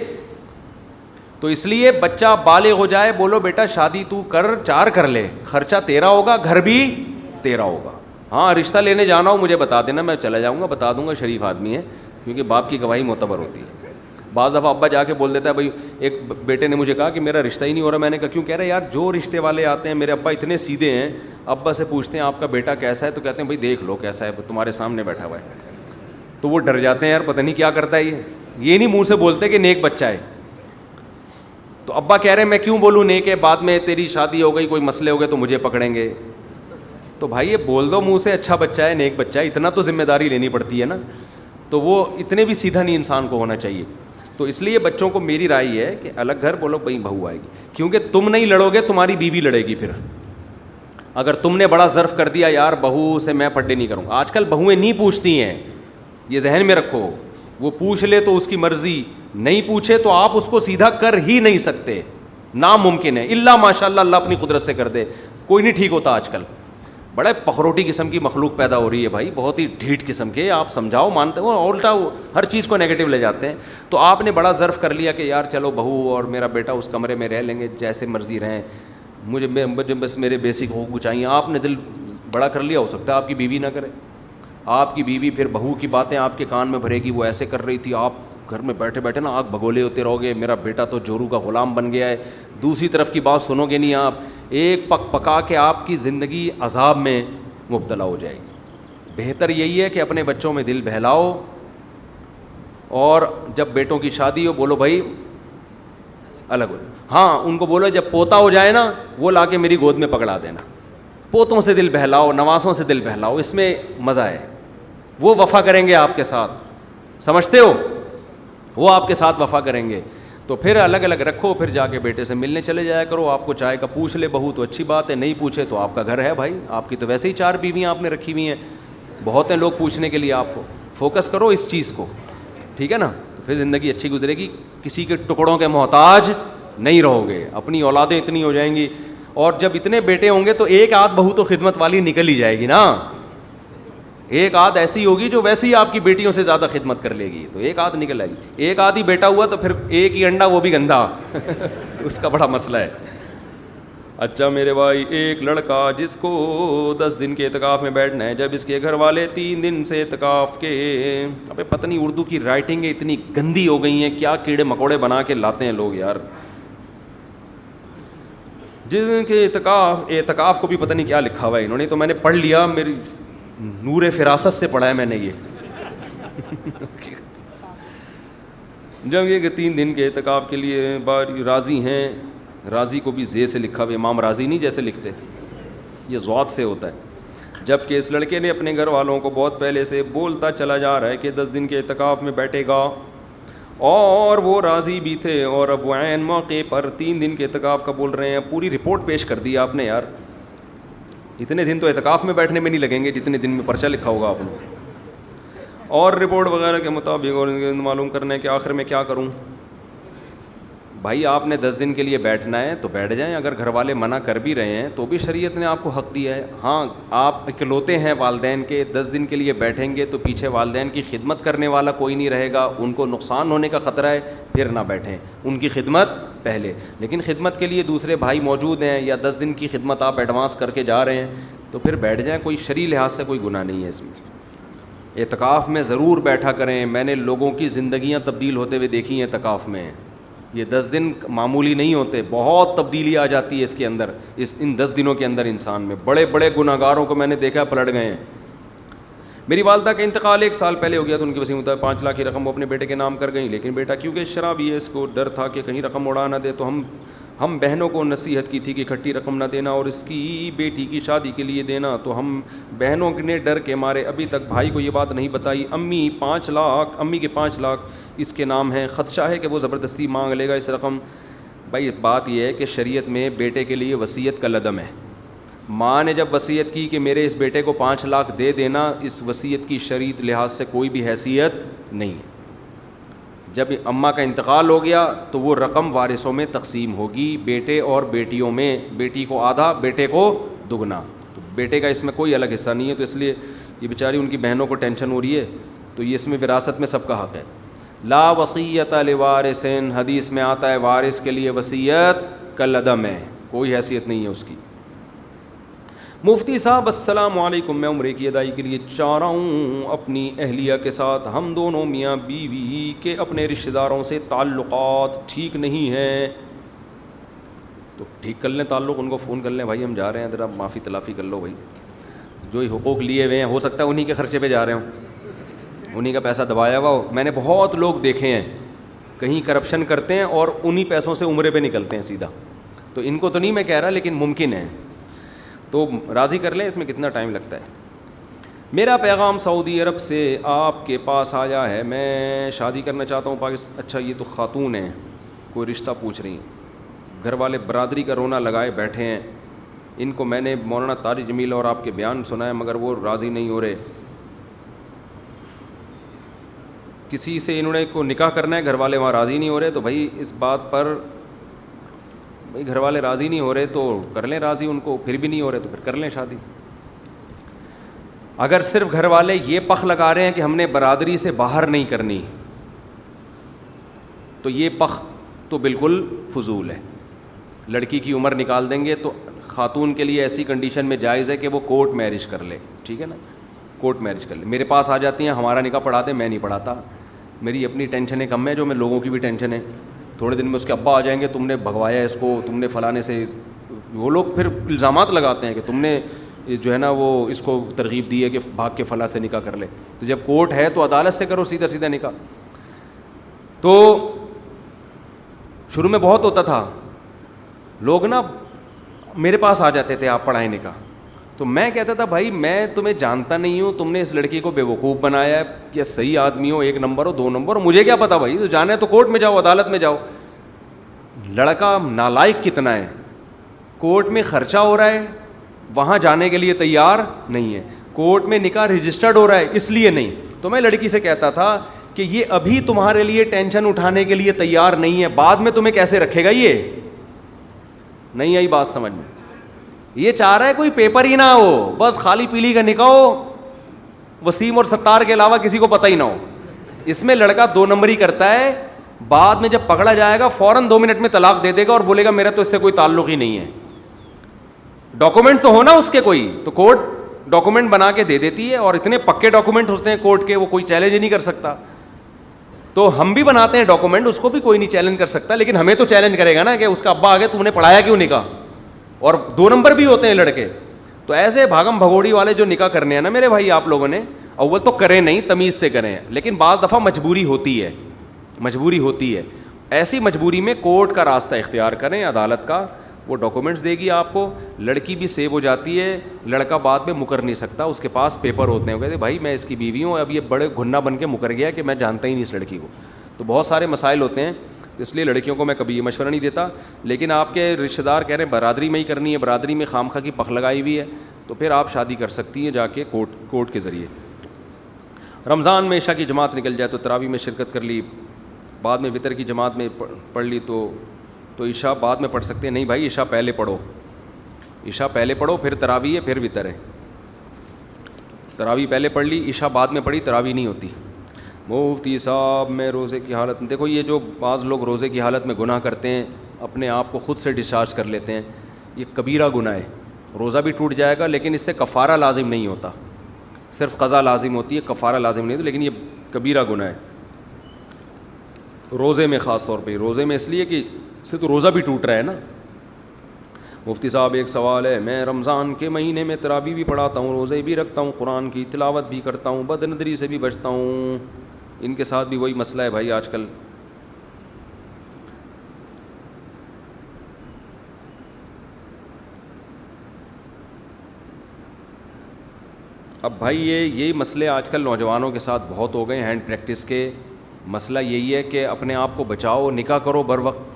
تو اس لیے بچہ بالغ ہو جائے, بولو بیٹا شادی تو کر, 4 کر لے, خرچہ تیرا ہوگا, گھر بھی تیرا ہوگا. ہاں رشتہ لینے جانا ہو مجھے بتا دینا, میں چلا جاؤں گا, بتا دوں گا, شریف آدمی ہے, کیونکہ باپ کی گواہی معتبر ہوتی ہے. بعض دفعہ ابا جا کے بول دیتا ہے بھائی, ایک بیٹے نے مجھے کہا کہ میرا رشتہ ہی نہیں ہو رہا. میں نے کہا کیوں؟ کہہ رہے یار جو رشتے والے آتے ہیں, میرے ابا اتنے سیدھے ہیں, ابا سے پوچھتے ہیں آپ کا بیٹا کیسا ہے, تو کہتے ہیں بھائی دیکھ لو کیسا ہے, تمہارے سامنے بیٹھا ہوا ہے. تو وہ ڈر جاتے ہیں, یار پتہ نہیں کیا کرتا ہے یہ نہیں منہ سے بولتے کہ نیک بچہ ہے. تو ابا کہہ رہے ہیں میں کیوں بولوں نیک ہے, بعد میں تیری شادی ہو گئی, کوئی مسئلے ہو گئے تو مجھے پکڑیں گے. تو بھائی یہ بول دو منہ سے اچھا بچہ ہے, نیک بچہ ہے, اتنا تو ذمہ داری لینی پڑتی ہے نا. تو وہ اتنے بھی سیدھا نہیں انسان کو ہونا چاہیے. تو اس لیے بچوں کو میری رائے ہے کہ الگ گھر, بولو بھائی بہو آئے گی, کیونکہ تم نہیں لڑو گے تمہاری بیوی لڑے گی. پھر اگر تم نے بڑا ظرف کر دیا یار بہو سے میں پردے نہیں کروں گا, آج کل بہویں نہیں پوچھتی ہیں, یہ ذہن میں رکھو. وہ پوچھ لے تو اس کی مرضی, نہیں پوچھے تو آپ اس کو سیدھا کر ہی نہیں سکتے, ناممکن ہے. الا ماشاء اللہ, اللہ اپنی قدرت سے کر دے, کوئی نہیں ٹھیک ہوتا. آج کل بڑے پخروٹی قسم کی مخلوق پیدا ہو رہی ہے بھائی, بہت ہی ڈھیٹ قسم کے. آپ سمجھاؤ مانتے ہو, الٹا ہر چیز کو نیگیٹو لے جاتے ہیں. تو آپ نے بڑا ظرف کر لیا کہ یار چلو بہو اور میرا بیٹا اس کمرے میں رہ لیں گے, جیسے مرضی رہیں, مجھے بس میرے بیسک حقوق چاہیے. آپ نے دل بڑا کر لیا, ہو سکتا ہے آپ کی بیوی نہ کرے. آپ کی بیوی پھر بہو کی باتیں آپ کے کان میں بھرے گی, وہ ایسے کر رہی تھی, آپ گھر میں بیٹھے بیٹھے نا آگ بگولے ہوتے رہو گے, میرا بیٹا تو جورو کا غلام بن گیا ہے. دوسری طرف کی بات سنو گے نہیں آپ, ایک پکا کے آپ کی زندگی عذاب میں مبتلا ہو جائے گی. بہتر یہی ہے کہ اپنے بچوں میں دل بہلاؤ, اور جب بیٹوں کی شادی ہو بولو بھائی الگ ہو. ہاں ان کو بولو جب پوتا ہو جائے نا, وہ لا کے میری گود میں پکڑا دینا. پوتوں سے دل بہلاؤ, نواسوں سے دل بہلاؤ, اس میں مزہ ہے. وہ وفا کریں گے آپ کے ساتھ, سمجھتے ہو, وہ آپ کے ساتھ وفا کریں گے. تو پھر الگ الگ رکھو, پھر جا کے بیٹے سے ملنے چلے جایا کرو. آپ کو چائے کا پوچھ لے بہو تو اچھی بات ہے, نہیں پوچھے تو آپ کا گھر ہے بھائی. آپ کی تو ویسے ہی 4 بیویاں آپ نے رکھی ہوئی ہیں, بہت ہیں لوگ پوچھنے کے لیے. آپ کو فوکس کرو اس چیز کو, ٹھیک ہے نا, تو پھر زندگی اچھی گزرے گی. کسی کے ٹکڑوں کے محتاج نہیں رہو گے, اپنی اولادیں اتنی ہو جائیں گی. اور جب اتنے بیٹے ہوں گے تو ایک آدھ بہو تو خدمت والی نکل ہی جائے گی نا, ایک آدھ ایسی ہوگی جو ویسے ہی آپ کی بیٹیوں سے زیادہ خدمت کر لے گی, تو ایک آدھ نکل آئے گی. ایک آدھ ہی بیٹا ہوا تو پھر ایک ہی انڈا وہ بھی گندا اس کا بڑا مسئلہ ہے. اچھا میرے بھائی, ایک لڑکا جس کو 10 دن کے اعتکاف میں بیٹھنا ہے, جب اس کے گھر والے 3 دن سے اعتکاف کے, ابے پتہ نہیں اردو کی رائٹنگیں اتنی گندی ہو گئی ہیں, کیا کیڑے مکوڑے بنا کے لاتے ہیں لوگ یار. جس دن کے اعتکاف کو بھی پتہ نہیں کیا لکھا ہوا ہے انہوں نے, تو میں نے پڑھ لیا, میری نور فراست سے پڑھا ہے میں نے یہ. جب یہ کہ 3 دن کے اعتکاف کے لیے راضی ہیں, راضی کو بھی زے سے لکھا ہوا, امام راضی نہیں جیسے لکھتے, یہ ضاد سے ہوتا ہے. جب کہ اس لڑکے نے اپنے گھر والوں کو بہت پہلے سے بولتا چلا جا رہا ہے کہ 10 دن کے اعتکاف میں بیٹھے گا, اور وہ راضی بھی تھے, اور اب وہ عین موقع پر 3 دن کے اعتکاف کا بول رہے ہیں. پوری رپورٹ پیش کر دی آپ نے یار, اتنے دن تو اعتکاف میں بیٹھنے میں نہیں لگیں گے جتنے دن میں پرچہ لکھا ہوگا آپ نے. اور رپورٹ وغیرہ کے مطابق اور معلوم کرنا ہے کہ آخر میں کیا کروں. بھائی آپ نے 10 دن کے لیے بیٹھنا ہے تو بیٹھ جائیں, اگر گھر والے منع کر بھی رہے ہیں تو بھی شریعت نے آپ کو حق دیا ہے. ہاں آپ اکلوتے ہیں والدین کے, 10 دن کے لیے بیٹھیں گے تو پیچھے والدین کی خدمت کرنے والا کوئی نہیں رہے گا, ان کو نقصان ہونے کا خطرہ ہے, پھر نہ بیٹھیں, ان کی خدمت پہلے. لیکن خدمت کے لیے دوسرے بھائی موجود ہیں, یا 10 دن کی خدمت آپ ایڈوانس کر کے جا رہے ہیں, تو پھر بیٹھ جائیں, کوئی شرعی لحاظ سے کوئی گناہ نہیں ہے اس میں. اعتکاف میں ضرور بیٹھا کریں. میں نے لوگوں کی زندگیاں تبدیل ہوتے ہوئے دیکھی ہیں اعتکاف میں. یہ 10 دن معمولی نہیں ہوتے, بہت تبدیلی آ جاتی ہے اس کے اندر. ان 10 دنوں کے اندر انسان میں بڑے بڑے گناہ گاروں کو میں نے دیکھا پلٹ گئے ہیں. میری والدہ کا انتقال 1 سال پہلے ہو گیا, تو ان کی وسیع مطابق 5 لاکھ کی رقم وہ اپنے بیٹے کے نام کر گئیں. لیکن بیٹا کیونکہ شرابی ہے, اس کو ڈر تھا کہ کہیں رقم اڑا نہ دے, تو ہم بہنوں کو نصیحت کی تھی کہ اکٹھی رقم نہ دینا اور اس کی بیٹی کی شادی کے لیے دینا. تو ہم بہنوں نے ڈر کے مارے ابھی تک بھائی کو یہ بات نہیں بتائی. امی کے 5 لاکھ اس کے نام ہیں, خدشہ ہے کہ وہ زبردستی مانگ لے گا اس رقم. بھائی بات یہ ہے کہ شریعت میں بیٹے کے لیے وصیت کا لدم ہے. ماں نے جب وصیت کی کہ میرے اس بیٹے کو 5 لاکھ دے دینا, اس وصیت کی شرعی لحاظ سے کوئی بھی حیثیت نہیں ہے. جب اماں کا انتقال ہو گیا تو وہ رقم وارثوں میں تقسیم ہوگی, بیٹے اور بیٹیوں میں, بیٹی کو آدھا بیٹے کو دگنا. تو بیٹے کا اس میں کوئی الگ حصہ نہیں ہے, تو اس لیے یہ بیچاری ان کی بہنوں کو ٹینشن ہو رہی ہے. تو یہ اس میں وراثت میں سب کا حق ہے. لا وصیت لوارث, حدیث میں آتا ہے وارث کے لیے وصیت کالعدم ہے, کوئی حیثیت نہیں ہے اس کی. مفتی صاحب السلام علیکم, میں عمرے کی ادائی کے لیے چاہ رہا ہوں اپنی اہلیہ کے ساتھ. ہم دونوں میاں بیوی کے اپنے رشتہ داروں سے تعلقات ٹھیک نہیں ہیں, تو ٹھیک کر لیں تعلق, ان کو فون کر لیں, بھائی ہم جا رہے ہیں, ذرا معافی تلافی کر لو بھائی. جو حقوق لیے ہوئے ہیں ہو سکتا ہے انہی کے خرچے پہ جا رہے ہوں, انہی کا پیسہ دبایا ہوا ہو. میں نے بہت لوگ دیکھے ہیں کہیں کرپشن کرتے ہیں اور انہی پیسوں سے عمرے پہ نکلتے ہیں سیدھا. تو ان کو تو نہیں میں کہہ رہا, لیکن ممکن ہے, تو راضی کر لیں. اس میں کتنا ٹائم لگتا ہے. میرا پیغام سعودی عرب سے آپ کے پاس آیا ہے, میں شادی کرنا چاہتا ہوں پاکستان. اچھا یہ تو خاتون ہیں, کوئی رشتہ پوچھ رہی ہیں, گھر والے برادری کا رونا لگائے بیٹھے ہیں. ان کو میں نے مولانا طارق جمیل اور آپ کے بیان سنا ہے, مگر وہ راضی نہیں ہو رہے. کسی سے انہوں نے کو نکاح کرنا ہے, گھر والے وہاں راضی نہیں ہو رہے. تو بھائی اس بات پر بھائی گھر والے راضی نہیں ہو رہے تو کر لیں راضی ان کو, پھر بھی نہیں ہو رہے تو پھر کر لیں شادی. اگر صرف گھر والے یہ پخ لگا رہے ہیں کہ ہم نے برادری سے باہر نہیں کرنی, تو یہ پخ تو بالکل فضول ہے. لڑکی کی عمر نکال دیں گے تو خاتون کے لیے ایسی کنڈیشن میں جائز ہے کہ وہ کورٹ میرج کر لے, ٹھیک ہے نا, کورٹ میرج کر لے. میرے پاس آ جاتی ہیں, ہمارا نکاح پڑھا دیں, میں نہیں پڑھاتا, میری اپنی ٹینشنیں کم ہیں جو میں لوگوں کی بھی ٹینشن ہے. تھوڑے دن میں اس کے ابا آ جائیں گے, تم نے بھگوایا اس کو, تم نے فلانے سے, وہ لوگ پھر الزامات لگاتے ہیں کہ تم نے جو ہے نا وہ اس کو ترغیب دی ہے کہ بھاگ کے فلاں سے نکاح کر لے. تو جب کورٹ ہے تو عدالت سے کرو سیدھا سیدھا نکاح. تو شروع میں بہت ہوتا تھا, لوگ نا میرے پاس آ جاتے تھے آپ پڑھائیں نکاح, تو میں کہتا تھا بھائی میں تمہیں جانتا نہیں ہوں, تم نے اس لڑکی کو بیوقوف بنایا ہے, یا صحیح آدمی ہو 1 نمبر ہو 2 نمبر ہو, مجھے کیا پتا بھائی, تو جانا ہے تو کورٹ میں جاؤ, عدالت میں جاؤ. لڑکا نالائق کتنا ہے, کورٹ میں خرچہ ہو رہا ہے, وہاں جانے کے لیے تیار نہیں ہے. کورٹ میں نکاح رجسٹرڈ ہو رہا ہے, اس لیے نہیں. تو میں لڑکی سے کہتا تھا کہ یہ ابھی تمہارے لیے ٹینشن اٹھانے کے لیے تیار نہیں ہے, بعد میں تمہیں کیسے رکھے گا. یہ نہیں آئی بات سمجھ میں. یہ چاہ رہا ہے کوئی پیپر ہی نہ ہو, بس خالی پیلی کا نکاح ہو, وسیم اور ستار کے علاوہ کسی کو پتہ ہی نہ ہو. اس میں لڑکا 2 نمبری کرتا ہے, بعد میں جب پکڑا جائے گا فوراً 2 منٹ میں طلاق دے دے گا اور بولے گا میرا تو اس سے کوئی تعلق ہی نہیں ہے. ڈاکومنٹ تو ہونا اس کے کوئی, تو کورٹ ڈاکومنٹ بنا کے دے دیتی ہے, اور اتنے پکے ڈاکومنٹ ہوتے ہیں کورٹ کے, وہ کوئی چیلنج ہی نہیں کر سکتا. تو ہم بھی بناتے ہیں ڈاکومنٹ, اس کو بھی کوئی نہیں چیلنج کر سکتا, لیکن ہمیں تو چیلنج کرے گا نا کہ اس کا ابا آگے تم نے پڑھایا کیوں نکاح. اور 2 نمبر بھی ہوتے ہیں لڑکے. تو ایسے بھاگم بھگوڑی والے جو نکاح کرنے ہیں نا میرے بھائی, آپ لوگوں نے اول تو کریں نہیں, تمیز سے کریں, لیکن بعض دفعہ مجبوری ہوتی ہے, مجبوری ہوتی ہے. ایسی مجبوری میں کورٹ کا راستہ اختیار کریں, عدالت کا. وہ ڈاکومنٹس دے گی آپ کو, لڑکی بھی سیو ہو جاتی ہے, لڑکا بعد میں مکر نہیں سکتا, اس کے پاس پیپر ہوتے ہیں. وہ کہتے ہیں بھائی میں اس کی بیوی ہوں, اب یہ بڑے گھنا بن کے مکر گیا کہ میں جانتا ہی نہیں اس لڑکی کو. تو بہت سارے مسائل ہوتے ہیں, اس لیے لڑکیوں کو میں کبھی یہ مشورہ نہیں دیتا. لیکن آپ کے رشتہ دار کہہ رہے ہیں برادری میں ہی کرنی ہے, برادری میں خامخواہ کی پخ لگائی ہوئی ہے, تو پھر آپ شادی کر سکتی ہیں جا کے کورٹ کے ذریعے. رمضان میں عشاء کی جماعت نکل جائے تو تراویح میں شرکت کر لی, بعد میں وطر کی جماعت میں پڑھ لی تو عشاء بعد میں پڑھ سکتے ہیں. نہیں بھائی, عشاء پہلے پڑھو, عشاء پہلے پڑھو, پھر تراویح ہے, پھر وطر ہے. تراویح پہلے پڑھ لی, عشاء بعد میں پڑھی, تراویح نہیں ہوتی. مفتی صاحب میں روزے کی حالت میں, دیکھو یہ جو بعض لوگ روزے کی حالت میں گناہ کرتے ہیں, اپنے آپ کو خود سے ڈسچارج کر لیتے ہیں, یہ کبیرہ گناہ ہے. روزہ بھی ٹوٹ جائے گا لیکن اس سے کفارہ لازم نہیں ہوتا, صرف قضا لازم ہوتی ہے, کفارہ لازم نہیں ہوتا, لیکن یہ کبیرہ گناہ ہے روزے میں, خاص طور پہ روزے میں, اس لیے کہ اس سے تو روزہ بھی ٹوٹ رہا ہے نا. مفتی صاحب ایک سوال ہے, میں رمضان کے مہینے میں تراویح بھی پڑھاتا ہوں, روزے بھی رکھتا ہوں, قرآن کی تلاوت بھی کرتا ہوں, بد نظری سے بھی بچتا ہوں, ان کے ساتھ بھی وہی مسئلہ ہے بھائی آج کل. اب بھائی یہی مسئلے آج کل نوجوانوں کے ساتھ بہت ہو گئے ہیں, ہینڈ پریکٹس کے. مسئلہ یہی ہے کہ اپنے آپ کو بچاؤ, نکاح کرو بر وقت.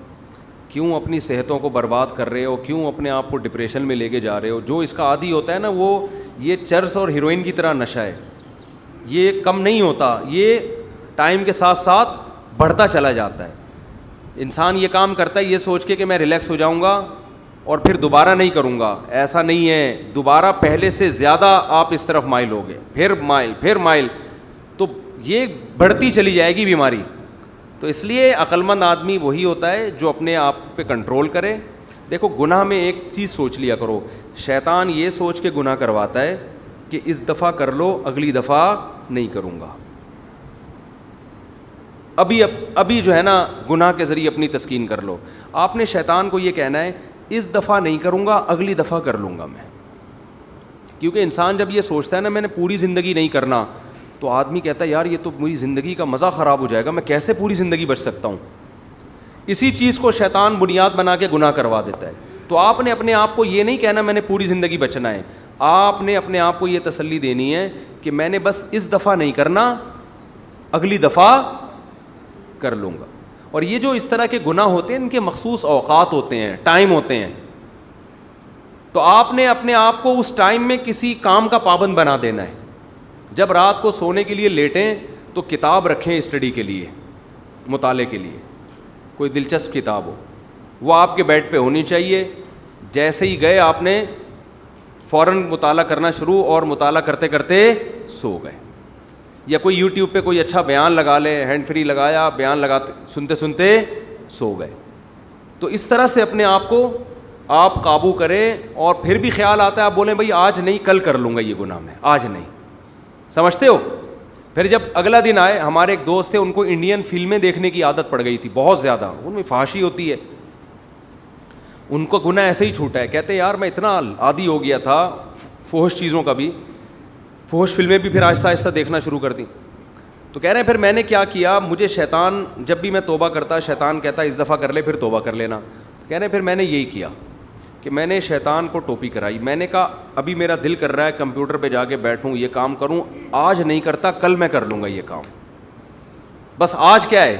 کیوں اپنی صحتوں کو برباد کر رہے ہو, کیوں اپنے آپ کو ڈپریشن میں لے کے جا رہے ہو. جو اس کا عادی ہوتا ہے نا, وہ یہ چرس اور ہیروئن کی طرح نشہ ہے, یہ کم نہیں ہوتا, یہ ٹائم کے ساتھ ساتھ بڑھتا چلا جاتا ہے. انسان یہ کام کرتا ہے یہ سوچ کے کہ میں ریلیکس ہو جاؤں گا اور پھر دوبارہ نہیں کروں گا. ایسا نہیں ہے, دوبارہ پہلے سے زیادہ آپ اس طرف مائل ہوگے, پھر مائل, تو یہ بڑھتی چلی جائے گی بیماری. تو اس لیے عقل مند آدمی وہی ہوتا ہے جو اپنے آپ پہ کنٹرول کرے. دیکھو گناہ میں ایک چیز سوچ لیا کرو, شیطان یہ سوچ کے گناہ کرواتا ہے کہ اس دفعہ کر لو, اگلی دفعہ نہیں کروں گا. ابھی جو ہے نا گناہ کے ذریعے اپنی تسکین کر لو. آپ نے شیطان کو یہ کہنا ہے اس دفعہ نہیں کروں گا, اگلی دفعہ کر لوں گا میں. کیونکہ انسان جب یہ سوچتا ہے نا میں نے پوری زندگی نہیں کرنا, تو آدمی کہتا ہے یار یہ تو میری زندگی کا مزہ خراب ہو جائے گا, میں کیسے پوری زندگی بچ سکتا ہوں. اسی چیز کو شیطان بنیاد بنا کے گناہ کروا دیتا ہے. تو آپ نے اپنے آپ کو یہ نہیں کہنا میں نے پوری زندگی بچنا ہے, آپ نے اپنے آپ کو یہ تسلی دینی ہے کہ میں نے بس اس دفعہ نہیں کرنا, اگلی دفعہ کر لوں گا. اور یہ جو اس طرح کے گناہ ہوتے ہیں ان کے مخصوص اوقات ہوتے ہیں, ٹائم ہوتے ہیں. تو آپ نے اپنے آپ کو اس ٹائم میں کسی کام کا پابند بنا دینا ہے. جب رات کو سونے کے لیے لیٹیں تو کتاب رکھیں اسٹڈی کے لیے, مطالعے کے لیے, کوئی دلچسپ کتاب ہو وہ آپ کے بیڈ پہ ہونی چاہیے. جیسے ہی گئے آپ نے فوراً مطالعہ کرنا شروع, اور مطالعہ کرتے کرتے سو گئے. یا کوئی یوٹیوب پہ کوئی اچھا بیان لگا لے, ہینڈ فری لگایا, بیان لگاتے سنتے سنتے سو گئے. تو اس طرح سے اپنے آپ کو آپ قابو کریں. اور پھر بھی خیال آتا ہے آپ بولیں بھائی آج نہیں کل کر لوں گا یہ گناہ, میں آج نہیں. سمجھتے ہو؟ پھر جب اگلا دن آئے, ہمارے ایک دوست تھے ان کو انڈین فلمیں دیکھنے کی عادت پڑ گئی تھی بہت زیادہ, ان میں فحاشی ہوتی ہے, ان کو گناہ ایسے ہی چھوٹا ہے. کہتے ہیں یار میں اتنا عادی ہو گیا تھا فحش چیزوں کا بھی, فحش فلمیں بھی پھر آہستہ آہستہ دیکھنا شروع کر دیں. تو کہہ رہے ہیں پھر میں نے کیا کیا, مجھے شیطان جب بھی میں توبہ کرتا شیطان کہتا اس دفعہ کر لے پھر توبہ کر لینا. کہہ رہے ہیں پھر میں نے یہی کیا کہ میں نے شیطان کو ٹوپی کرائی. میں نے کہا ابھی میرا دل کر رہا ہے کمپیوٹر پہ جا کے بیٹھوں یہ کام کروں, آج نہیں کرتا کل میں کر لوں گا یہ کام, بس آج کیا ہے.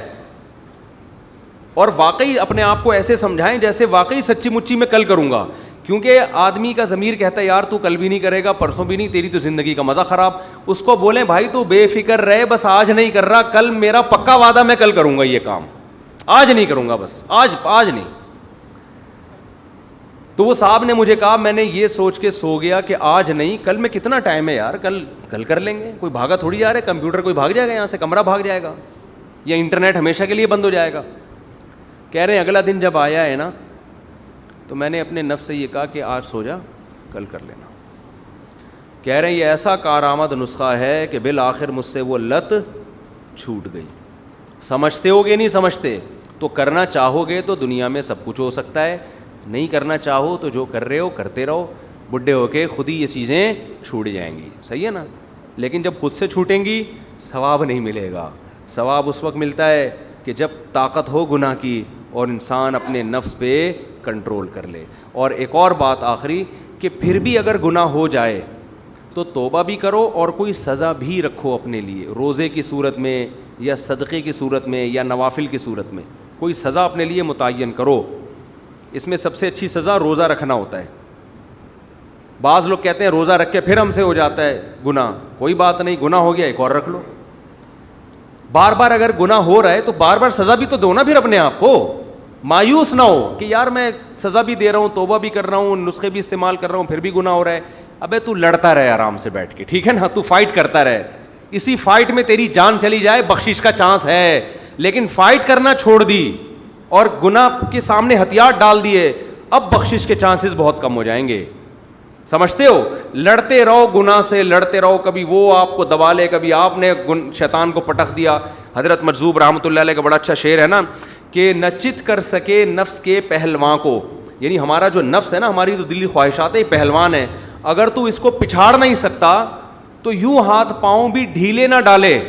اور واقعی اپنے آپ کو ایسے سمجھائیں جیسے واقعی سچی مچی میں کل کروں گا. کیونکہ آدمی کا ضمیر کہتا ہے یار تو کل بھی نہیں کرے گا, پرسوں بھی نہیں, تیری تو زندگی کا مزہ خراب. اس کو بولیں بھائی تو بے فکر رہے, بس آج نہیں کر رہا, کل میرا پکا وعدہ میں کل کروں گا یہ کام, آج نہیں کروں گا, بس آج نہیں. تو وہ صاحب نے مجھے کہا, میں نے یہ سوچ کے سو گیا کہ آج نہیں کل میں کتنا ٹائم ہے یار, کل کر لیں گے, کوئی بھاگا تھوڑی جا رہا ہے, کمپیوٹر کوئی بھاگ جائے گا یہاں سے, کمرہ بھاگ جائے گا, یا انٹرنیٹ ہمیشہ کے لیے بند ہو جائے گا. کہہ رہے ہیں اگلا دن جب آیا ہے نا تو میں نے اپنے نفس سے یہ کہا کہ آج سو جا, کل کر لینا. کہہ رہے ہیں یہ ایسا کارآمد نسخہ ہے کہ بالآخر مجھ سے وہ لت چھوٹ گئی. سمجھتے ہو گے نہیں سمجھتے تو کرنا چاہو گے تو دنیا میں سب کچھ ہو سکتا ہے, نہیں کرنا چاہو تو جو کر رہے ہو کرتے رہو, بڈھے ہو کے خود ہی یہ چیزیں چھوٹ جائیں گی. صحیح ہے نا. لیکن جب خود سے چھوٹیں گی ثواب نہیں ملے گا. ثواب اس وقت ملتا ہے کہ جب طاقت ہو گناہ کی اور انسان اپنے نفس پہ کنٹرول کر لے. اور ایک اور بات آخری, کہ پھر بھی اگر گناہ ہو جائے تو توبہ بھی کرو اور کوئی سزا بھی رکھو اپنے لیے, روزے کی صورت میں یا صدقے کی صورت میں یا نوافل کی صورت میں کوئی سزا اپنے لیے متعین کرو. اس میں سب سے اچھی سزا روزہ رکھنا ہوتا ہے. بعض لوگ کہتے ہیں روزہ رکھ کے پھر ہم سے ہو جاتا ہے گناہ, کوئی بات نہیں, گناہ ہو گیا ایک اور رکھ لو. بار بار اگر گناہ ہو رہا ہے تو بار بار سزا بھی تو دو نا پھر اپنے آپ کو. مایوس نہ ہو کہ یار میں سزا بھی دے رہا ہوں, توبہ بھی کر رہا ہوں, نسخے بھی استعمال کر رہا ہوں, پھر بھی گناہ ہو رہا ہے. ابے تو لڑتا رہے آرام سے بیٹھ کے, ٹھیک ہے نا, تو فائٹ کرتا رہے. اسی فائٹ میں تیری جان چلی جائے بخشش کا چانس ہے, لیکن فائٹ کرنا چھوڑ دی اور گناہ کے سامنے ہتھیار ڈال دیے, اب بخشش کے چانسز بہت کم ہو جائیں گے. سمجھتے ہو. لڑتے رہو گناہ سے, لڑتے رہو, کبھی وہ آپ کو دبا لے, کبھی آپ نے شیطان کو پٹخ دیا. حضرت مجذوب رحمۃ اللہ علیہ کا بڑا اچھا شعر ہے نا, کہ نہ چت کر سکے نفس کے پہلواں کو, یعنی ہمارا جو نفس ہے نا, ہماری جو دلی خواہشات ہے, یہ پہلوان ہے. اگر تو اس کو پچھاڑ نہیں سکتا تو یوں ہاتھ پاؤں بھی ڈھیلے نہ ڈالے.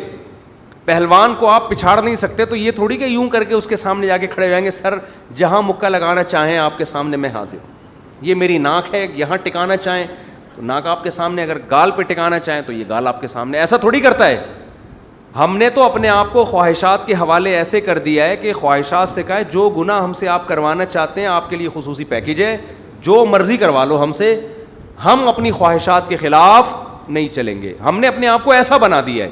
پہلوان کو آپ پچھاڑ نہیں سکتے تو یہ تھوڑی کہ یوں کر کے اس کے سامنے جا کے کھڑے ہو جائیں گے, سر جہاں مکہ لگانا چاہیں آپ کے سامنے میں حاضر ہوں. یہ میری ناک ہے, یہاں ٹکانا چاہیں تو ناک آپ کے سامنے, اگر گال پہ ٹکانا چاہیں تو یہ گال آپ کے سامنے. ایسا تھوڑی کرتا ہے. ہم نے تو اپنے آپ کو خواہشات کے حوالے ایسے کر دیا ہے کہ خواہشات سے کہا ہے جو گناہ ہم سے آپ کروانا چاہتے ہیں آپ کے لیے خصوصی پیکیج ہے, جو مرضی کروا لو ہم سے, ہم اپنی خواہشات کے خلاف نہیں چلیں گے. ہم نے اپنے آپ کو ایسا بنا دیا ہے.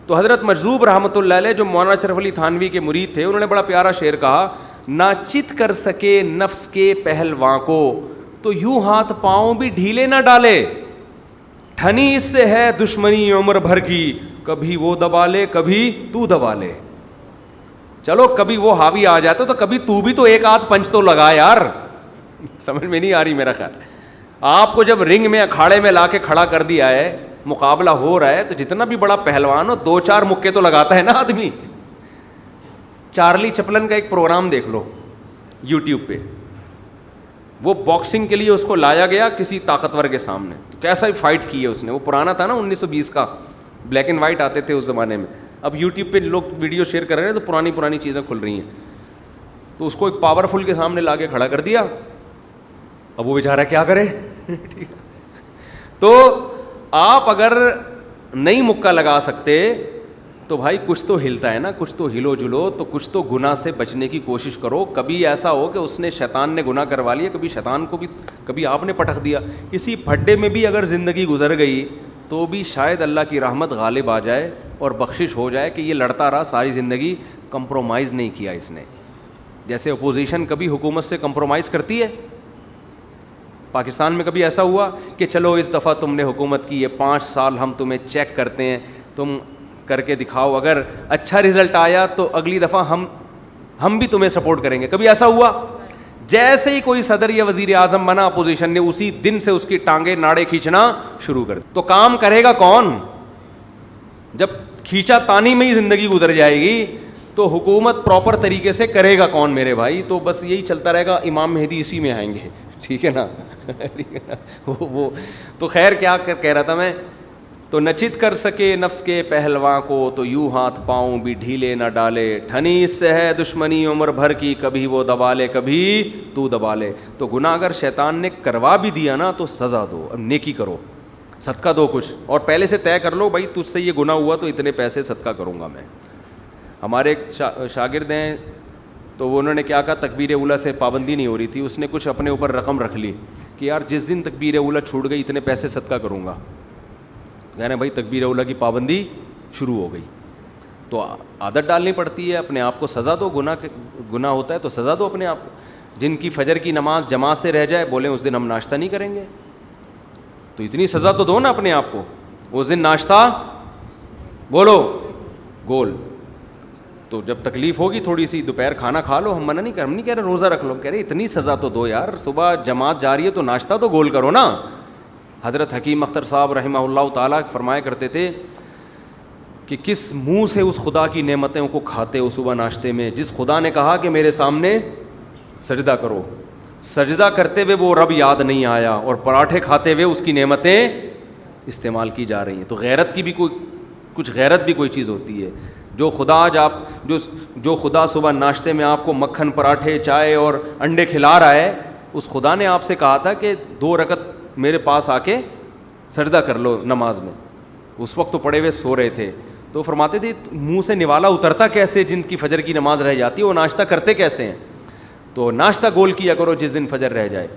تو حضرت مجذوب رحمۃ اللہ علیہ جو مولانا اشرف علی تھانوی کے مرید تھے, انہوں نے بڑا پیارا شعر کہا, نہ چت کر سکے نفس کے پہلواں کو تو یوں ہاتھ پاؤں بھی ڈھیلے نہ ڈالے. ٹھنی اس سے ہے دشمنی عمر بھر کی, کبھی وہ دبا لے کبھی تو دبا لے. چلو کبھی وہ حاوی آ جاتا تو کبھی تو بھی تو ایک آدھ پنچ تو لگا یار. سمجھ میں نہیں آ رہی میرا خیال. آپ کو جب رنگ میں اکھاڑے میں لا کے کھڑا کر دیا ہے, مقابلہ ہو رہا ہے, تو جتنا بھی بڑا پہلوان ہو دو چار مکے تو لگاتا ہے نا آدمی. چارلی چپلن کا ایک پروگرام دیکھ لو یوٹیوب پہ, وہ باکسنگ کے لیے اس کو لایا گیا کسی طاقتور کے سامنے, تو کیسا ہی فائٹ کی ہے اس نے. وہ پرانا تھا نا 1920 کا, بلیک اینڈ وائٹ آتے تھے اس زمانے میں. اب یوٹیوب پہ لوگ ویڈیو شیئر کر رہے ہیں تو پرانی چیزیں کھل رہی ہیں. تو اس کو ایک پاورفل کے سامنے لا کے کھڑا کر دیا. اب وہ بیچارہ کیا کرے. ٹھیک ہے, تو آپ اگر نہیں مکہ لگا سکتے تو بھائی کچھ تو ہلتا ہے نا, کچھ تو ہلو جلو, تو کچھ تو گناہ سے بچنے کی کوشش کرو. کبھی ایسا ہو کہ اس نے شیطان نے گناہ کروا لیا, کبھی شیطان کو بھی, کبھی آپ نے پٹخ دیا. اسی پھڈے میں بھی اگر زندگی گزر گئی تو بھی شاید اللہ کی رحمت غالب آ جائے اور بخشش ہو جائے کہ یہ لڑتا رہا ساری زندگی, کمپرومائز نہیں کیا اس نے. جیسے اپوزیشن کبھی حکومت سے کمپرومائز کرتی ہے. پاکستان میں کبھی ایسا ہوا کہ چلو اس دفعہ تم نے حکومت کی ہے, 5 سال ہم تمہیں چیک کرتے ہیں, تم کر کے دکھاؤ, اگر اچھا رزلٹ آیا تو اگلی دفعہ ہم بھی تمہیں سپورٹ کریں گے. کبھی ایسا ہوا؟ جیسے ہی کوئی صدر یا وزیر اعظم بنا اپوزیشن نے اسی دن سے اس کی ٹانگیں ناڑے کھینچنا شروع کر دی. تو کام کرے گا کون؟ جب کھینچا تانی میں ہی زندگی گزر جائے گی تو حکومت پراپر طریقے سے کرے گا کون میرے بھائی؟ تو بس یہی چلتا رہے گا, امام مہدی اسی میں آئیں گے. ٹھیک ہے نا. وہ تو خیر کیا کہہ رہا تھا میں, تو نچت کر سکے نفس کے پہلواں کو تو یوں ہاتھ پاؤں بھی ڈھیلے نہ ڈالے. ٹھنی اس سے ہے دشمنی عمر بھر کی, کبھی وہ دبا لے کبھی تو دبا لے. تو گناہ اگر شیطان نے کروا بھی دیا نا تو سزا دو, اب نیکی کرو, صدقہ دو کچھ, اور پہلے سے طے کر لو بھائی تجھ سے یہ گناہ ہوا تو اتنے پیسے صدقہ کروں گا میں. ہمارے ایک شاگرد ہیں, تو وہ انہوں نے کیا کہا, تکبیر اولیٰ سے پابندی نہیں ہو رہی تھی, اس نے کچھ اپنے اوپر رقم رکھ لی کہ یار جس دن تکبیر اولیٰ چھوٹ گئی اتنے پیسے صدقہ کروں گا. کہہ رہے ہیں بھائی تکبیر اولیٰ کی پابندی شروع ہو گئی, تو عادت ڈالنی پڑتی ہے, اپنے آپ کو سزا دو. گناہ ہوتا ہے تو سزا دو اپنے آپ کو. جن کی فجر کی نماز جماعت سے رہ جائے بولیں اس دن ہم ناشتہ نہیں کریں گے. تو اتنی سزا تو دو نا اپنے آپ کو. اس دن ناشتہ بولو گول. تو جب تکلیف ہوگی تھوڑی سی دوپہر کھانا کھا لو, ہم منع نہیں ہم نہیں کہہ رہے روزہ رکھ لو, ہم کہہ رہے اتنی سزا تو دو یار. صبح جماعت جا رہی ہے تو ناشتہ تو گول کرو نا. حضرت حکیم اختر صاحب رحمہ اللہ تعالیٰ فرمایا کرتے تھے کہ کس منہ سے اس خدا کی نعمتوں کو کھاتے ہو صبح ناشتے میں, جس خدا نے کہا کہ میرے سامنے سجدہ کرو. سجدہ کرتے ہوئے وہ رب یاد نہیں آیا اور پراٹھے کھاتے ہوئے اس کی نعمتیں استعمال کی جا رہی ہیں. تو غیرت کی بھی کچھ غیرت بھی کوئی چیز ہوتی ہے. جو خدا آج آپ جو خدا صبح ناشتے میں آپ کو مکھن پراٹھے چائے اور انڈے کھلا رہا ہے, اس خدا نے آپ سے کہا تھا کہ 2 رکعت میرے پاس آ کے سجدہ کر لو نماز میں. اس وقت تو پڑے ہوئے سو رہے تھے. تو فرماتے تھے منہ سے نوالا اترتا کیسے, جن کی فجر کی نماز رہ جاتی ہے وہ ناشتہ کرتے کیسے ہیں. تو ناشتہ گول کیا کرو جس دن فجر رہ جائے.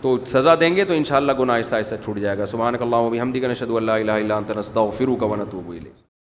تو سزا دیں گے تو انشاءاللہ گناہ آہستہ آہستہ چھوٹ جائے گا. سبحانک اللہم و بحمدک نشہد ان لا الہ الا انت نستغفرک و نتوب الیک.